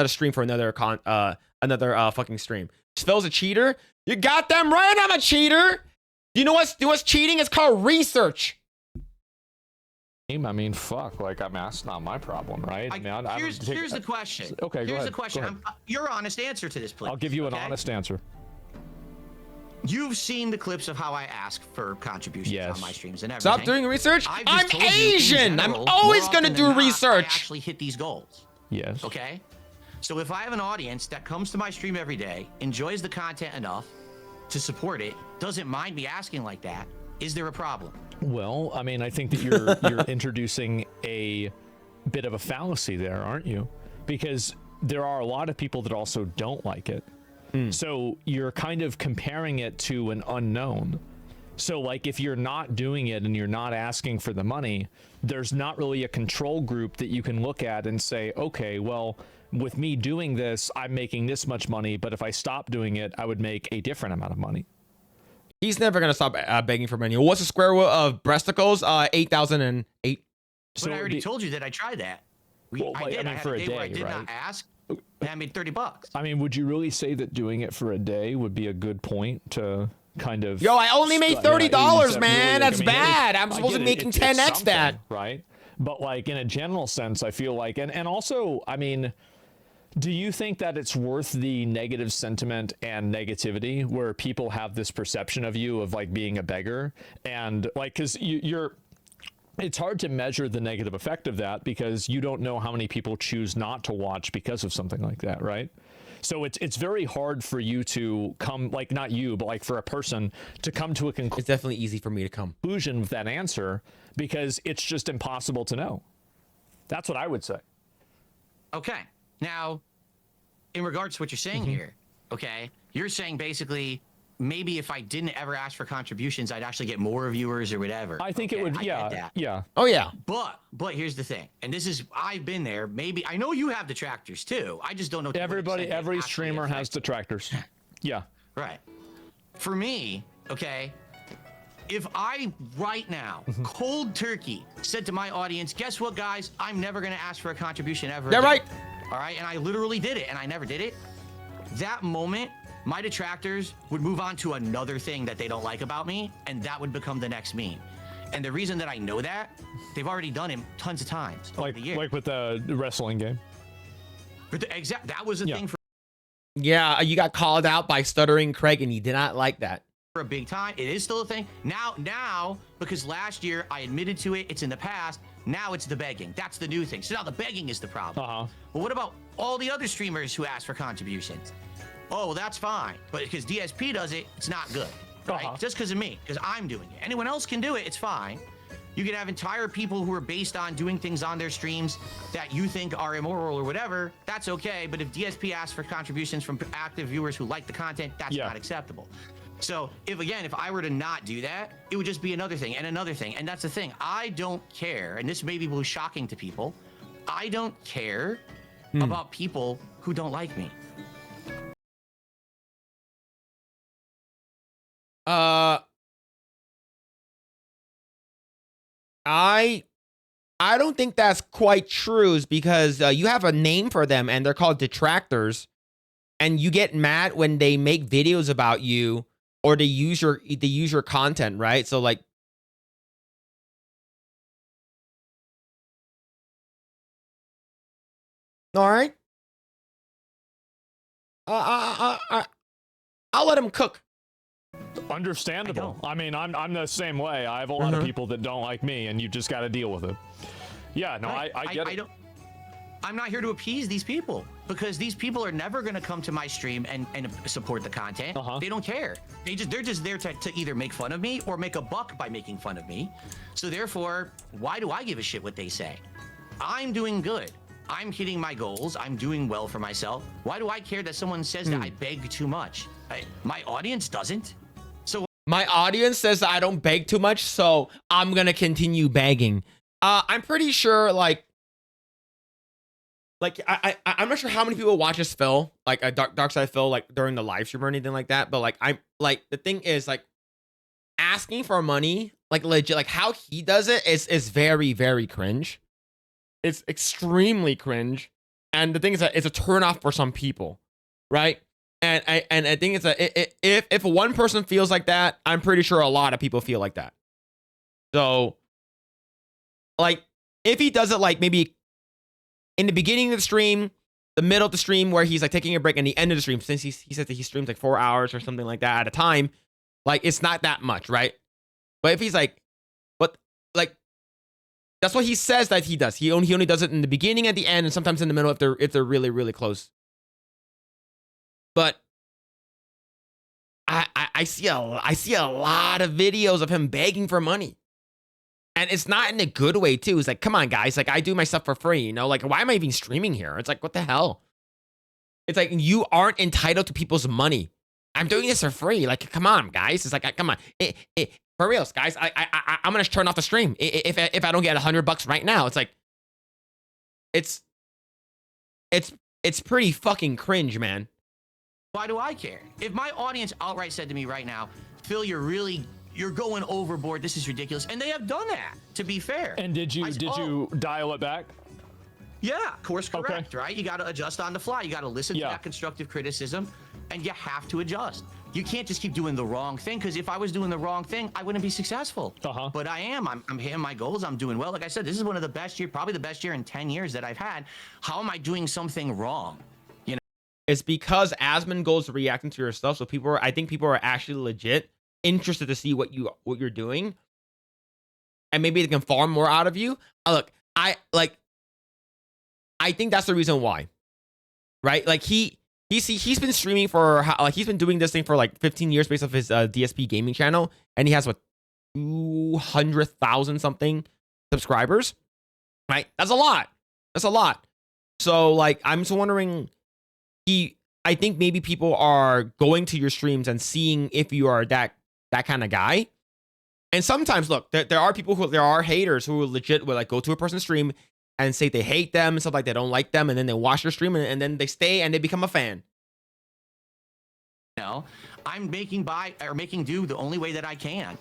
stream for another fucking stream. Phil's a cheater. You got them right. I'm a cheater. You know what's cheating? It's called research. I mean, fuck. Like, I mean, that's not my problem, right? I mean, here's the question. Okay, here's the question. Your honest answer to this, please. I'll give you an honest answer. You've seen the clips of how I ask for contributions on my streams and everything. Stop doing research. I'm told you, Asian. general, I'm always more going to often do than not, research. I actually hit these goals. Yes. Okay? So if I have an audience that comes to my stream every day, enjoys the content enough to support it, doesn't mind me asking like that, is there a problem? Well, I mean, I think that you're introducing a bit of a fallacy there, aren't you? Because there are a lot of people that also don't like it. So you're kind of comparing it to an unknown. So like if you're not doing it and you're not asking for the money, there's not really a control group that you can look at and say, okay, well, with me doing this, I'm making this much money, but if I stop doing it, I would make a different amount of money. He's never gonna stop begging for money. What's the square root of breasticles? 8,008. But I already told you that I tried that. Well, I like, did. I mean, had for a a day where I day, did right? not ask, and I made $30. I mean, would you really say that doing it for a day would be a good point to kind of? Yo, I only made $30, man. That's bad. I'm supposed to be making 10x that. Right? But like in a general sense, I feel like, and also, I mean, do you think that it's worth the negative sentiment and negativity where people have this perception of you of like being a beggar and like, because you're it's hard to measure the negative effect of that because you don't know how many people choose not to watch because of something like that, right? So it's very hard for you to come, like not you, but like for a person to come to a It's definitely easy for me to come. conclusion with that answer because it's just impossible to know. That's what I would say. Okay. Now, in regards to what you're saying here, okay, you're saying basically maybe if I didn't ever ask for contributions, I'd actually get more viewers or whatever. I think it Okay, would, I get that. yeah. Oh yeah. But here's the thing, and this is I've been there. Maybe I know you have detractors too. I just don't know. to what Everybody, extent it every actually streamer has affects- detractors. Yeah. Right. For me, okay, if I right now, cold turkey, said to my audience, guess what, guys? I'm never going to ask for a contribution ever. Yeah, again." right. All right. And I literally did it, and I never did it. That moment, my detractors would move on to another thing that they don't like about me, and that would become the next meme. And the reason that I know that, they've already done it tons of times over the years. Like with the wrestling game. But that was a Yeah. thing Yeah, you got called out by Stuttering Craig, and he did not like that. for a big time. It is still a thing. Now, because last year I admitted to it, it's in the past. Now it's the begging. That's the new thing. So now the begging is the problem. But what about all the other streamers who ask for contributions? Oh, well, that's fine. But because DSP does it, it's not good. Right? Just because of me, because I'm doing it. Anyone else can do it, it's fine. You can have entire people who are based on doing things on their streams that you think are immoral or whatever. That's okay. But if DSP asks for contributions from active viewers who like the content, that's not acceptable. So if I were to not do that, it would just be another thing and another thing. And that's the thing. I don't care. And this maybe will be shocking to people. I don't care about people who don't like me. I don't think that's quite true because you have a name for them and they're called detractors, and you get mad when they make videos about you or they use your content, right? So like, all right, I'll let him cook. Understandable. I mean, I'm the same way. I have a lot of people that don't like me, and you just got to deal with it. Yeah, no, I get it. I'm not here to appease these people because these people are never going to come to my stream and support the content. They don't care. They're just there to either make fun of me or make a buck by making fun of me. So therefore, why do I give a shit what they say? I'm doing good. I'm hitting my goals. I'm doing well for myself. Why do I care that someone says that I beg too much? My audience doesn't. So my audience says that I don't beg too much, so I'm gonna continue begging. I'm pretty sure, like I'm not sure how many people watches Phil, like Darkside Phil, like during the live stream or anything like that. But like I'm like the thing is like asking for money, like legit, like how he does it is very, very cringe. It's extremely cringe, and the thing is that it's a turnoff for some people, right? And I think it's if one person feels like that, I'm pretty sure a lot of people feel like that. So, like, if he does it like maybe in the beginning of the stream, the middle of the stream where he's like taking a break, and the end of the stream, since he says that he streams like 4 hours or something like that at a time, like it's not that much, right? But if he's like, but like. That's what he says that he does. He only does it in the beginning, at the end, and sometimes in the middle if they're really, really close. But I see a lot of videos of him begging for money, and it's not in a good way too. It's like, come on, guys, like I do my stuff for free, you know? Like, why am I even streaming here? It's like, what the hell? It's like you aren't entitled to people's money. I'm doing this for free. Like, come on, guys. It's like, come on. For reals, guys, I'm gonna turn off the stream if I don't get $100 right now. It's like, it's it's pretty fucking cringe, man. Why do I care? If my audience outright said to me right now, Phil, you're going overboard. This is ridiculous. And they have done that, to be fair. And did you dial it back? Yeah, course correct, right? You got to adjust on the fly. You got to listen to that constructive criticism, and you have to adjust. You can't just keep doing the wrong thing, because if I was doing the wrong thing, I wouldn't be successful. But I am. I'm hitting my goals. I'm doing well. Like I said, this is one of the best year, probably the best year in 10 years that I've had. How am I doing something wrong? You know, It's because Asmongold's reacting to your stuff, so I think people are actually legit interested to see what you're doing, and maybe they can farm more out of you. Look, I think that's the reason why, right? Like he's been streaming for he's been doing this thing for like 15 years based off his DSP gaming channel, and he has what 200,000 something subscribers, right? That's a lot. So like I'm just wondering, I think maybe people are going to your streams and seeing if you are that kind of guy. And sometimes, look, there are haters who legit will like go to a person's stream and say they hate them and stuff like they don't like them, and then they watch their stream and then they stay and they become a fan. I'm making do the only way that I can.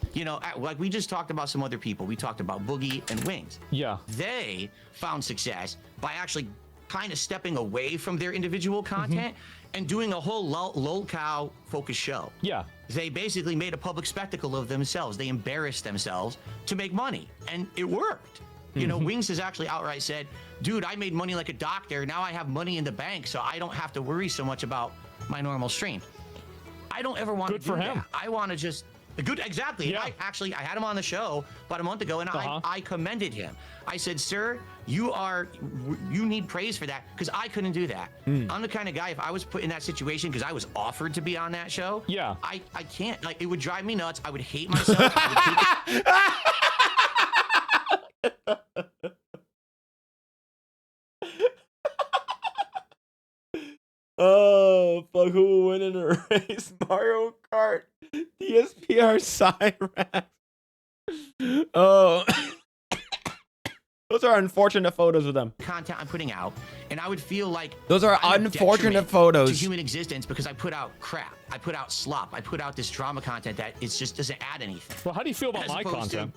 Like we just talked about some other people. We talked about Boogie and Wings. Yeah. They found success by actually kind of stepping away from their individual content and doing a whole lolcow focused show. Yeah. They basically made a public spectacle of themselves. They embarrassed themselves to make money, and it worked. Wings has actually outright said, dude, I made money like a doctor. Now I have money in the bank, so I don't have to worry so much about my normal stream. I don't ever want to do that. I want to just exactly. Yeah. I had him on the show about a month ago, and I commended him. I said, sir, you need praise for that, because I couldn't do that. I'm the kind of guy, if I was put in that situation because I was offered to be on that show, I can't. Like, it would drive me nuts. I would hate myself. Oh, fuck, who will win in a race? Mario Kart, DSPR, Cyrax. Oh. Those are unfortunate photos of them. Content I'm putting out, and I would feel like those are unfortunate photos to human existence, because I put out crap, I put out slop, I put out this drama content that it just doesn't add anything. Well, how do you feel about my content?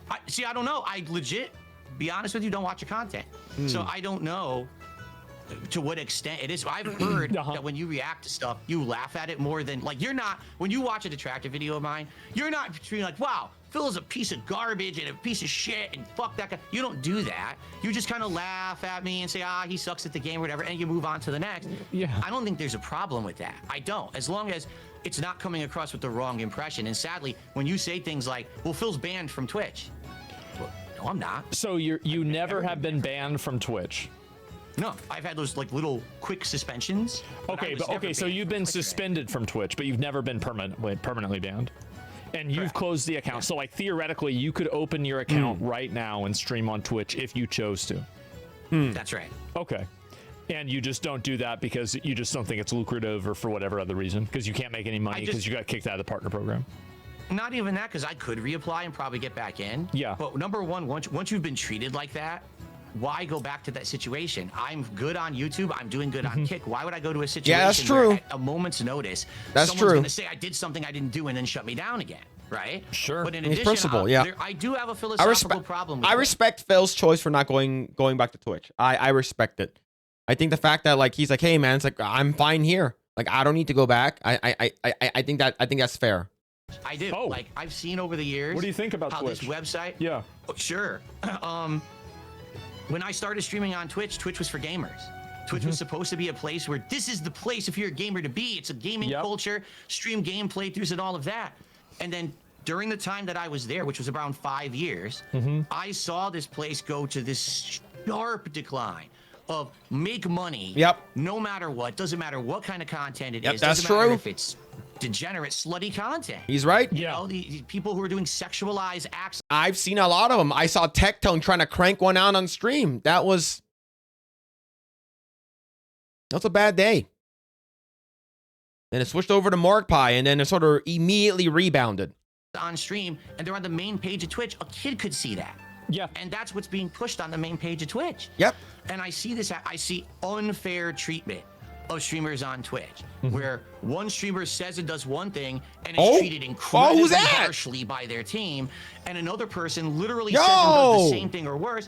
I don't know. I legit, be honest with you, don't watch your content, so I don't know to what extent it is. I've heard that when you react to stuff, you laugh at it more than, like, you're not, when you watch a detractor video of mine, you're not treating like, wow, Phil is a piece of garbage and a piece of shit and fuck that guy. You don't do that. You just kind of laugh at me and say, he sucks at the game or whatever, and you move on to the next. Yeah. I don't think there's a problem with that. I don't. As long as it's not coming across with the wrong impression. And sadly, when you say things like, well, Phil's banned from Twitch. Well, no, I'm not. So you never have been banned from Twitch? No, I've had those like little quick suspensions. Okay, so you've been suspended from Twitch, but you've never been permanently banned. And you've closed the account. So like theoretically, you could open your account right now and stream on Twitch if you chose to. That's right. Okay. And you just don't do that because you just don't think it's lucrative, or for whatever other reason, because you can't make any money because you got kicked out of the partner program. Not even that, because I could reapply and probably get back in. Yeah. But number one, once you've been treated like that, why go back to that situation? I'm good on YouTube. I'm doing good on Kick. Why would I go to a situation that's true. where at a moment's notice, that's someone's true. going to say I did something I didn't do and then shut me down again, right? Sure. But in It's addition, principle, I do have a philosophical problem with I respect Phil's choice for not going back to Twitch. I respect it. I think the fact that like he's like, hey man, it's like I'm fine here. Like I don't need to go back. I think that's fair. I do. Like I've seen over the years. What do you think about how Twitch? this website? Yeah. Sure. When I started streaming on Twitch, Twitch was for gamers. Twitch was supposed to be a place where this is the place if you're a gamer to be. It's a gaming culture, stream game playthroughs and all of that. And then during the time that I was there, which was around 5 years, I saw this place go to this sharp decline of make money. No matter what. Doesn't matter what kind of content it is. That's Doesn't matter true. if it's degenerate, slutty content. He's right. You know, the people who are doing sexualized acts. I've seen a lot of them. I saw Tectone trying to crank one out on stream. That's a bad day. Then it switched over to Markpie, and then it sort of immediately rebounded. On stream, and they're on the main page of Twitch. A kid could see that. Yeah. And that's what's being pushed on the main page of Twitch. Yep. And I see this, I see unfair treatment of streamers on Twitch, where one streamer says and does one thing and is treated incredibly who's that? harshly by their team, and another person literally says and does the same thing or worse.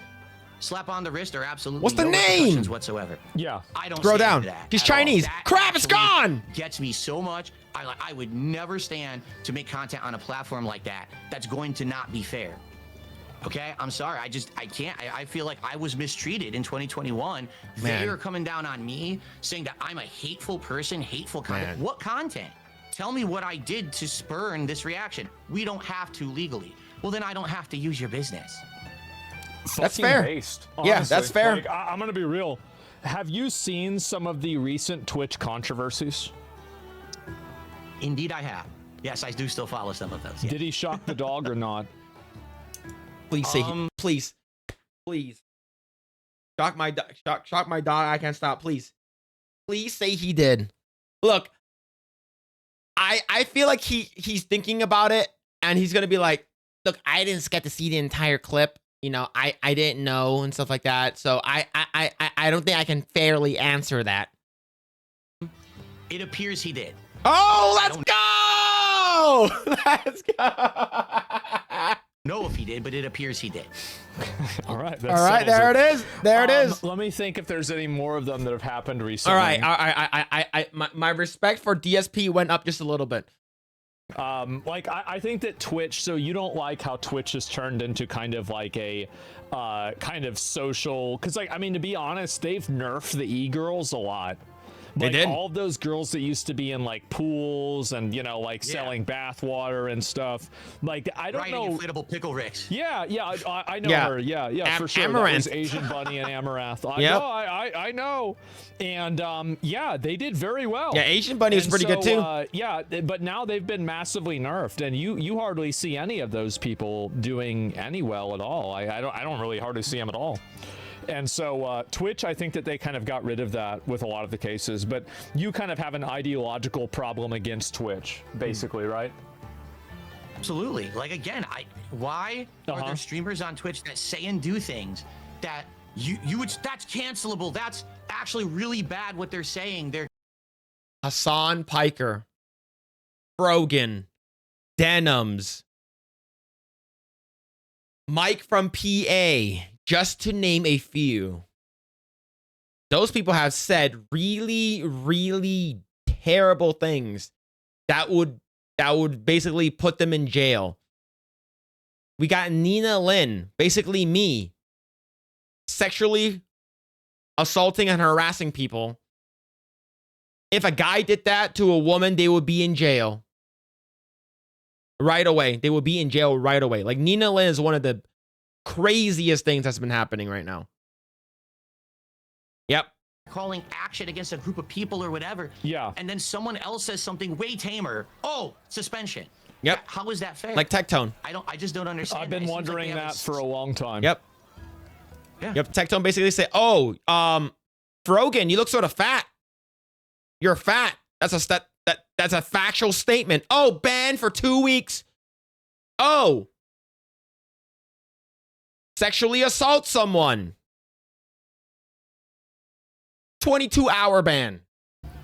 Slap on the wrist or absolutely What's the no name? repercussions whatsoever. Yeah. I don't Scroll stand down. for that He's at all. Chinese. That Crap, it's actually gone. Gets me so much. I would never stand to make content on a platform like that that's going to not be fair. Okay, I'm sorry. I can't. I feel like I was mistreated in 2021. Man. They are coming down on me, saying that I'm a hateful person, hateful content. Man. What content? Tell me what I did to spurn this reaction. We don't have to legally. Well, then I don't have to use your business. That's Fucking fair. based, Yeah, honestly. that's fair. Like, I'm gonna be real. Have you seen some of the recent Twitch controversies? Indeed, I have. Yes, I do still follow some of those. Yeah. Did he shock the dog or not? Please say please. Shock my dog. I can't stop. Please say he did. Look, I feel like he's thinking about it and he's gonna be like, look, I didn't get to see the entire clip. You know, I didn't know and stuff like that. So I don't think I can fairly answer that. It appears he did. Oh, let's go! Let's go! Know if he did, but it appears he did. All right. That All right, settles there it is. There it is. Let me think if there's any more of them that have happened recently. All right, my respect for DSP went up just a little bit. Like I think that Twitch, so you don't like how Twitch has turned into kind of like a kind of social, because like, I mean, to be honest, they've nerfed the e-girls a lot. They Like did. all of those girls that used to be in like pools and, you know, like selling bath water and stuff. Like I don't Riding know. inflatable pickle ricks. Yeah, I know Yeah. her. Yeah, for sure. Amaranth. That was Asian Bunny and Amaranth. I Yep. know, I know. And yeah, they did very well. Yeah, Asian Bunny was And pretty good so, too. Yeah, but now they've been massively nerfed, and you hardly see any of those people doing any well at all. I don't really hardly see them at all. And so Twitch, I think that they kind of got rid of that with a lot of the cases, but you kind of have an ideological problem against Twitch, basically, right? Absolutely. Like again, why are there streamers on Twitch that say and do things that you would, that's cancelable? That's actually really bad what they're saying. They're Hassan Piker, Brogan, Denims, Mike from PA, just to name a few. Those people have said really, really terrible things that would basically put them in jail. We got Nina Lynn, basically me, sexually assaulting and harassing people. If a guy did that to a woman, they would be in jail right away. They would be in jail right away. Like Nina Lynn is one of the craziest things that's been happening right now. Yep. calling action against a group of people or whatever. Yeah. And then someone else says something way tamer. Oh, suspension. Yep. How is that fair? Like Tectone. I just don't understand. I've been It seems like wondering they have that for a long time. Yep. Yeah. Yep. Tectone basically say, "Oh, Frogan, you look sort of fat. You're fat." That's a factual statement. Oh, banned for 2 weeks. Oh. Sexually assault someone. 22-hour ban.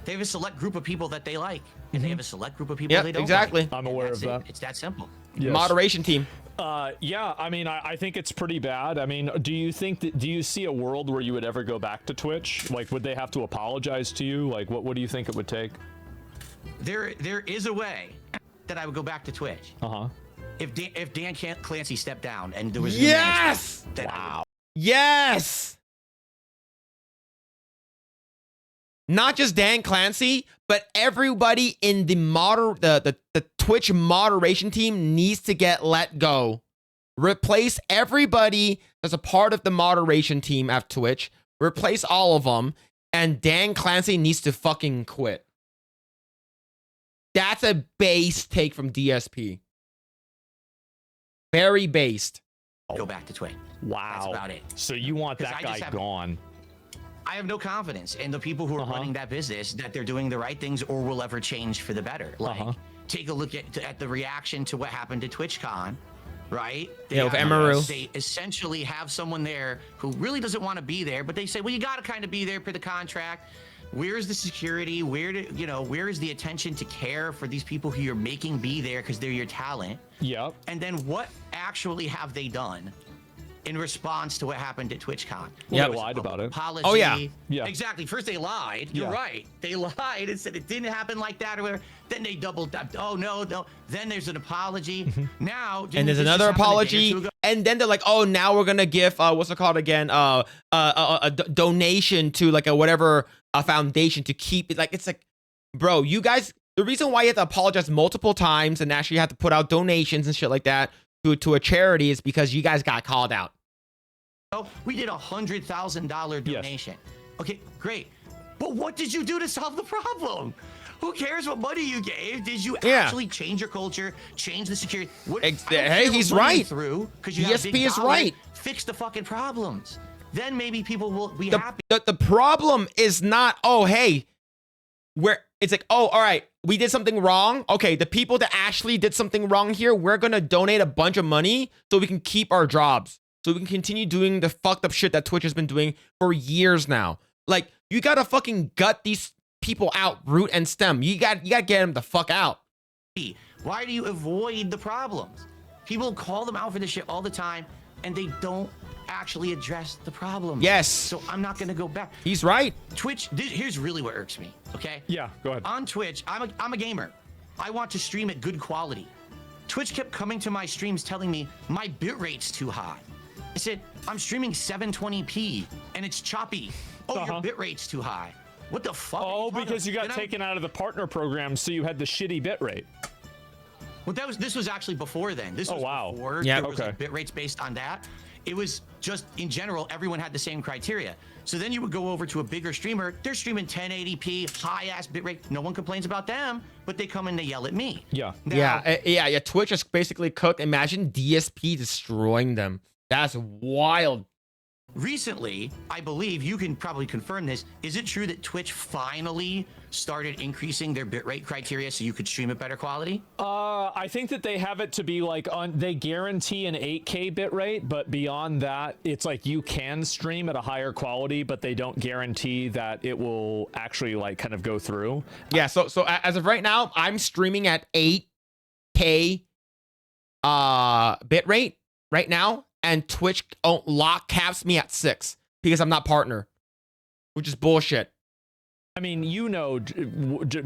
They have a select group of people that they like, and they have a select group of people Yep, they don't exactly. like. I'm aware That's of it. that. It's that simple. Yes. Moderation team. Yeah, I mean, I think it's pretty bad. I mean, do you see a world where you would ever go back to Twitch? Like, would they have to apologize to you? Like, what do you think it would take? There is a way that I would go back to Twitch. Uh-huh. If Dan Clancy stepped down and there was Yes! wow. Yes! Not just Dan Clancy, but everybody in the Twitch moderation team needs to get let go. Replace everybody that's a part of the moderation team at Twitch. Replace all of them. And Dan Clancy needs to fucking quit. That's a base take from DSP. Very based. Go back to Twitch. Wow. That's about it. So you want 'Cause that I just guy have- gone? I have no confidence in the people who are running that business that they're doing the right things or will ever change for the better. Like, take a look at the reaction to what happened to TwitchCon right? Yeah, with have- Emeru. They essentially have someone there who really doesn't want to be there, but they say, well, you got to kind of be there for the contract. Where's the security? Where is the attention to care for these people who you're making be there because they're your talent? Yep. And then what actually have they done in response to what happened at TwitchCon? Yeah, There they was lied a about it. Apology. Oh, yeah. Yeah. Exactly. First they lied. You're Yeah. right. They lied and said it didn't happen like that or whatever. Then they doubled up. Oh no. Then there's an apology. Now And didn't there's this just another happen a day or apology, two ago? and then they're like, "Oh, now we're gonna give what's it called again? Donation to like a whatever a foundation to keep it." Like it's like, bro, you guys. The reason why you have to apologize multiple times and actually have to put out donations and shit like that to a charity is because you guys got called out. We did $100,000 donation. Okay, great. But what did you do to solve the problem? Who cares what money you gave? Did you Yeah. actually change your culture, change the security? What, I don't Hey, care what he's money you right. threw, 'cause you have ESP big is dollars. right. Fix the fucking problems. Then maybe people will be the, happy. the problem is not, oh, hey, where it's like, oh, all right, we did something wrong. Okay, the people that actually did something wrong here, we're gonna donate a bunch of money so we can keep our jobs, so we can continue doing the fucked up shit that Twitch has been doing for years now. Like, you gotta fucking gut these people out, root and stem. You gotta get them the fuck out. Why do you avoid the problems? People call them out for this shit all the time, and they don't actually address the problem. Yes. So I'm not gonna go back. He's right. Twitch. Here's really what irks me. Okay. Yeah, go ahead. On Twitch, I'm a gamer. I want to stream at good quality. Twitch kept coming to my streams telling me my bitrate's too high. I said, I'm streaming 720p and it's choppy. Oh, your bitrate's too high. What the fuck? are Oh, talking because you about? got Then taken out of the partner program, so you had the shitty bit rate. Well, this was actually before then. This was wow. before Yeah, there was okay. like bit rates based on that. It was just in general, everyone had the same criteria. So then you would go over to a bigger streamer. They're streaming 1080p, high ass bit rate. No one complains about them, but they come and they yell at me. Yeah. Now, Yeah. Twitch is basically cooked. Imagine DSP destroying them. That's wild. recently, I believe you can probably confirm this. Is it true that Twitch finally started increasing their bitrate criteria so you could stream at better quality? I think that they have it to be like they guarantee an 8K bitrate, but beyond that, it's like you can stream at a higher quality, but they don't guarantee that it will actually like kind of go through. Yeah, so as of right now, I'm streaming at 8K bitrate right now, and Twitch lock caps me at 6 because I'm not partner, which is bullshit. I mean, you know,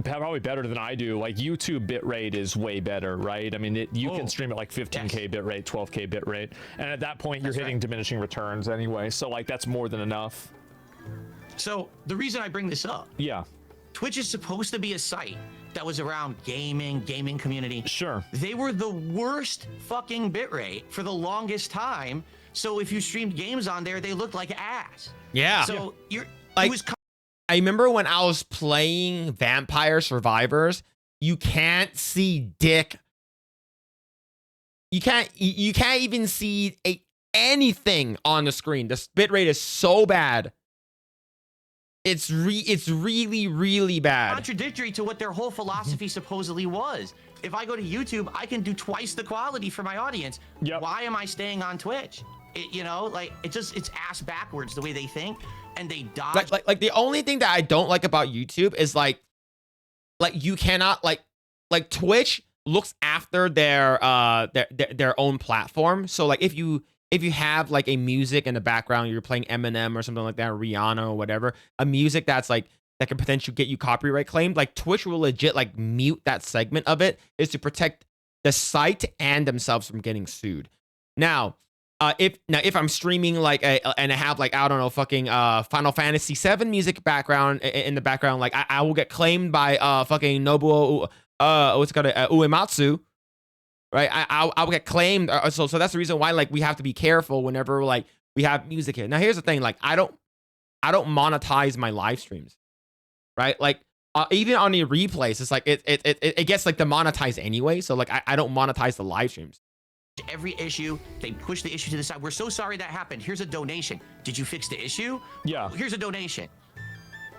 probably better than I do. Like YouTube bitrate is way better, right? I mean, you can stream at like 15K bitrate, 12K bitrate, and at that point, you're hitting diminishing returns anyway. So like that's more than enough. So the reason I bring this up, Yeah, Twitch is supposed to be a site that was around gaming community. sure. They were the worst fucking bitrate for the longest time. So if you streamed games on there, they looked like ass. Yeah. So you're Like- it was I remember when I was playing Vampire Survivors, you can't see dick. You can't even see anything on the screen. The bitrate is so bad. It's really, really bad. contradictory to what their whole philosophy supposedly was. If I go to YouTube, I can do twice the quality for my audience. Yep. Why am I staying on Twitch? It's ass backwards the way they think, and they dodge. Like the only thing that I don't like about YouTube is like you cannot like Twitch looks after their own platform. So like if you have like a music in the background, you're playing Eminem or something like that, or Rihanna or whatever, a music that's like that can potentially get you copyright claimed, like Twitch will legit like mute that segment of it, is to protect the site and themselves from getting sued. Now, if I'm streaming like and I have like, I don't know, fucking Final Fantasy VII music background in the background, like I will get claimed by fucking Nobuo Uematsu, right? I'll get claimed. So that's the reason why like we have to be careful whenever like we have music here. Now here's the thing, like I don't monetize my live streams, right? Like even on the replays, it's like it gets like demonetized anyway. So like I don't monetize the live streams. every issue. They push the issue to the side. We're so sorry that happened. Here's a donation. Did you fix the issue? Yeah. Here's a donation.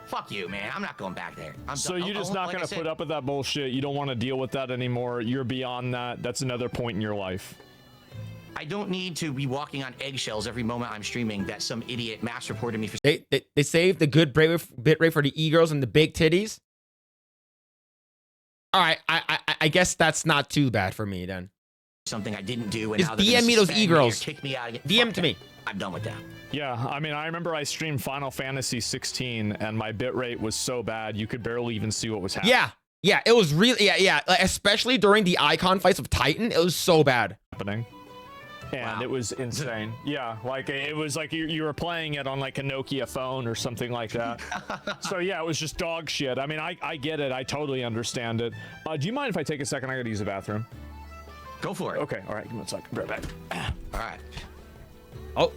Fuck you, man. I'm not going back there. I'm So done. you're just Like not I going to said, put up with that bullshit. You don't want to deal with that anymore. You're beyond that. That's another point in your life. I don't need to be walking on eggshells every moment I'm streaming that some idiot mass reported me for They saved the good bit rate for the e-girls and the big titties. All right, I guess that's not too bad for me then. something I didn't do. And Just now they're gonna DM me those suspend or e-girls. kick me out again. DM Fuck to that. me. I'm done with that. Yeah, I mean, I remember I streamed Final Fantasy 16 and my bitrate was so bad you could barely even see what was happening. Yeah, it was really like, especially during the icon fights of Titan, it was so bad. And Wow. it was insane. Yeah, like it was like you were playing it on like a Nokia phone or something like that. So yeah, it was just dog shit. I mean, I get it. I totally understand it. Do you mind if I take a second? I gotta use the bathroom. Go for it. Okay, all right, give me 1 second. Be right back. All right. Oh,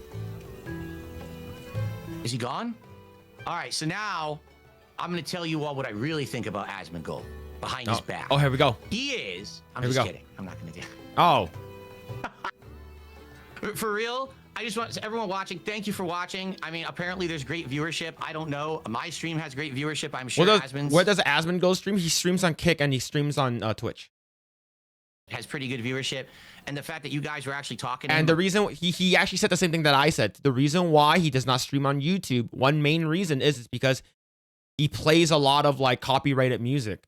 Is he gone? All right. So now I'm going to tell you all what I really think about Asmongold behind his back. oh, here we go. He is. I'm Here we just go. kidding. I'm not going to do Oh, it. For real, I just want everyone watching, thank you for watching. I mean, apparently there's great viewership. I don't know. My stream has great viewership. I'm sure Asmon's where does Asmongold stream? He streams on Kick and he streams on Twitch. has pretty good viewership. And the fact that you guys were actually talking to And him, the reason he actually said the same thing that I said. The reason why he does not stream on YouTube, one main reason is because he plays a lot of like copyrighted music.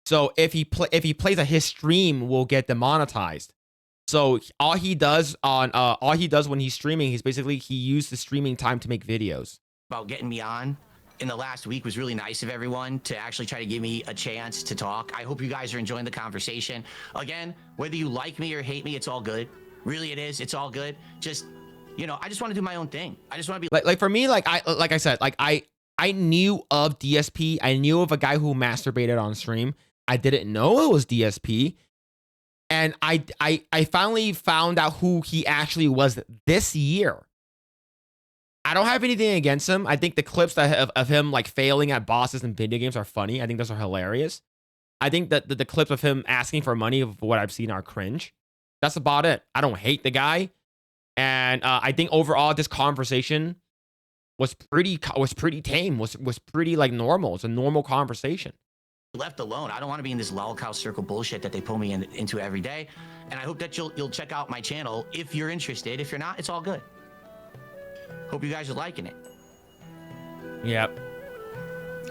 So if he plays his stream will get demonetized. So all he does when he's streaming, he used the streaming time to make videos. about getting me on in the last week was really nice of everyone to actually try to give me a chance to talk. I hope you guys are enjoying the conversation. Again, whether you like me or hate me, it's all good. Really, it is. It's all good. Just, you know, I just want to do my own thing. I just want to be Like for me, like I said, like I knew of DSP. I knew of a guy who masturbated on stream. I didn't know it was DSP. And I finally found out who he actually was this year. I don't have anything against him. I think the clips that of him like failing at bosses in video games are funny. I think those are hilarious. I think that the clips of him asking for money of what I've seen are cringe. That's about it. I don't hate the guy. And I think overall this conversation was pretty tame, was pretty like normal. It's a normal conversation. left alone. I don't want to be in this lolcow circle bullshit that they pull me into every day. And I hope that you'll check out my channel if you're interested. If you're not, it's all good. Hope you guys are liking it. Yep.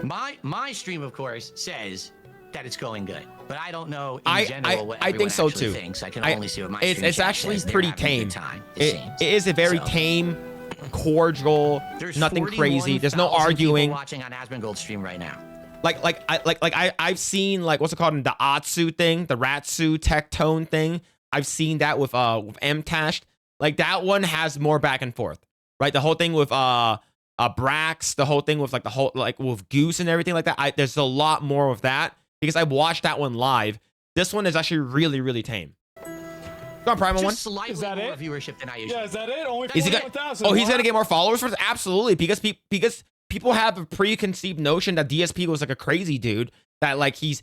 My stream, of course, says that it's going good, but I don't know in I general what think everyone so actually too. thinks. I can I- only see what my it's stream chat actually says. They're pretty having a good tame. time, It seems. is a very So, tame, cordial, nothing crazy. There's no 41,000 people arguing. watching on Asmongold stream right now. I've seen like what's it called, the Atsu thing, the Ratsu tech tone thing. I've seen that with Mtashed. Like that one has more back and forth, right? The whole thing with Brax, the whole thing with with Goose and everything like that. There's a lot more of that because I watched that one live. This one is actually really, really tame. Go on, Primal One. Just slightly Is that more it? viewership than I usually. Yeah, is that it? Only Is he gonna? 41,000. Oh, he's What? gonna get more followers for this? Absolutely, because people have a preconceived notion that DSP was like a crazy dude. That like he's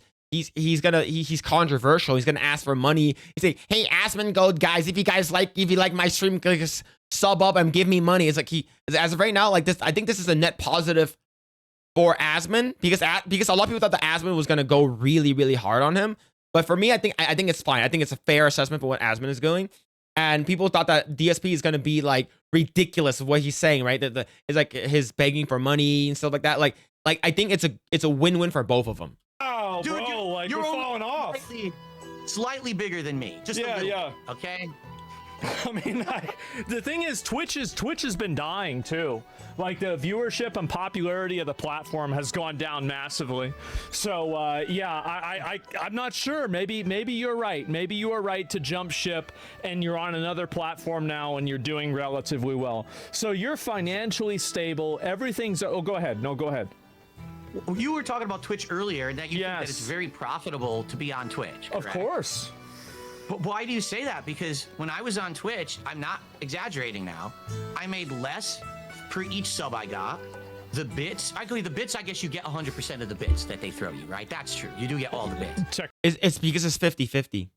controversial. He's gonna ask for money. He's like, hey, Asmongold guys, if you like my stream, just sub up and give me money. It's like as of right now, like this. I think this is a net positive for Asmon because a lot of people thought that Asmon was gonna go really, really hard on him. But for me, I think it's fine. I think it's a fair assessment for what Asmon is doing. And people thought that DSP is going to be like ridiculous of what he's saying, right? That it's like his begging for money and stuff like that. Like I think it's a win-win for both of them. Oh, Dude, bro, like you're we're only falling off. slightly bigger than me. Just a Yeah, little, yeah. okay? I mean, the thing is, Twitch has been dying too. Like the viewership and popularity of the platform has gone down massively. So yeah, I'm not sure. Maybe you're right. Maybe you are right to jump ship, and you're on another platform now, and you're doing relatively well. So you're financially stable. Everything's. Oh, go ahead. No, go ahead. You were talking about Twitch earlier, and that you think that Yes. it's very profitable to be on Twitch. Of correct? course. But why do you say that? Because when I was on Twitch, I'm not exaggerating now, I made less per each sub I got. The bits, I guess you get 100% of the bits that they throw you, right? That's true. You do get all the bits. Check. It's because it's 50-50.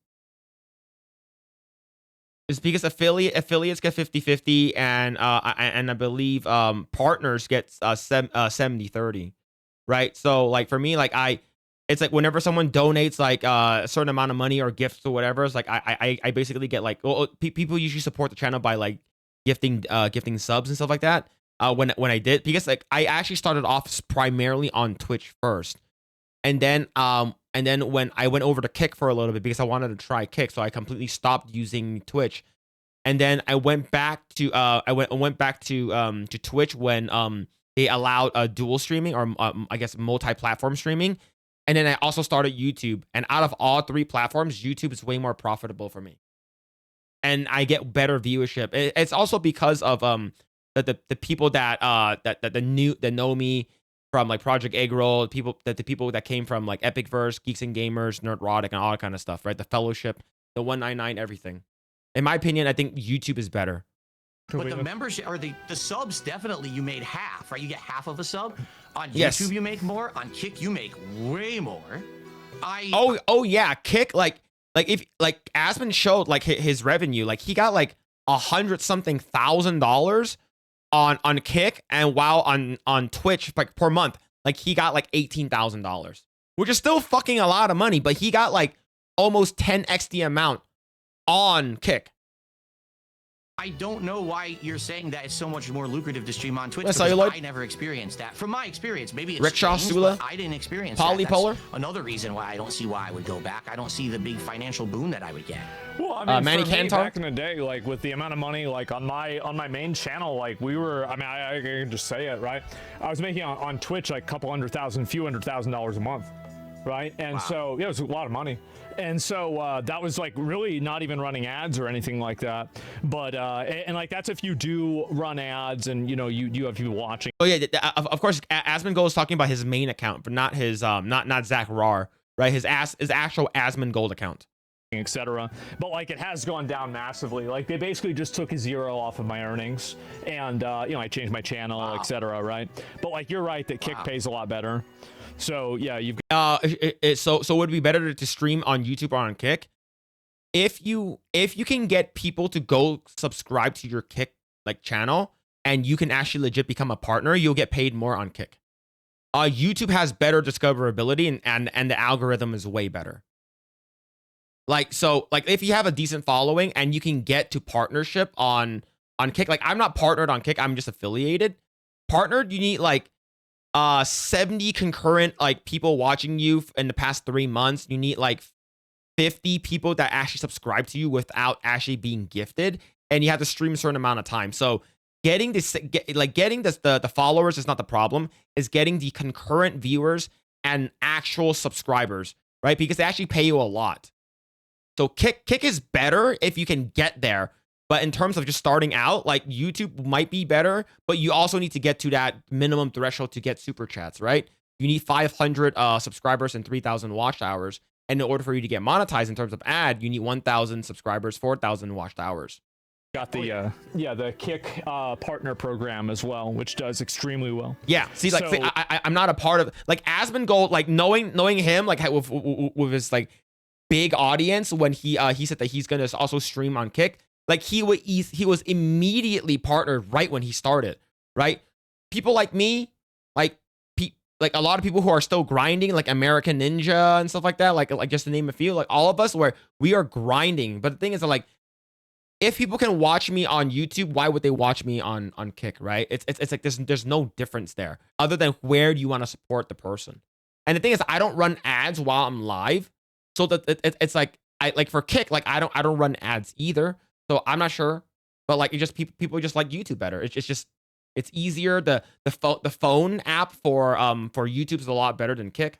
It's because affiliates get 50-50 and I believe partners get 70-30. Right? So like for me, like it's like whenever someone donates like a certain amount of money or gifts or whatever, it's like I basically get like, well, people usually support the channel by like gifting subs and stuff like that. When I did, because like I actually started off primarily on Twitch first, and then when I went over to Kick for a little bit because I wanted to try Kick, so I completely stopped using Twitch, and then I went back to to Twitch when they allowed dual streaming, or I guess multi-platform streaming. And then I also started YouTube. And out of all 3 platforms, YouTube is way more profitable for me. And I get better viewership. It's also because of the people that know me from like Project Eggroll, the people that came from like Epicverse, Geeks and Gamers, Nerdrotic, and all that kind of stuff, right? The Fellowship, the 199, everything. In my opinion, I think YouTube is better. But the membership or the subs, definitely you made half, right? You get half of a sub. On YouTube, Yes. you make more. On Kick, you make way more. Oh yeah, Kick, like if like Asmon showed like his revenue, like he got like $100,000 on Kick, and while on Twitch, like per month, like he got like $18,000, which is still fucking a lot of money, but he got like almost 10x the amount on Kick. I don't know why you're saying that it's so much more lucrative to stream on Twitch. What's Because Celluloid? I never experienced that. From my experience, maybe it's Rickshaw, changed, Sula? but I didn't experience Polypolar? that. That's another reason why I don't see why I would go back. I don't see the big financial boon that I would get. Well, I mean, Manny for me, Cantor? back in the day, like with the amount of money, like on my main channel, like we were, I mean, I can just say it, right? I was making on Twitch like a couple few $100,000 a month, right? And so yeah, it was a lot of money. And so that was like really not even running ads or anything like that. But and like that's if you do run ads and you know you have people watching. Oh yeah, of course. Asmongold is talking about his main account, but not his not Zach Rar, right? His actual Asmongold account, etc. But like it has gone down massively. Like they basically just took a zero off of my earnings, and you know I changed my channel, etc. Right? But like you're right that Kick pays a lot better. So yeah, you've so would it be better to stream on YouTube or on Kick? If you can get people to go subscribe to your Kick like channel, and you can actually legit become a partner, you'll get paid more on Kick. YouTube has better discoverability, and the algorithm is way better. Like so, like if you have a decent following and you can get to partnership on Kick, like I'm not partnered on Kick, I'm just affiliated. Partnered, you need like 70 concurrent like people watching you in the past 3 months. You need like 50 people that actually subscribe to you without actually being gifted, and you have to stream a certain amount of time. So getting the followers is not the problem. Is getting the concurrent viewers and actual subscribers, right? Because they actually pay you a lot. So Kick is better if you can get there. But in terms of just starting out, like YouTube might be better, but you also need to get to that minimum threshold to get super chats, right? You need 500 subscribers and 3,000 watch hours. And in order for you to get monetized in terms of ad, you need 1,000 subscribers, 4,000 watch hours. got the the Kick partner program as well, which does extremely well. Yeah, see, like So- I'm not a part of like Asmongold, like knowing him, like with his like big audience when he said that he's gonna also stream on Kick. Like he was immediately partnered right when he started, right? People like me, like a lot of people who are still grinding, like American Ninja and stuff like that, like just to name a few, like all of us, where we are grinding. But the thing is that like, if people can watch me on YouTube, why would they watch me on Kick, right? It's like there's no difference there other than where do you want to support the person. And the thing is, I don't run ads while I'm live, so that it's like I like for Kick, like I don't run ads either. So I'm not sure, but like it just people just like YouTube better. It's easier. The phone app for YouTube is a lot better than Kick.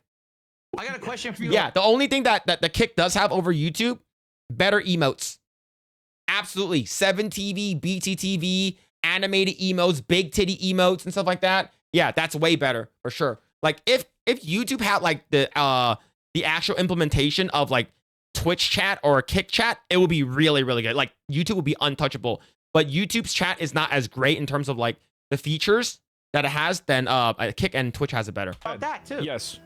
I got a question for you. Yeah, the only thing that the Kick does have over YouTube, better emotes. Absolutely, 7TV, BTTV, animated emotes, big titty emotes, and stuff like that. Yeah, that's way better for sure. Like if YouTube had like the actual implementation of like Twitch chat or Kick chat, it would be really, really good. Like YouTube would be untouchable. But YouTube's chat is not as great in terms of like the features that it has than Kick, and Twitch has it better. About that too. Yes.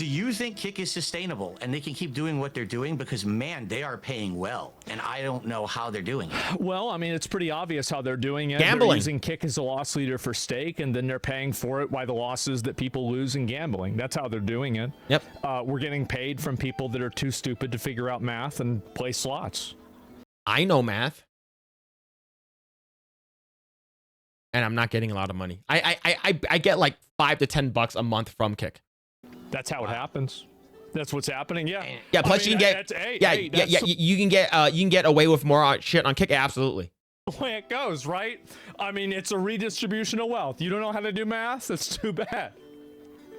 Do you think Kick is sustainable and they can keep doing what they're doing? Because man, they are paying well, and I don't know how they're doing it. Well, I mean, it's pretty obvious how they're doing it. Gambling. They're using Kick as a loss leader for stake, and then they're paying for it by the losses that people lose in gambling. That's how they're doing it. Yep. We're getting paid from people that are too stupid to figure out math and play slots. I know math. And I'm not getting a lot of money. I get like $5 to $10 a month from Kick. That's how it happens. That's what's happening. Yeah. Yeah. Plus, you can get you can get away with more shit on Kick. Absolutely. The way it goes, right? I mean, it's a redistribution of wealth. You don't know how to do math? That's too bad.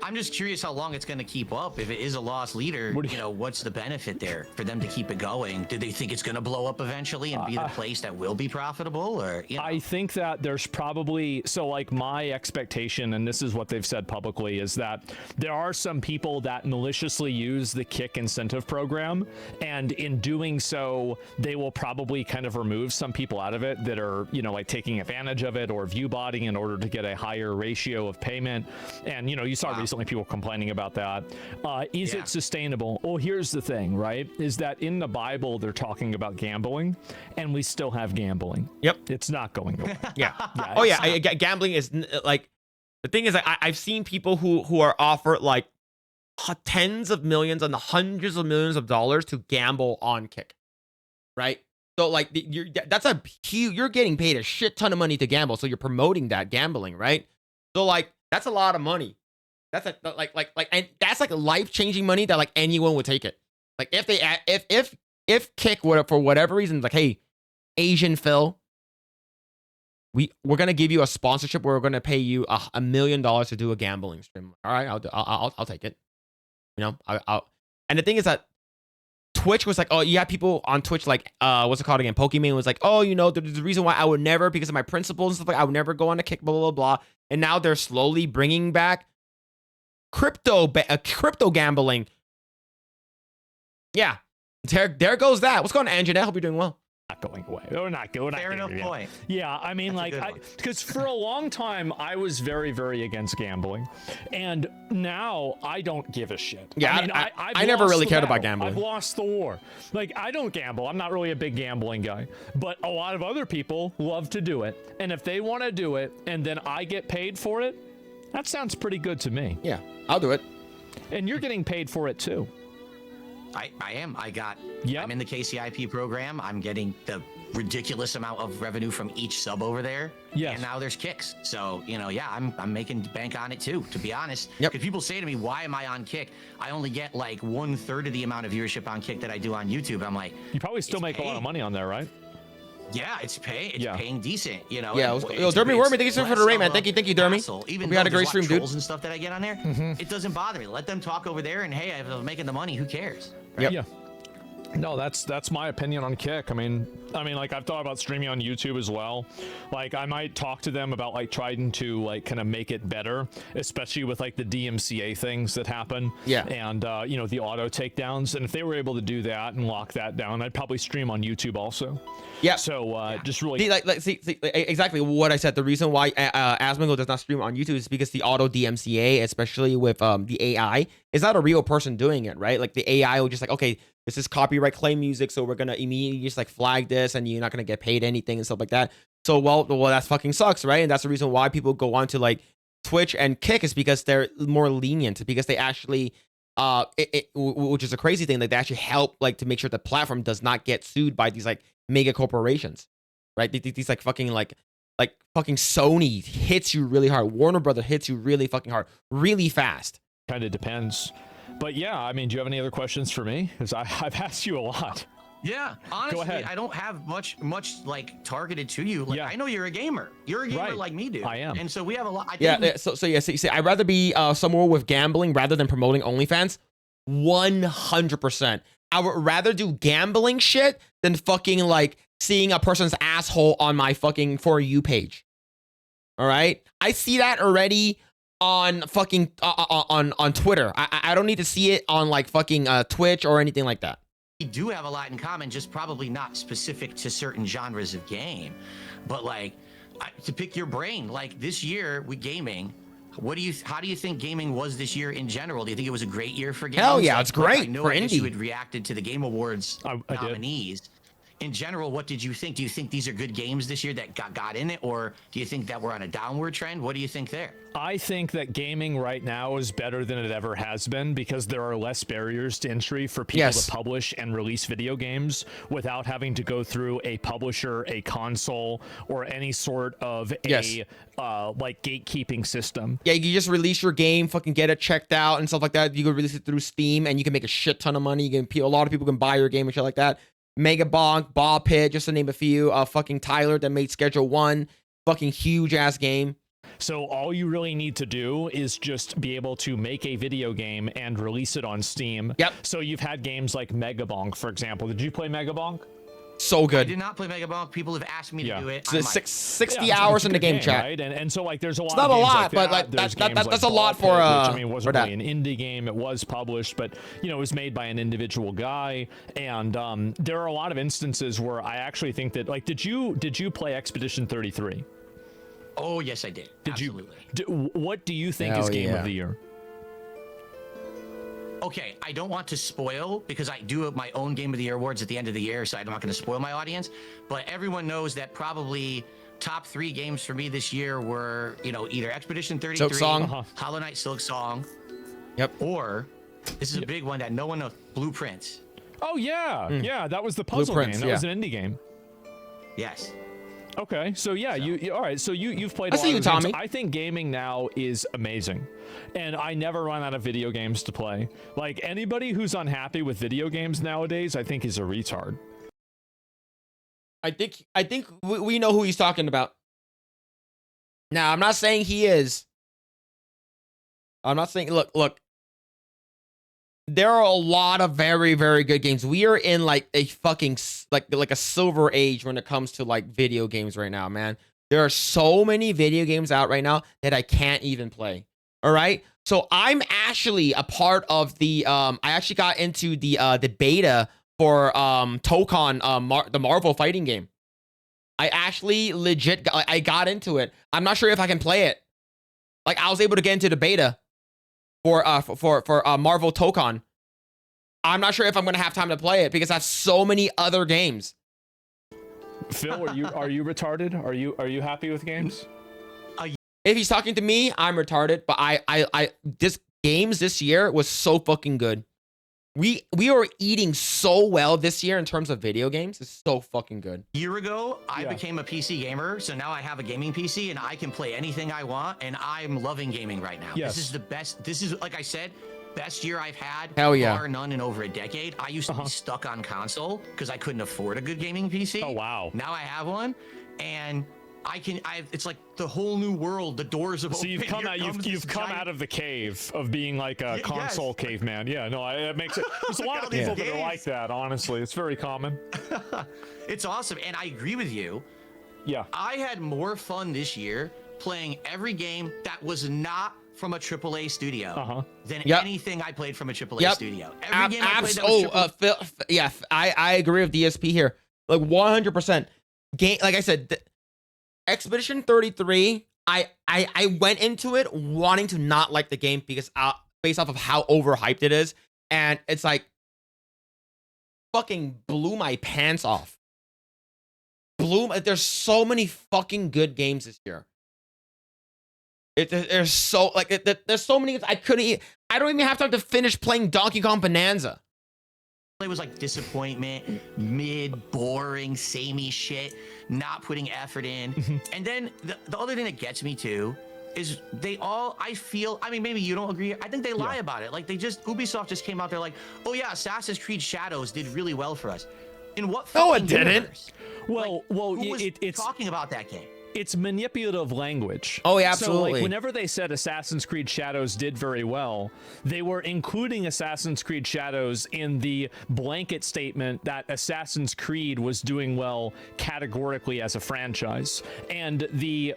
I'm just curious how long it's going to keep up. If it is a loss leader, what's the benefit there for them to keep it going? Do they think it's going to blow up eventually and be the place that will be profitable? Or I think that there's probably, so like my expectation, and this is what they've said publicly, is that there are some people that maliciously use the Kick incentive program, and in doing so, they will probably kind of remove some people out of it that are, like taking advantage of it or view botting in order to get a higher ratio of payment. And, you saw recently people complaining about that. Is it sustainable? Well, here's the thing, right? Is that in the Bible, they're talking about gambling, and we still have gambling. Yep. It's not going away. Yeah. Oh, yeah. Gambling is like, the thing is, I've seen people who are offered like tens of millions and hundreds of millions of dollars to gamble on Kick, right? So like, that's a huge, you're getting paid a shit ton of money to gamble. So you're promoting that gambling, right? So like, that's a lot of money. That's and that's like life-changing money that like anyone would take it. Like if Kick would, for whatever reason, like, hey, Asian Phil, we're gonna give you a sponsorship where we're gonna pay you $1 million to do a gambling stream. All right, I'll take it. I'll. And the thing is that Twitch was like, oh, you have people on Twitch like, what's it called again? Pokemon was like, oh, the reason why I would never, because of my principles and stuff, like I would never go on a Kick, blah blah blah. And now they're slowly bringing back crypto gambling. Yeah, there goes that. What's going on, Angie? I hope you're doing well. Not going away. We're not going. Fair enough point. Yeah, I mean, because for a long time I was very, very against gambling, and now I don't give a shit. Yeah, I mean, I never really cared about gambling. I've lost the war. Like, I don't gamble. I'm not really a big gambling guy, but a lot of other people love to do it, and if they want to do it, and then I get paid for it, that sounds pretty good to me. Yeah, I'll do it. And you're getting paid for it too. I am. I'm in the KCIP program. I'm getting the ridiculous amount of revenue from each sub over there. Yes. And now there's Kicks. So, I'm making bank on it too, to be honest. Yep. Because people say to me, why am I on Kick? I only get like 1/3 of the amount of viewership on Kick that I do on YouTube. I'm like, you probably still make a lot of money on there, right? Yeah, it's paying decent, Yeah, Dermy Wormy, thank you so much for the raid, man. Thank you, Dermy. Even we had a great stream, dude. And stuff that I get on there, it doesn't bother me. Let them talk over there, and hey, if I'm making the money, who cares? Right? Yep. Yeah. No, that's my opinion on Kick. I mean, like, I've thought about streaming on YouTube as well. Like, I might talk to them about like trying to like kind of make it better, especially with like the DMCA things that happen. Yeah. And the auto takedowns. And if they were able to do that and lock that down, I'd probably stream on YouTube also. Yeah. So just really see, exactly what I said. The reason why Asmongo does not stream on YouTube is because the auto DMCA, especially with the AI, is not a real person doing it, right? Like the AI will just like, okay, this is copyright claim music, so we're gonna immediately just like flag this, and you're not gonna get paid anything and stuff like that. So well, that fucking sucks, right? And that's the reason why people go on to like Twitch and Kick, is because they're more lenient, because they actually which is a crazy thing, like they actually help like to make sure the platform does not get sued by these like mega corporations, right? These like fucking fucking Sony hits you really hard, Warner Brother hits you really fucking hard, really fast. Kind of depends. But yeah, I mean, do you have any other questions for me? Because I've asked you a lot. Yeah, honestly, I don't have much like targeted to you. Like, I know you're a gamer. You're a gamer like me, dude. I am. And so we have a lot. See, I'd rather be somewhere with gambling rather than promoting OnlyFans. 100%. I would rather do gambling shit than fucking like seeing a person's asshole on my fucking For You page. All right, I see that already on fucking on Twitter. I don't need to see it on like fucking Twitch or anything like that. We do have a lot in common, just probably not specific to certain genres of game. But like, to pick your brain, like this year with gaming, How do you think gaming was this year in general? Do you think it was a great year for games? Hell yeah, it's great I know for I guess indie. you had reacted to the Game Awards I did. nominees. In general, what did you think? Do you think these are good games this year that got in it, or do you think that we're on a downward trend? What do you think there? I think that gaming right now is better than it ever has been because there are less barriers to entry for people Yes. to publish and release video games without having to go through a publisher, a console, or any sort of Yes. like gatekeeping system. Yeah, you just release your game, fucking get it checked out and stuff like that. You can release it through Steam, and you can make a shit ton of money. A lot of people can buy your game and shit like that. Mega Bonk, Ball Pit, just to name a few. Fucking Tyler that made Schedule 1, fucking huge ass game. So all you really need to do is just be able to make a video game and release it on Steam. Yep. So you've had games like Megabonk, for example. Did you play Megabonk? So I good. did not play Mega Bonk. People have asked me Yeah. to do it. So I might. 60 Yeah, hours it's a in the good game chat. right? And so like there's a lot. not of a games lot, like but, that. like, There's that- games that's like a lot Ball for, Pit, which, I mean, for wasn't that. really an indie game. It was published, but you know, it was made by an individual guy. And there are a lot of instances where I actually think that like, did you play Expedition 33? Oh yes, I did. Did Absolutely. you? What do you think Hell is game yeah. of the year? Okay, I don't want to spoil because I do my own Game of the Year awards at the end of the year, so I'm not going to spoil my audience. But everyone knows that probably top 3 games for me this year were, you know, either Expedition 33, Silksong. Hollow Knight Silksong, Yep. or this is a big one that no one knows, Blueprints. Oh yeah, yeah, that was the puzzle Blueprints, game. That was yeah. an indie game. Yes. Okay, so yeah, you all right? So you've played. A I lot see you, of games. Tommy. I think gaming now is amazing, and I never run out of video games to play. Like anybody who's unhappy with video games nowadays, I think is a retard. I think we know who he's talking about. Now, I'm not saying he is. I'm not saying, look. There are a lot of very, very good games. We are in like a fucking like a silver age when it comes to like video games right now, man. There are so many video games out right now that I can't even play. All right. So I'm actually a part of the I actually got into the beta for Tokon, the Marvel fighting game. I actually legit I got into it. I'm not sure if I can play it. Like I was able to get into the beta for Marvel Tokon. I'm not sure if I'm gonna have time to play it because I have so many other games. Phil, are you retarded? Are you happy with games? If he's talking to me, I'm retarded. But this games this year was so fucking good. We are eating so well this year in terms of video games. It's so fucking good. A year ago, I Yeah. became a PC gamer, so now I have a gaming PC and I can play anything I want, and I'm loving gaming right now. Yes. This is the best. This is, like I said, best year I've had. Hell yeah. Bar none in over a decade. I used to be stuck on console because I couldn't afford a good gaming PC. Oh wow. Now I have one, and it's like the whole new world. The doors have So opened. you've come Here out. comes You've this come giant- out of the cave of being like a Yes. console caveman. Yeah, no, that makes it. There's a lot all of these people that are games. like that. Honestly, it's very common. It's awesome, and I agree with you. Yeah. I had more fun this year playing every game that was not from a AAA studio than Yep. anything I played from a AAA Yep. studio. Every game I played that was Yeah, I agree with DSP here. Like 100%. Game, like I said, Expedition 33. I went into it wanting to not like the game because based off of how overhyped it is, and it's like fucking blew my pants off. There's so many fucking good games this year. There's so there's so many. I don't even have time to finish playing Donkey Kong Bonanza. It was like disappointment, mid, boring, samey shit, not putting effort in. And then the other thing that gets me too is I mean, maybe you don't agree. I think they lie about it. Like Ubisoft just came out there like, oh yeah, Assassin's Creed Shadows did really well for us. In what No, it fucking didn't. universe? Well, Who was it's talking about that game? it's manipulative language. Oh, yeah, So absolutely. like whenever they said Assassin's Creed Shadows did very well, they were including Assassin's Creed Shadows in the blanket statement that Assassin's Creed was doing well categorically as a franchise. And the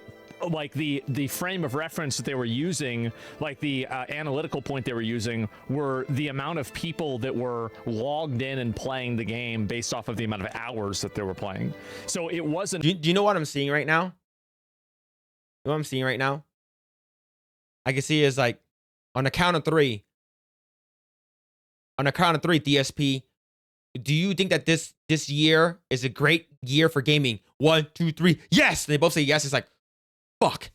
frame of reference that they were using, like the analytical point they were using, were the amount of people that were logged in and playing the game based off of the amount of hours that they were playing. So it wasn't. Do you know what I'm seeing right now? You know what I'm seeing right now? I can see is like on the count of three. On the count of three, DSP. Do you think that this year is a great year for gaming? 1, 2, 3. Yes. They both say yes. It's like, fuck.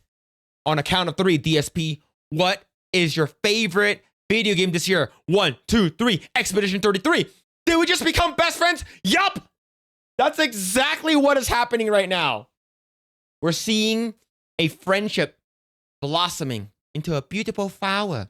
On a count of three, DSP, what is your favorite video game this year? 1, 2, 3. Expedition 33. Did we just become best friends? Yup. That's exactly what is happening right now. We're seeing a friendship blossoming into a beautiful flower.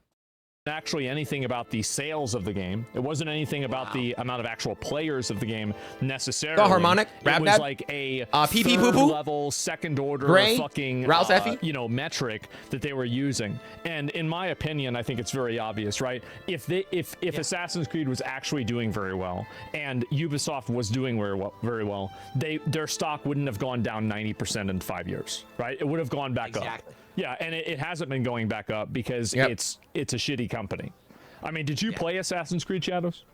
Actually anything about the sales of the game. It wasn't anything about the amount of actual players of the game necessarily. The harmonic, it was like a PP third poo-poo? level, second order Gray? fucking Rouse Effie? you know, metric that they were using. And in my opinion, I think it's very obvious, right? If Assassin's Creed was actually doing very well and Ubisoft was doing very well, their stock wouldn't have gone down 90% in 5 years, right? It would have gone back up. Yeah, and it hasn't been going back up because it's a shitty company. I mean, did you play Assassin's Creed Shadows?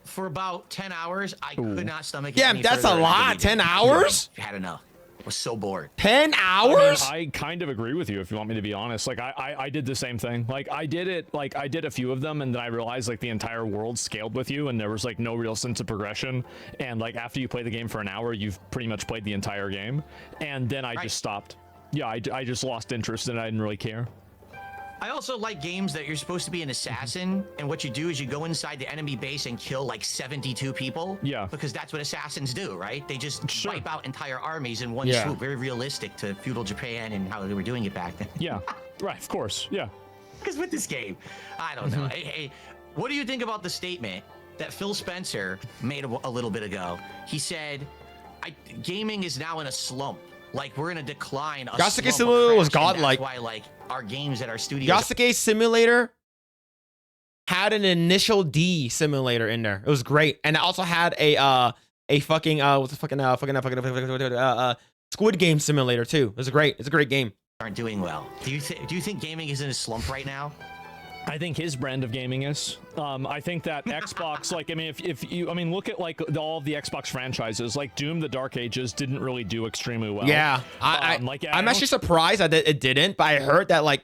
For about 10 hours, I could not stomach it. Damn, any that's further. a lot. 10 hours? I had enough. I was so bored. 10 hours? I kind of agree with you if you want me to be honest. Like I did the same thing. Like I did a few of them and then I realized like the entire world scaled with you and there was like no real sense of progression. And like after you play the game for an hour, you've pretty much played the entire game. And then I just stopped. Yeah, I just lost interest and I didn't really care. I also like games that you're supposed to be an assassin, and what you do is you go inside the enemy base and kill like 72 people. Yeah. Because that's what assassins do, right? They just Sure. wipe out entire armies in one Yeah. swoop. Very realistic to feudal Japan and how they were doing it back then. Yeah, right, of course, yeah. Because with this game, I don't know. Hey, what do you think about the statement that Phil Spencer made a little bit ago? He said, gaming is now in a slump. Like we're in a decline. Yasuke Simulator was godlike. That's why like our games at our studios. Yasuke Simulator had an initial D simulator in there. It was great, and it also had a fucking what's the fucking Squid Game simulator too. It was great. It's a great game. Aren't doing well. Do you think gaming is in a slump right now? I think his brand of gaming is. I think that Xbox, like, I mean, if you, I mean, look at like all of the Xbox franchises, like Doom: The Dark Ages didn't really do extremely well. Yeah, I'm actually surprised that it didn't, but I heard that like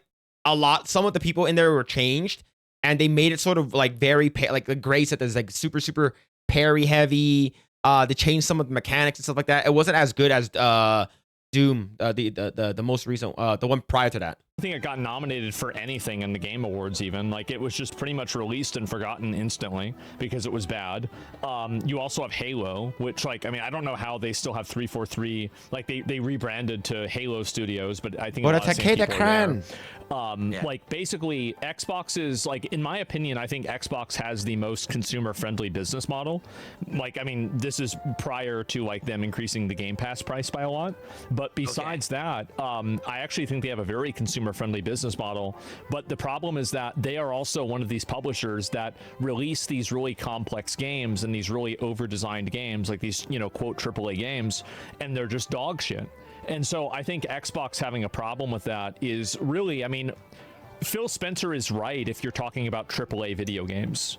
some of the people in there were changed, and they made it sort of like very like the Gray said, there's like super parry heavy. They changed some of the mechanics and stuff like that. It wasn't as good as Doom, the most recent, the one prior to that. I think it got nominated for anything in the Game Awards even. Like it was just pretty much released and forgotten instantly because it was bad. You also have Halo, which like, I mean, I don't know how they still have 343. Like they rebranded to Halo Studios, but I think a lot of the same people are there. Like basically Xbox is like, in my opinion, I think Xbox has the most consumer friendly business model. Like, I mean, this is prior to like them increasing the Game Pass price by a lot. But besides that, I actually think they have a very consumer friendly business model. But the problem is that they are also one of these publishers that release these really complex games and these really over designed games, like these, you know, quote AAA games, and they're just dog shit. And so I think Xbox having a problem with that is really, I mean, Phil Spencer is right if you're talking about AAA video games.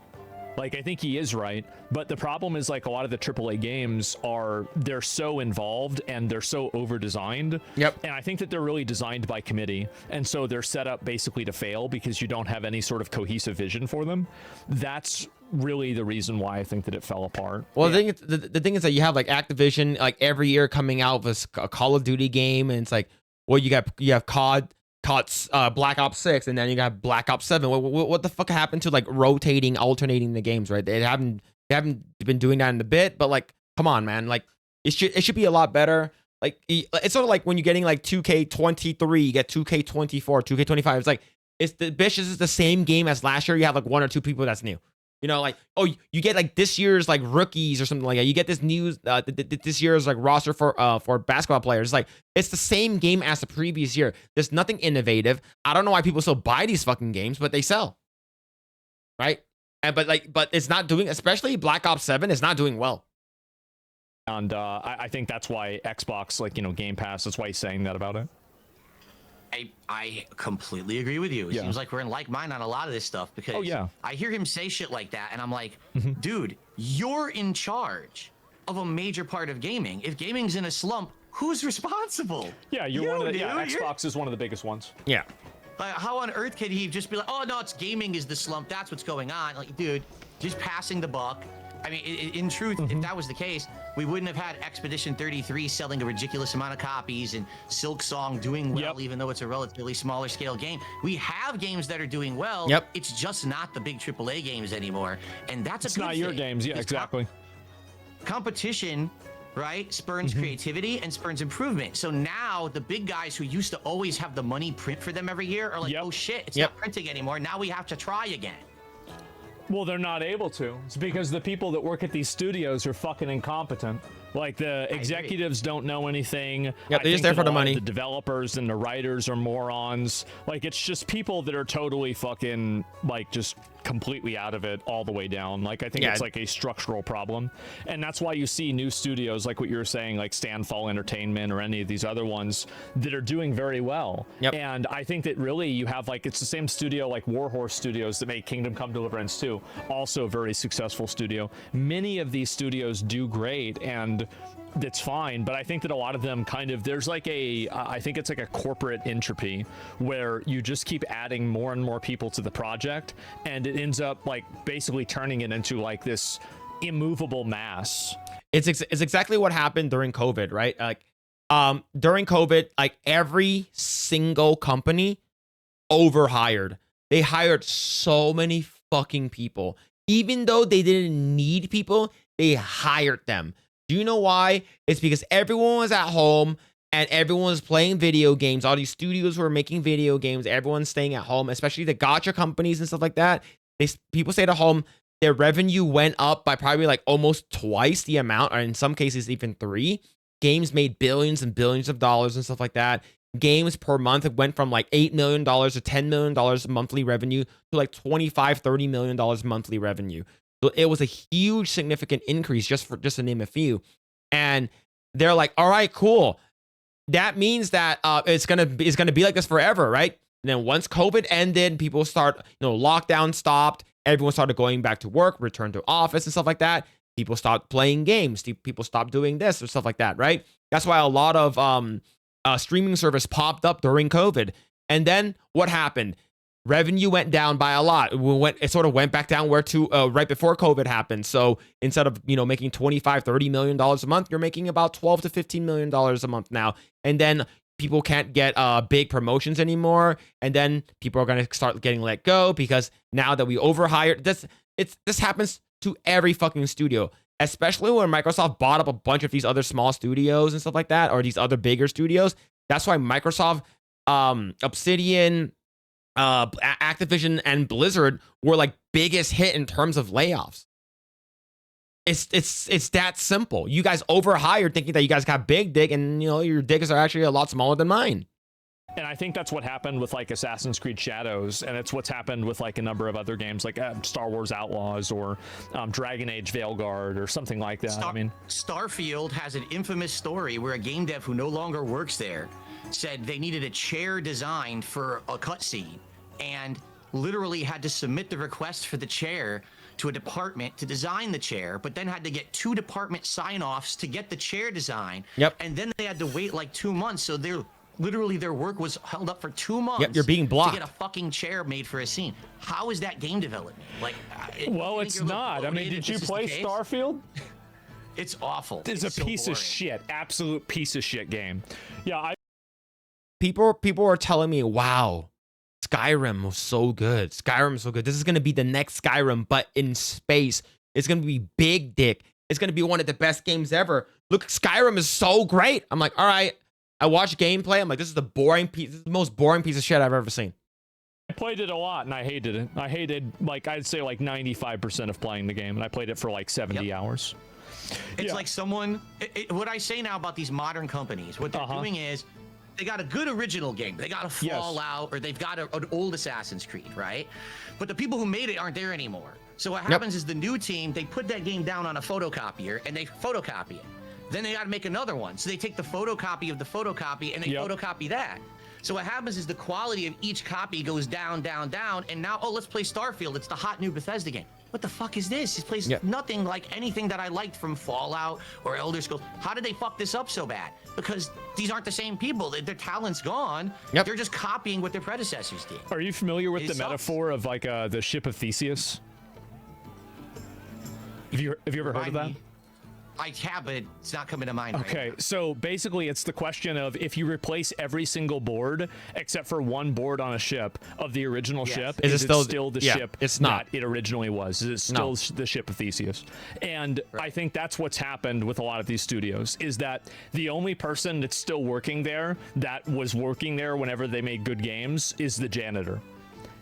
Like, I think he is right, but the problem is like a lot of the AAA games they're so involved and they're so over designed. Yep. And I think that they're really designed by committee. And so they're set up basically to fail because you don't have any sort of cohesive vision for them. That's really the reason why I think that it fell apart. Well, the thing is that you have like Activision like every year coming out with a Call of Duty game, and it's like, well, you have COD, Black Ops 6, and then you got Black Ops 7. What the fuck happened to like alternating the games, right? They haven't been doing that in a bit, but like, come on, man, like it should be a lot better. Like it's sort of like when you're getting like 2K23, you get 2K24, 2K25. It's like this is the same game as last year. You have like one or two people that's new. You know, like, oh, you get like this year's like rookies or something like that. You get this news, this year's like roster for basketball players. It's like, it's the same game as the previous year. There's nothing innovative. I don't know why people still buy these fucking games, but they sell. Right? But it's not doing, especially Black Ops 7, it's not doing well. And I think that's why Xbox, like, you know, Game Pass, that's why he's saying that about it. I completely agree with you. It seems like we're in like mind on a lot of this stuff because I hear him say shit like that and I'm like, dude, you're in charge of a major part of gaming. If gaming's in a slump, who's responsible? Yeah, you're one of the Xbox is one of the biggest ones. Yeah. Like, how on earth can he just be like, oh no, it's gaming is the slump. That's what's going on. Like, dude, just passing the buck. I mean, in truth, if that was the case, we wouldn't have had Expedition 33 selling a ridiculous amount of copies and Silk Song doing well, even though it's a relatively smaller scale game. We have games that are doing well. Yep. It's just not the big AAA games anymore. And that's a It's good not your thing. games. Yeah, Because exactly. competition, right, spurns creativity and spurns improvement. So now the big guys who used to always have the money print for them every year are like, oh shit, it's not printing anymore. Now we have to try again. Well, they're not able to. It's because the people that work at these studios are fucking incompetent. Like, the executives don't know anything. Yeah, they're just there for the money. The developers and the writers are morons. Like, it's just people that are totally fucking, like, just completely out of it all the way down. Like, I think it's like a structural problem. And that's why you see new studios, like what you were saying, like Standfall Entertainment or any of these other ones that are doing very well. And I think that really you have, like, it's the same studio like Warhorse Studios that made Kingdom Come Deliverance 2. Also a very successful studio. Many of these studios do great, and that's fine, but I think that a lot of them kind of, there's like a I think it's like a corporate entropy where you just keep adding more and more people to the project, and it ends up like basically turning it into like this immovable mass. It's exactly what happened during COVID, right? Like during COVID, like every single company overhired. They hired so many fucking people. Even though they didn't need people, they hired them. Do you know why? It's because everyone was at home and everyone was playing video games. All these studios were making video games. Everyone's staying at home, especially the gacha companies and stuff like that. People stayed at home. Their revenue went up by probably like almost twice the amount, or in some cases even 3. Games made billions and billions of dollars and stuff like that. Games per month went from like $8 million to $10 million monthly revenue to like $25-30 million monthly revenue. So it was a huge, significant increase just to name a few. And they're like, all right, cool. That means that it's gonna be like this forever, right? And then once COVID ended, people start, lockdown stopped. Everyone started going back to work, return to office and stuff like that. People stopped playing games. People stopped doing this or stuff like that, right? That's why a lot of streaming service popped up during COVID. And then what happened? Revenue went down by a lot. It sort of went back down where to right before COVID happened. So instead of making $25-30 million a month, you're making about $12 to $15 million a month now. And then people can't get big promotions anymore. And then people are going to start getting let go because now that we overhired, this happens to every fucking studio. Especially when Microsoft bought up a bunch of these other small studios and stuff like that, or these other bigger studios. That's why Microsoft, Obsidian, Activision, and Blizzard were like biggest hit in terms of layoffs. It's that simple. You guys overhired thinking that you guys got big dick, and your dicks are actually a lot smaller than mine. And I think that's what happened with like Assassin's Creed Shadows, and it's what's happened with like a number of other games like Star Wars Outlaws or Dragon Age Veilguard or something like that. Starfield has an infamous story where a game dev who no longer works there said they needed a chair designed for a cutscene, and literally had to submit the request for the chair to a department to design the chair, but then had to get 2 department sign-offs to get the chair design. And then they had to wait like 2 months, so their work was held up for 2 months. You're being blocked to get a fucking chair made for a scene. How is that game development? Like, well, it's not. I mean, did you play Starfield? It's awful. It's a piece of shit. Absolute piece of shit game. Yeah. People are telling me, wow, Skyrim was so good. Skyrim is so good. This is going to be the next Skyrim, but in space. It's going to be big dick. It's going to be one of the best games ever. Look, Skyrim is so great. I'm like, all right. I watched gameplay. I'm like, this is the most boring piece of shit I've ever seen. I played it a lot and I hated it. I hated, like, I'd say like 95% of playing the game, and I played it for like 70 hours. It's like someone, what I say now about these modern companies, what they're doing is they got a good original game. They got a Fallout, or they've got an old Assassin's Creed, right? But the people who made it aren't there anymore. So what happens is the new team, they put that game down on a photocopier and they photocopy it. Then they got to make another one. So they take the photocopy of the photocopy and they photocopy that. So what happens is the quality of each copy goes down, down, down. And now, let's play Starfield. It's the hot new Bethesda game. what the fuck is this? This plays Yep. nothing like anything that I liked from Fallout or Elder Scrolls. How did they fuck this up so bad? Because these aren't the same people. Their talent's gone. Yep. They're just copying what their predecessors did. Are you familiar with It the sucks. metaphor of like the ship of Theseus? Have you ever heard of that? Remind me. I have, but it's not coming to mind. Okay, Right so basically it's the question of if you replace every single board except for one board on a ship of the original Yes. ship, Is it still- the yeah, ship it's not. that it originally was? Is it still the ship of Theseus? And I think that's what's happened with a lot of these studios, is that the only person that's still working there that was working there whenever they made good games is the janitor.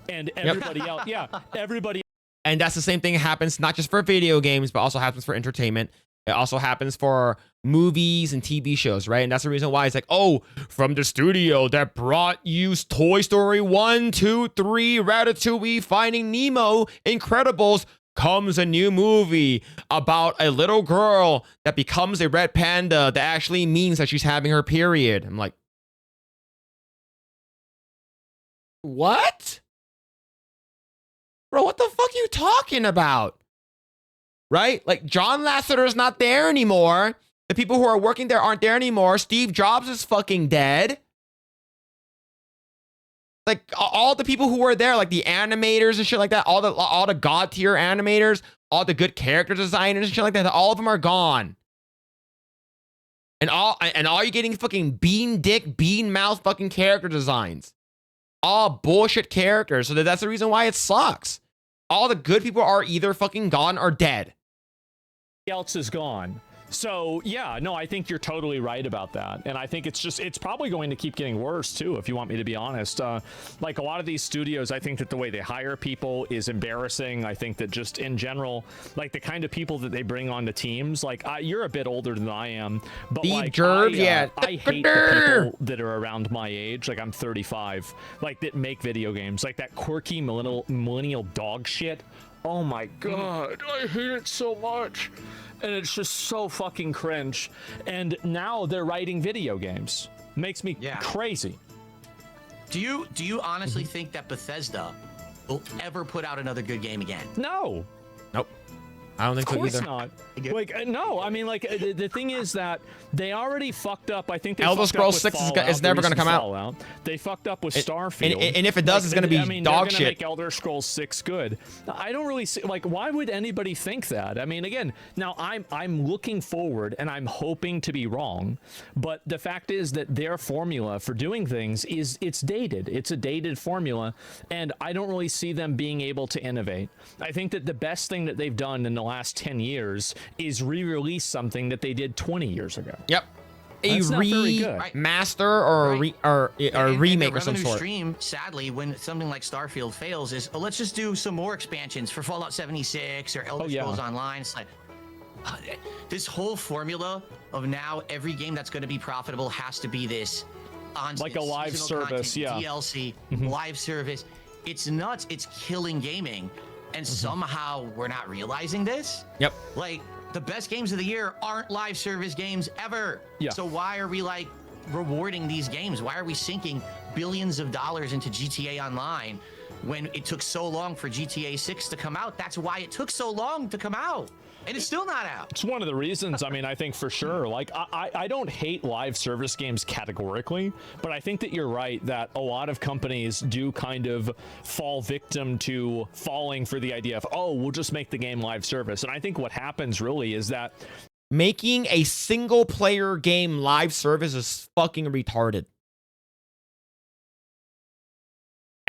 And everybody else, everybody. And that's the same thing happens not just for video games, but also happens for entertainment. It also happens for movies and TV shows, right? And that's the reason why it's like, oh, from the studio that brought you Toy Story 1, 2, 3, Ratatouille, Finding Nemo, Incredibles, comes a new movie about a little girl that becomes a red panda that actually means that she's having her period. I'm like, what? Bro, what the fuck are you talking about? Right? Like, John Lasseter is not there anymore. The people who are working there aren't there anymore. Steve Jobs is fucking dead. Like, all the people who were there, like the animators and shit like that, all the god tier animators, all the good character designers and shit like that, all of them are gone. And all you're getting fucking bean dick, bean mouth fucking character designs. All bullshit characters. So that's the reason why it sucks. All the good people are either fucking gone or dead. Else is gone. So yeah, no, I think you're totally right about that, and I think it's probably going to keep getting worse too, if you want me to be honest. Like a lot of these studios, I think that the way they hire people is embarrassing. I think that just in general, like the kind of people that they bring on the teams, like you're a bit older than I am, but Steve like Jobs, I yeah. hate the people that are around my age. Like I'm 35, like that make video games, like that quirky millennial dog shit. Oh my god, I hate it so much. And it's just so fucking cringe. And now they're writing video games. Makes me crazy. Do you honestly think that Bethesda will ever put out another good game again? No. Nope. I don't think Of so course either. not. Like, no, I mean, like, the thing is that they already fucked up. I think they Elder fucked Scrolls up with 6 Fallout, is the never gonna recent come out. Fallout. They fucked up with Starfield. And if it does, it's gonna be I mean, dog they're gonna shit. make Elder Scrolls 6 good. I don't really see, like, why would anybody think that? I mean, again, now I'm looking forward and I'm hoping to be wrong, but the fact is that their formula for doing things it's dated. It's a dated formula, and I don't really see them being able to innovate. I think that the best thing that they've done in the last 10 years is re-release something that they did 20 years ago. Yep. A That's not very good. remaster or Right. a remake the or some revenue sort. stream, sadly, when something like Starfield fails, is let's just do some more expansions for Fallout 76 or Elder Scrolls Online. It's like this whole formula of now every game that's going to be profitable has to be this Like a live seasonal service, content, yeah. DLC, live service. It's nuts. It's killing gaming, and somehow we're not realizing this. Yep. Like, the best games of the year aren't live service games ever. Yeah. So why are we like rewarding these games? Why are we sinking billions of dollars into GTA Online when it took so long for GTA 6 to come out? That's why it took so long to come out. And it's still not out. It's one of the reasons, I mean, I think for sure, like, I don't hate live service games categorically, but I think that you're right that a lot of companies do kind of fall victim to falling for the idea of, oh, we'll just make the game live service. And I think what happens really is that Making a single player game live service is fucking retarded.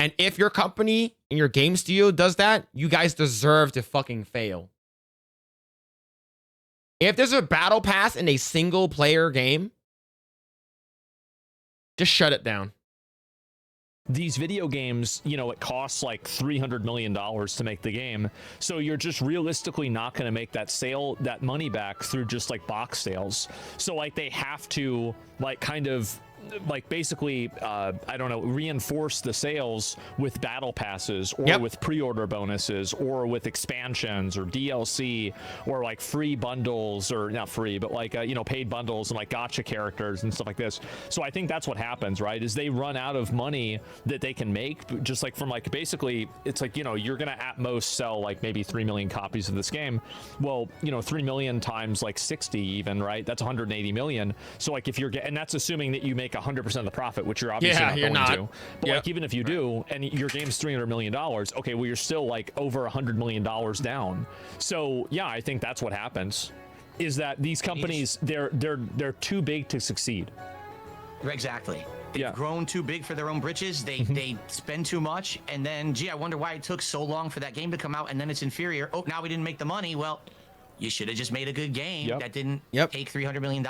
And if your company and your game studio does that, you guys deserve to fucking fail. If there's a battle pass in a single player game, just shut it down. these video games, you know, it costs like $300 million to make the game. So you're just realistically not going to make that money back through just like box sales. So like they have to like kind of like basically I don't know, reinforce the sales with battle passes or Yep. with pre-order bonuses or with expansions or DLC or like free bundles, or not free but like you know, paid bundles and like gotcha characters and stuff like this. So I think that's what happens, right, is they run out of money that they can make, just like from like basically it's like, you know, you're gonna at most sell like maybe 3 million copies of this game. Well, you know, 3 million times like 60 even, right, that's 180 million. So like if you're and that's assuming that you make 100% of the profit, which you're obviously Yeah, not you're going not. to. But Yep. like even if you do, and your game's $300 million, okay, well you're still like over $100 million down. So yeah, I think that's what happens, is that these companies, they're too big to succeed. Exactly. They've Yeah. grown too big for their own britches. They spend too much, and then, gee, I wonder why it took so long for that game to come out, and then it's inferior. Oh, now we didn't make the money. Well, you should have just made a good game Yep. that didn't Yep. take $300 million.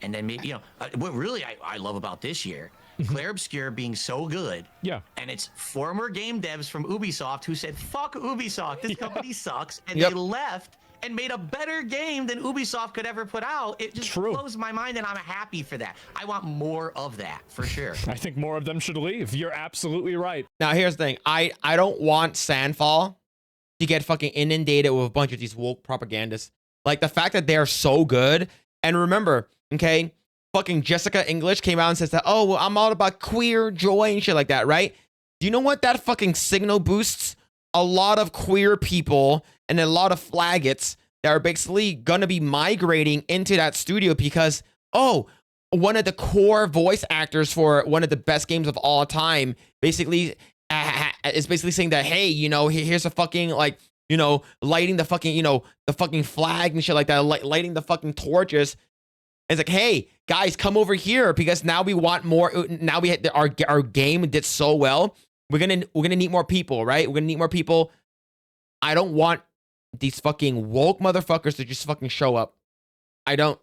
And then maybe, you know, what really I love about this year, Claire Obscure being so good. Yeah. And it's former game devs from Ubisoft who said, fuck Ubisoft, this company sucks. And Yep. they left and made a better game than Ubisoft could ever put out. It just True. blows my mind, and I'm happy for that. I want more of that, for sure. I think more of them should leave. You're absolutely right. Now here's the thing. I don't want Sandfall to get fucking inundated with a bunch of these woke propagandists. Like the fact that they're so good. And remember, okay, fucking Jessica English came out and says that, oh, well, I'm all about queer joy and shit like that, right? Do you know what that fucking signal boosts? A lot of queer people and a lot of flaggots that are basically gonna be migrating into that studio because, oh, one of the core voice actors for one of the best games of all time basically is basically saying that, hey, you know, here's a fucking, like, you know, lighting the fucking, you know, the fucking flag and shit like that, lighting the fucking torches. It's like, hey, guys, come over here because now we want more. Now we had our game did so well. We're gonna need more people, right? We're gonna need more people. I don't want these fucking woke motherfuckers to just fucking show up. I don't.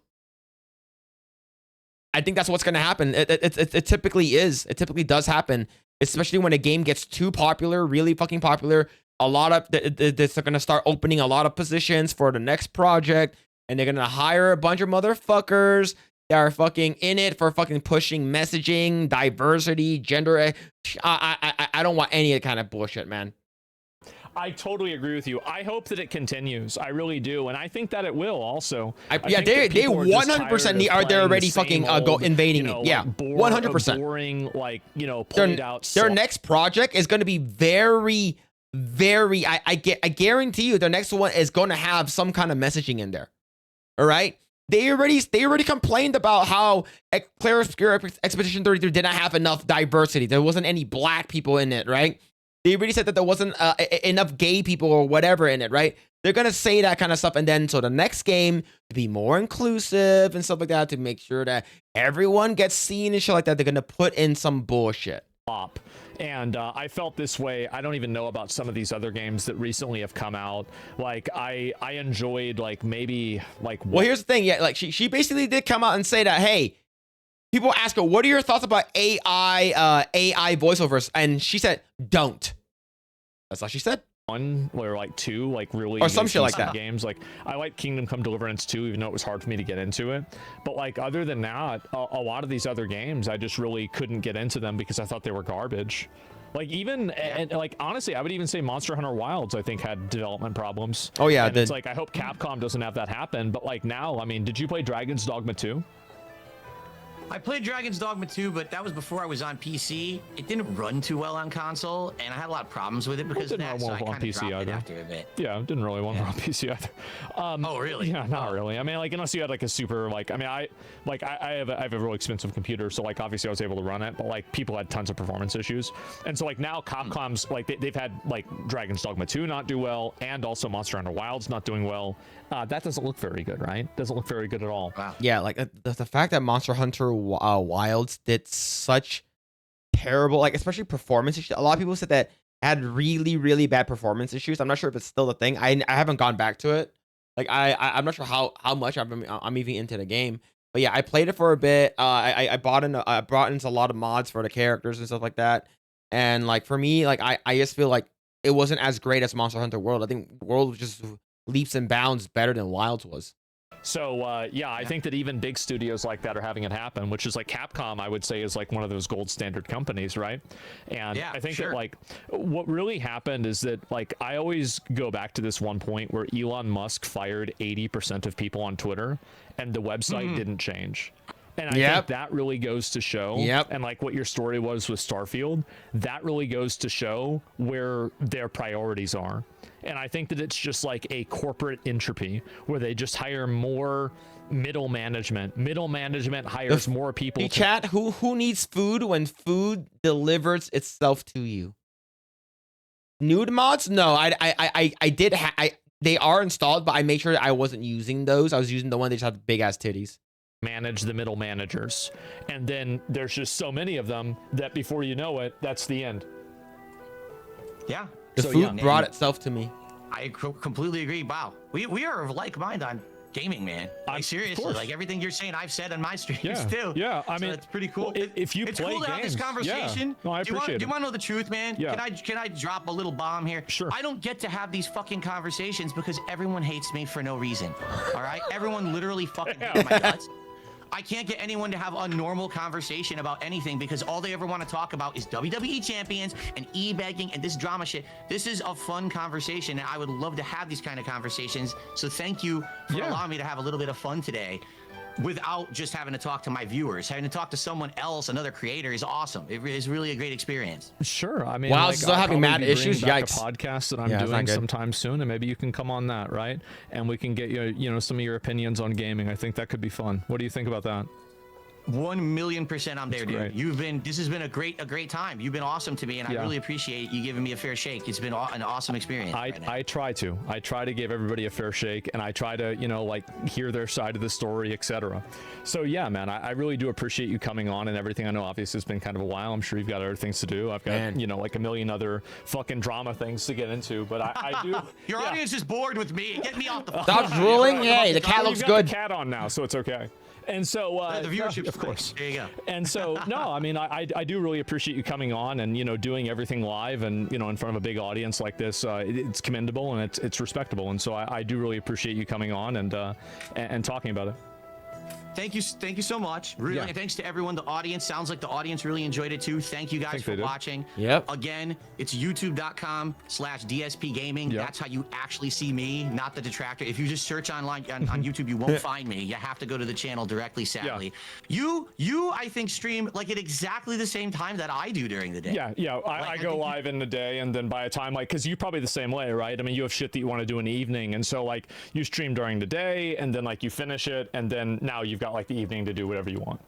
I think that's what's gonna happen. It typically is. It typically does happen, especially when a game gets too popular, really fucking popular. A lot of they're gonna start opening a lot of positions for the next project, and they're gonna hire a bunch of motherfuckers that are fucking in it for fucking pushing messaging, diversity, gender. I don't want any of that kind of bullshit, man. I totally agree with you. I hope that it continues. I really do, and I think that it will also. I Yeah, think they that people are just 100% tired of are they're playing already the same fucking go old, invading you know, it. Yeah, like 100%. boring, like, you know, played out. Their next project is going to be very, very. I guarantee you, their next one is going to have some kind of messaging in there. All right. They already complained about how Claire Obscure Expedition 33 did not have enough diversity. There wasn't any black people in it, right? They already said that there wasn't enough gay people or whatever in it, right? They're gonna say that kind of stuff, and then so the next game to be more inclusive and stuff like that, to make sure that everyone gets seen and shit like that. They're gonna put in some bullshit. And I felt this way. I don't even know about some of these other games that recently have come out. Like I enjoyed, like, maybe like. Well, here's the thing. Yeah, like she basically did come out and say that, hey, people ask her, what are your thoughts about AI voiceovers? And she said, don't. That's all she said. One or like two, like really, Or some shit like decent that. games. Like I like Kingdom Come Deliverance 2, even though it was hard for me to get into it. But like other than that, a lot of these other games, I just really couldn't get into them because I thought they were garbage. Like even and like honestly, I would even say Monster Hunter Wilds, I think, had development problems. Oh yeah, and it's like I hope Capcom doesn't have that happen. But like now, I mean, did you play Dragon's Dogma 2? I played Dragon's Dogma 2, but that was before I was on PC. It didn't run too well on console, and I had a lot of problems with it because of didn't that, run so well I on kind of PC dropped it either. after a bit. Yeah, it didn't really want on PC either. Oh, really? Yeah, not really. I mean, like, unless you had like a super, like, I mean, I have a really expensive computer, so like obviously I was able to run it, but like people had tons of performance issues, and so like now Capcom's like they've had like Dragon's Dogma 2 not do well, and also Monster Hunter Wilds not doing well. That doesn't look very good, right? Doesn't look very good at all. Wow. Yeah, like the fact that Monster Hunter Wilds did such terrible, like especially performance issues. A lot of people said that had really, really bad performance issues. I'm not sure if it's still the thing. I haven't gone back to it. Like I'm not sure how much I'm even into the game. But yeah, I played it for a bit. I brought in a lot of mods for the characters and stuff like that. And like for me, like I just feel like it wasn't as great as Monster Hunter World. I think World was just leaps and bounds better than Wilds was. So yeah, I think that even big studios like that are having it happen, which is like Capcom, I would say, is like one of those gold standard companies, right? And Yeah, I think sure. that like what really happened is that like I always go back to this one point where Elon Musk fired 80% of people on Twitter and the website didn't change. And I think that really goes to show, and like what your story was with Starfield, that really goes to show where their priorities are. And I think that it's just like a corporate entropy where they just hire more middle management. Middle management hires more people. Hey, chat, who needs food when food delivers itself to you? Nude mods? No, I did. They are installed, but I made sure that I wasn't using those. I was using the one that just had big ass titties. Manage the middle managers, and then there's just so many of them that before you know it, that's the end. Yeah. The So, food yeah, brought itself to me. I completely agree. Wow, we are of like mind on gaming, man. Like seriously, like everything you're saying, I've said on my streams too. Yeah, I mean, it's pretty cool. If you it's play cool to have this games, conversation. no, I appreciate it. Do you want to know the truth, man? Yeah. Can I drop a little bomb here? Sure. I don't get to have these fucking conversations because everyone hates me for no reason. All right, everyone literally fucking hates my guts. I can't get anyone to have a normal conversation about anything because all they ever want to talk about is WWE champions and e-begging and this drama shit. This is a fun conversation, and I would love to have these kind of conversations. So thank you for allowing me to have a little bit of fun today without just having to talk to my viewers. Having to talk to someone else, another creator, is awesome. It is really a great experience. Sure. I mean, Wow, like, still I'll having probably mad be issues? bringing back Yikes. a podcast that I'm Yeah, it's not doing good. sometime soon, and maybe you can come on that, right? And we can get you know, some of your opinions on gaming. I think that could be fun. What do you think about that? 1,000,000% I'm there, dude. great. This has been a great time. You've been awesome to me, and I really appreciate you giving me a fair shake. It's been an awesome experience. I try to give everybody a fair shake, and I try to, you know, like hear their side of the story, etc. So yeah, man, I really do appreciate you coming on and everything. I know obviously it's been kind of a while. I'm sure you've got other things to do. I've got, you know, like a million other fucking drama things to get into, but I do. Your audience is bored with me. Get me off the phone. Stop drooling. Hey, the cat looks You've got good. the cat on now, so it's okay. And so the viewership, of course. There you go. And so no, I mean, I do really appreciate you coming on and, you know, doing everything live and, you know, in front of a big audience like this. It's commendable and it's respectable, and so I do really appreciate you coming on and talking about it. Thank you so much. Really, and thanks to everyone. The audience sounds like the audience really enjoyed it too. Thank you guys for watching. Yep. Again, it's youtube.com/DSP Gaming. That's how you actually see me, not the detractor. If you just search online on YouTube, you won't find me. You have to go to the channel directly. Sadly, you I think stream like at exactly the same time that I do during the day. I go live in the day, and then by a time, like, because you're probably the same way, right? I mean, you have shit that you want to do in the evening, and so like you stream during the day, and then like you finish it, and then now you've got like the evening to do whatever you want.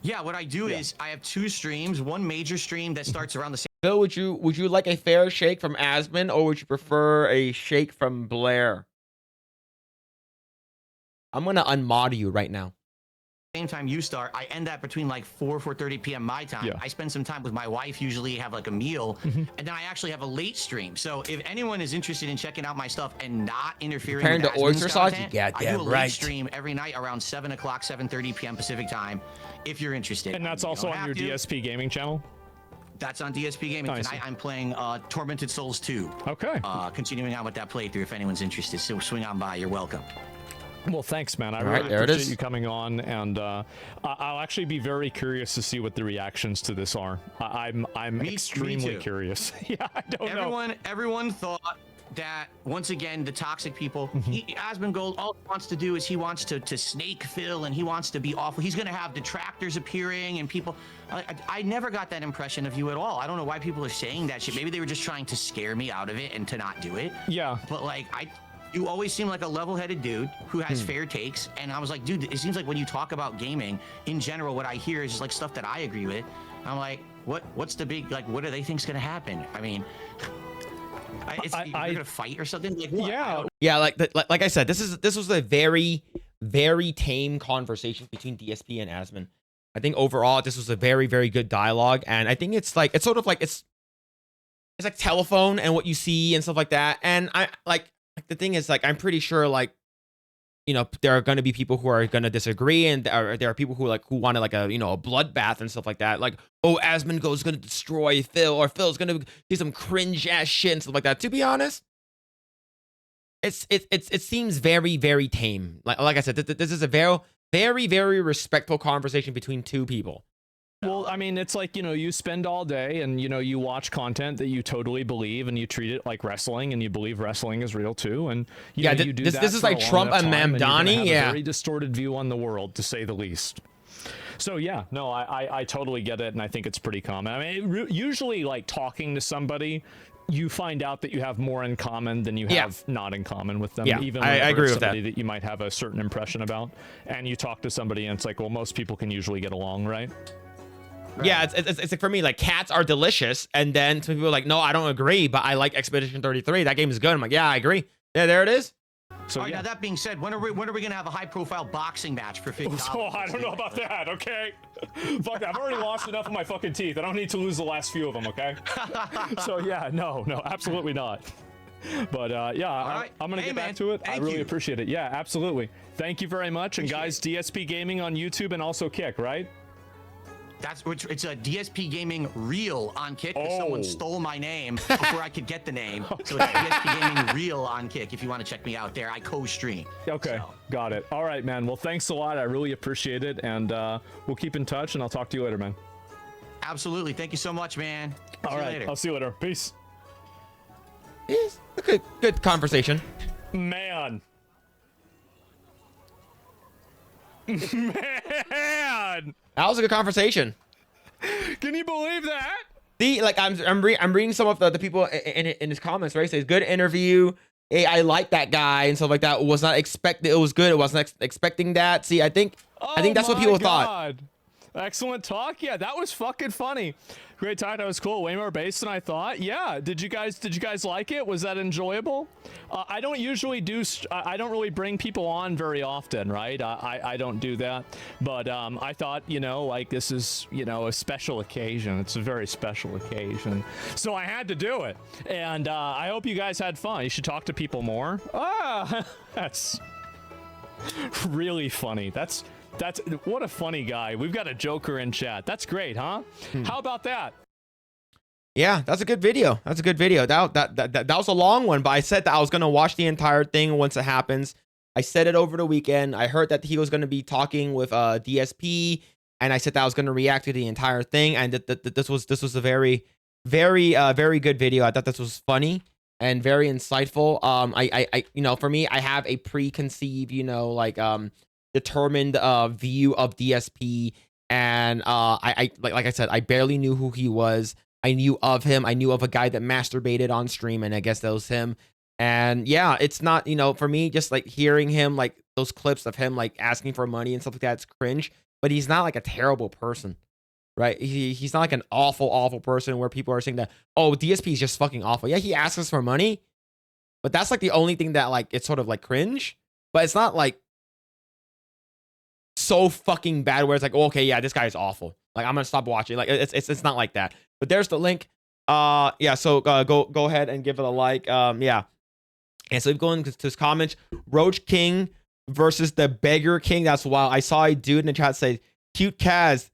Yeah, what I do is I have 2 streams. One major stream that starts around the same. Phil, would you like a fair shake from Asmon, or would you prefer a shake from Blair? I'm gonna unmod you right now. Same time you start. I end that between like 4:30 p.m. my time. I spend some time with my wife, usually have like a meal, and then I actually have a late stream. So if anyone is interested in checking out my stuff and not interfering Comparing with to oyster sauce, content, you I do a goddamn late right. stream every night around 7 o'clock, 7:30 p.m. Pacific time. If you're interested, And that's You also don't on your have to. DSP gaming channel. That's on DSP Gaming. Nice. Tonight I'm playing Tormented Souls 2. Okay. Continuing on with that playthrough. If anyone's interested, so swing on by. You're welcome. Well, thanks, man. I right, really there it appreciate is. you coming on, and I'll actually be very curious to see what the reactions to this are. I'm Me extremely too. curious. Yeah, I don't know. Everyone thought that, once again, the toxic people, Asmongold, all he wants to do is he wants to snake Phil, and he wants to be awful. He's going to have detractors appearing and people. I never got that impression of you at all. I don't know why people are saying that shit. Maybe they were just trying to scare me out of it and to not do it. Yeah. But like, you always seem like a level-headed dude who has fair takes, and I was like, dude, it seems like when you talk about gaming in general, what I hear is just like stuff that I agree with. I'm like, what's the big, like, what do they think's gonna happen? I mean, you're gonna fight or something? Like, what? Yeah, like I said, this was a very, very tame conversation between DSP and Asmon. I think overall this was a very, very good dialogue, and I think it's sort of like it's like telephone and what you see and stuff like that. And I like the thing is, like, I'm pretty sure, like, you know, there are going to be people who are going to disagree, and there are people who want like a bloodbath and stuff like that. Like, oh, Asmongold's going to destroy Phil, or Phil's going to do some cringe ass shit and stuff like that. To be honest, it seems very tame. Like I said, this is a very respectful conversation between two people. Well, I mean, it's like, you spend all day and, you watch content that you totally believe and you treat it like wrestling and you believe wrestling is real too. And you do that this is for like a long Trump enough and time, and you're gonna Mamdani. have Yeah. a very distorted view on the world, to say the least. So yeah, no, I totally get it. And I think it's pretty common. I mean, usually like talking to somebody, you find out that you have more in common than you have not in common with them. Yeah, even I agree with somebody that you might have a certain impression about, and you talk to somebody and it's like, well, most people can usually get along, right? Yeah, it's like, for me, like, cats are delicious, and then some people are like, no, I don't agree, but I like Expedition 33. That game is good. I'm like, yeah, I agree. Yeah, there it is. So now that being said, when are we gonna have a high-profile boxing match for $50? Oh, I don't know about that. Okay, fuck that. I've already lost enough of my fucking teeth. I don't need to lose the last few of them. Okay. So yeah, no, absolutely not. But yeah, I'm gonna get back to it. I really appreciate it. Yeah, absolutely. Thank you very much. And guys, DSP Gaming on YouTube and also Kick, right? It's a DSP Gaming Reel on Kick, because someone stole my name before I could get the name. So it's DSP Gaming Reel on Kick if you want to check me out there. I co-stream. Okay, got it. All right, man. Well, thanks a lot. I really appreciate it, and we'll keep in touch, and I'll talk to you later, man. Absolutely. Thank you so much, man. All right, I'll see you later. Peace. It's a good conversation. Man. Man. That was a good conversation. Can you believe that? See, like I'm reading some of the people in his comments, right? It says good interview. Hey, I like that guy and stuff like that. Was not expected. It was good. It wasn't expecting that. See, I think that's what people thought. Excellent talk. Yeah, that was fucking funny. Great talk. That was cool. Way more bass than I thought. Yeah. Did you guys like it? Was that enjoyable? I don't usually I don't really bring people on very often, right? I don't do that. But I thought, like, this is, a special occasion. It's a very special occasion. So I had to do it. And I hope you guys had fun. You should talk to people more. That's really funny. That's what a funny guy. We've got a Joker in chat. That's great, huh? How about that? Yeah, that's a good video. That's a good video. That was a long one, but I said that I was gonna watch the entire thing once it happens. I said it over the weekend. I heard that he was gonna be talking with DSP, and I said that I was gonna react to the entire thing. And this was a very good video. I thought this was funny and very insightful. I for me, I have a preconceived, determined view of DSP, and like I said, I barely knew who he was. I knew of him. I knew of a guy that masturbated on stream, and I guess that was him. And yeah, it's not, for me, just like hearing him, like those clips of him like asking for money and stuff like that, it's cringe. But he's not like a terrible person, right? He's not like an awful person where people are saying that, oh, DSP is just fucking awful. Yeah, he asks us for money, but that's like the only thing that like it's sort of like cringe. But it's not like so fucking bad where it's like, oh, okay, yeah, this guy is awful. Like, I'm gonna stop watching. Like, it's not like that. But there's the link. Yeah. So go ahead and give it a like. Yeah. And so we've gone to his comments. Roach King versus the Beggar King. That's wild. I saw a dude in the chat say, "Cute cat,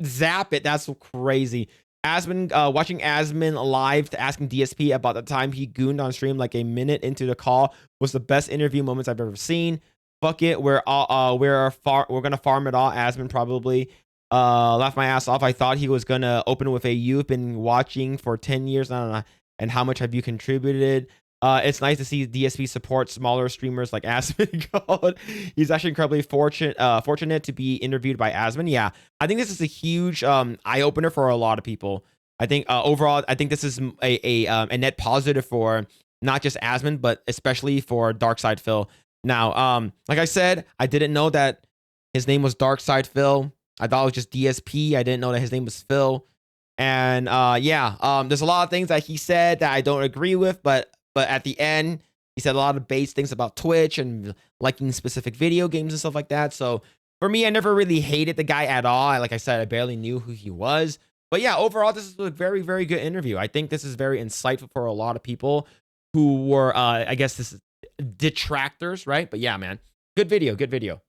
zap it." That's crazy. Asmin, watching Asmin live asking DSP about the time he gooned on stream like a minute into the call was the best interview moments I've ever seen. Fuck it, we're gonna farm it all. Asmin probably laughed my ass off. I thought he was gonna open with a "You've been watching for 10 years and how much have you contributed?" It's nice to see DSP support smaller streamers like Asmin. He's actually incredibly fortunate to be interviewed by Asmin. Yeah, I think this is a huge eye opener for a lot of people. I think overall, I think this is a net positive for not just Asmin, but especially for Darkside Phil. Now, like I said, I didn't know that his name was Darkside Phil. I thought it was just DSP. I didn't know that his name was Phil. And there's a lot of things that he said that I don't agree with, but at the end, he said a lot of base things about Twitch and liking specific video games and stuff like that. So for me, I never really hated the guy at all. Like I said, I barely knew who he was. But yeah, overall, this is a very, very good interview. I think this is very insightful for a lot of people who were, I guess this is detractors, right? But yeah, man, good video, good video.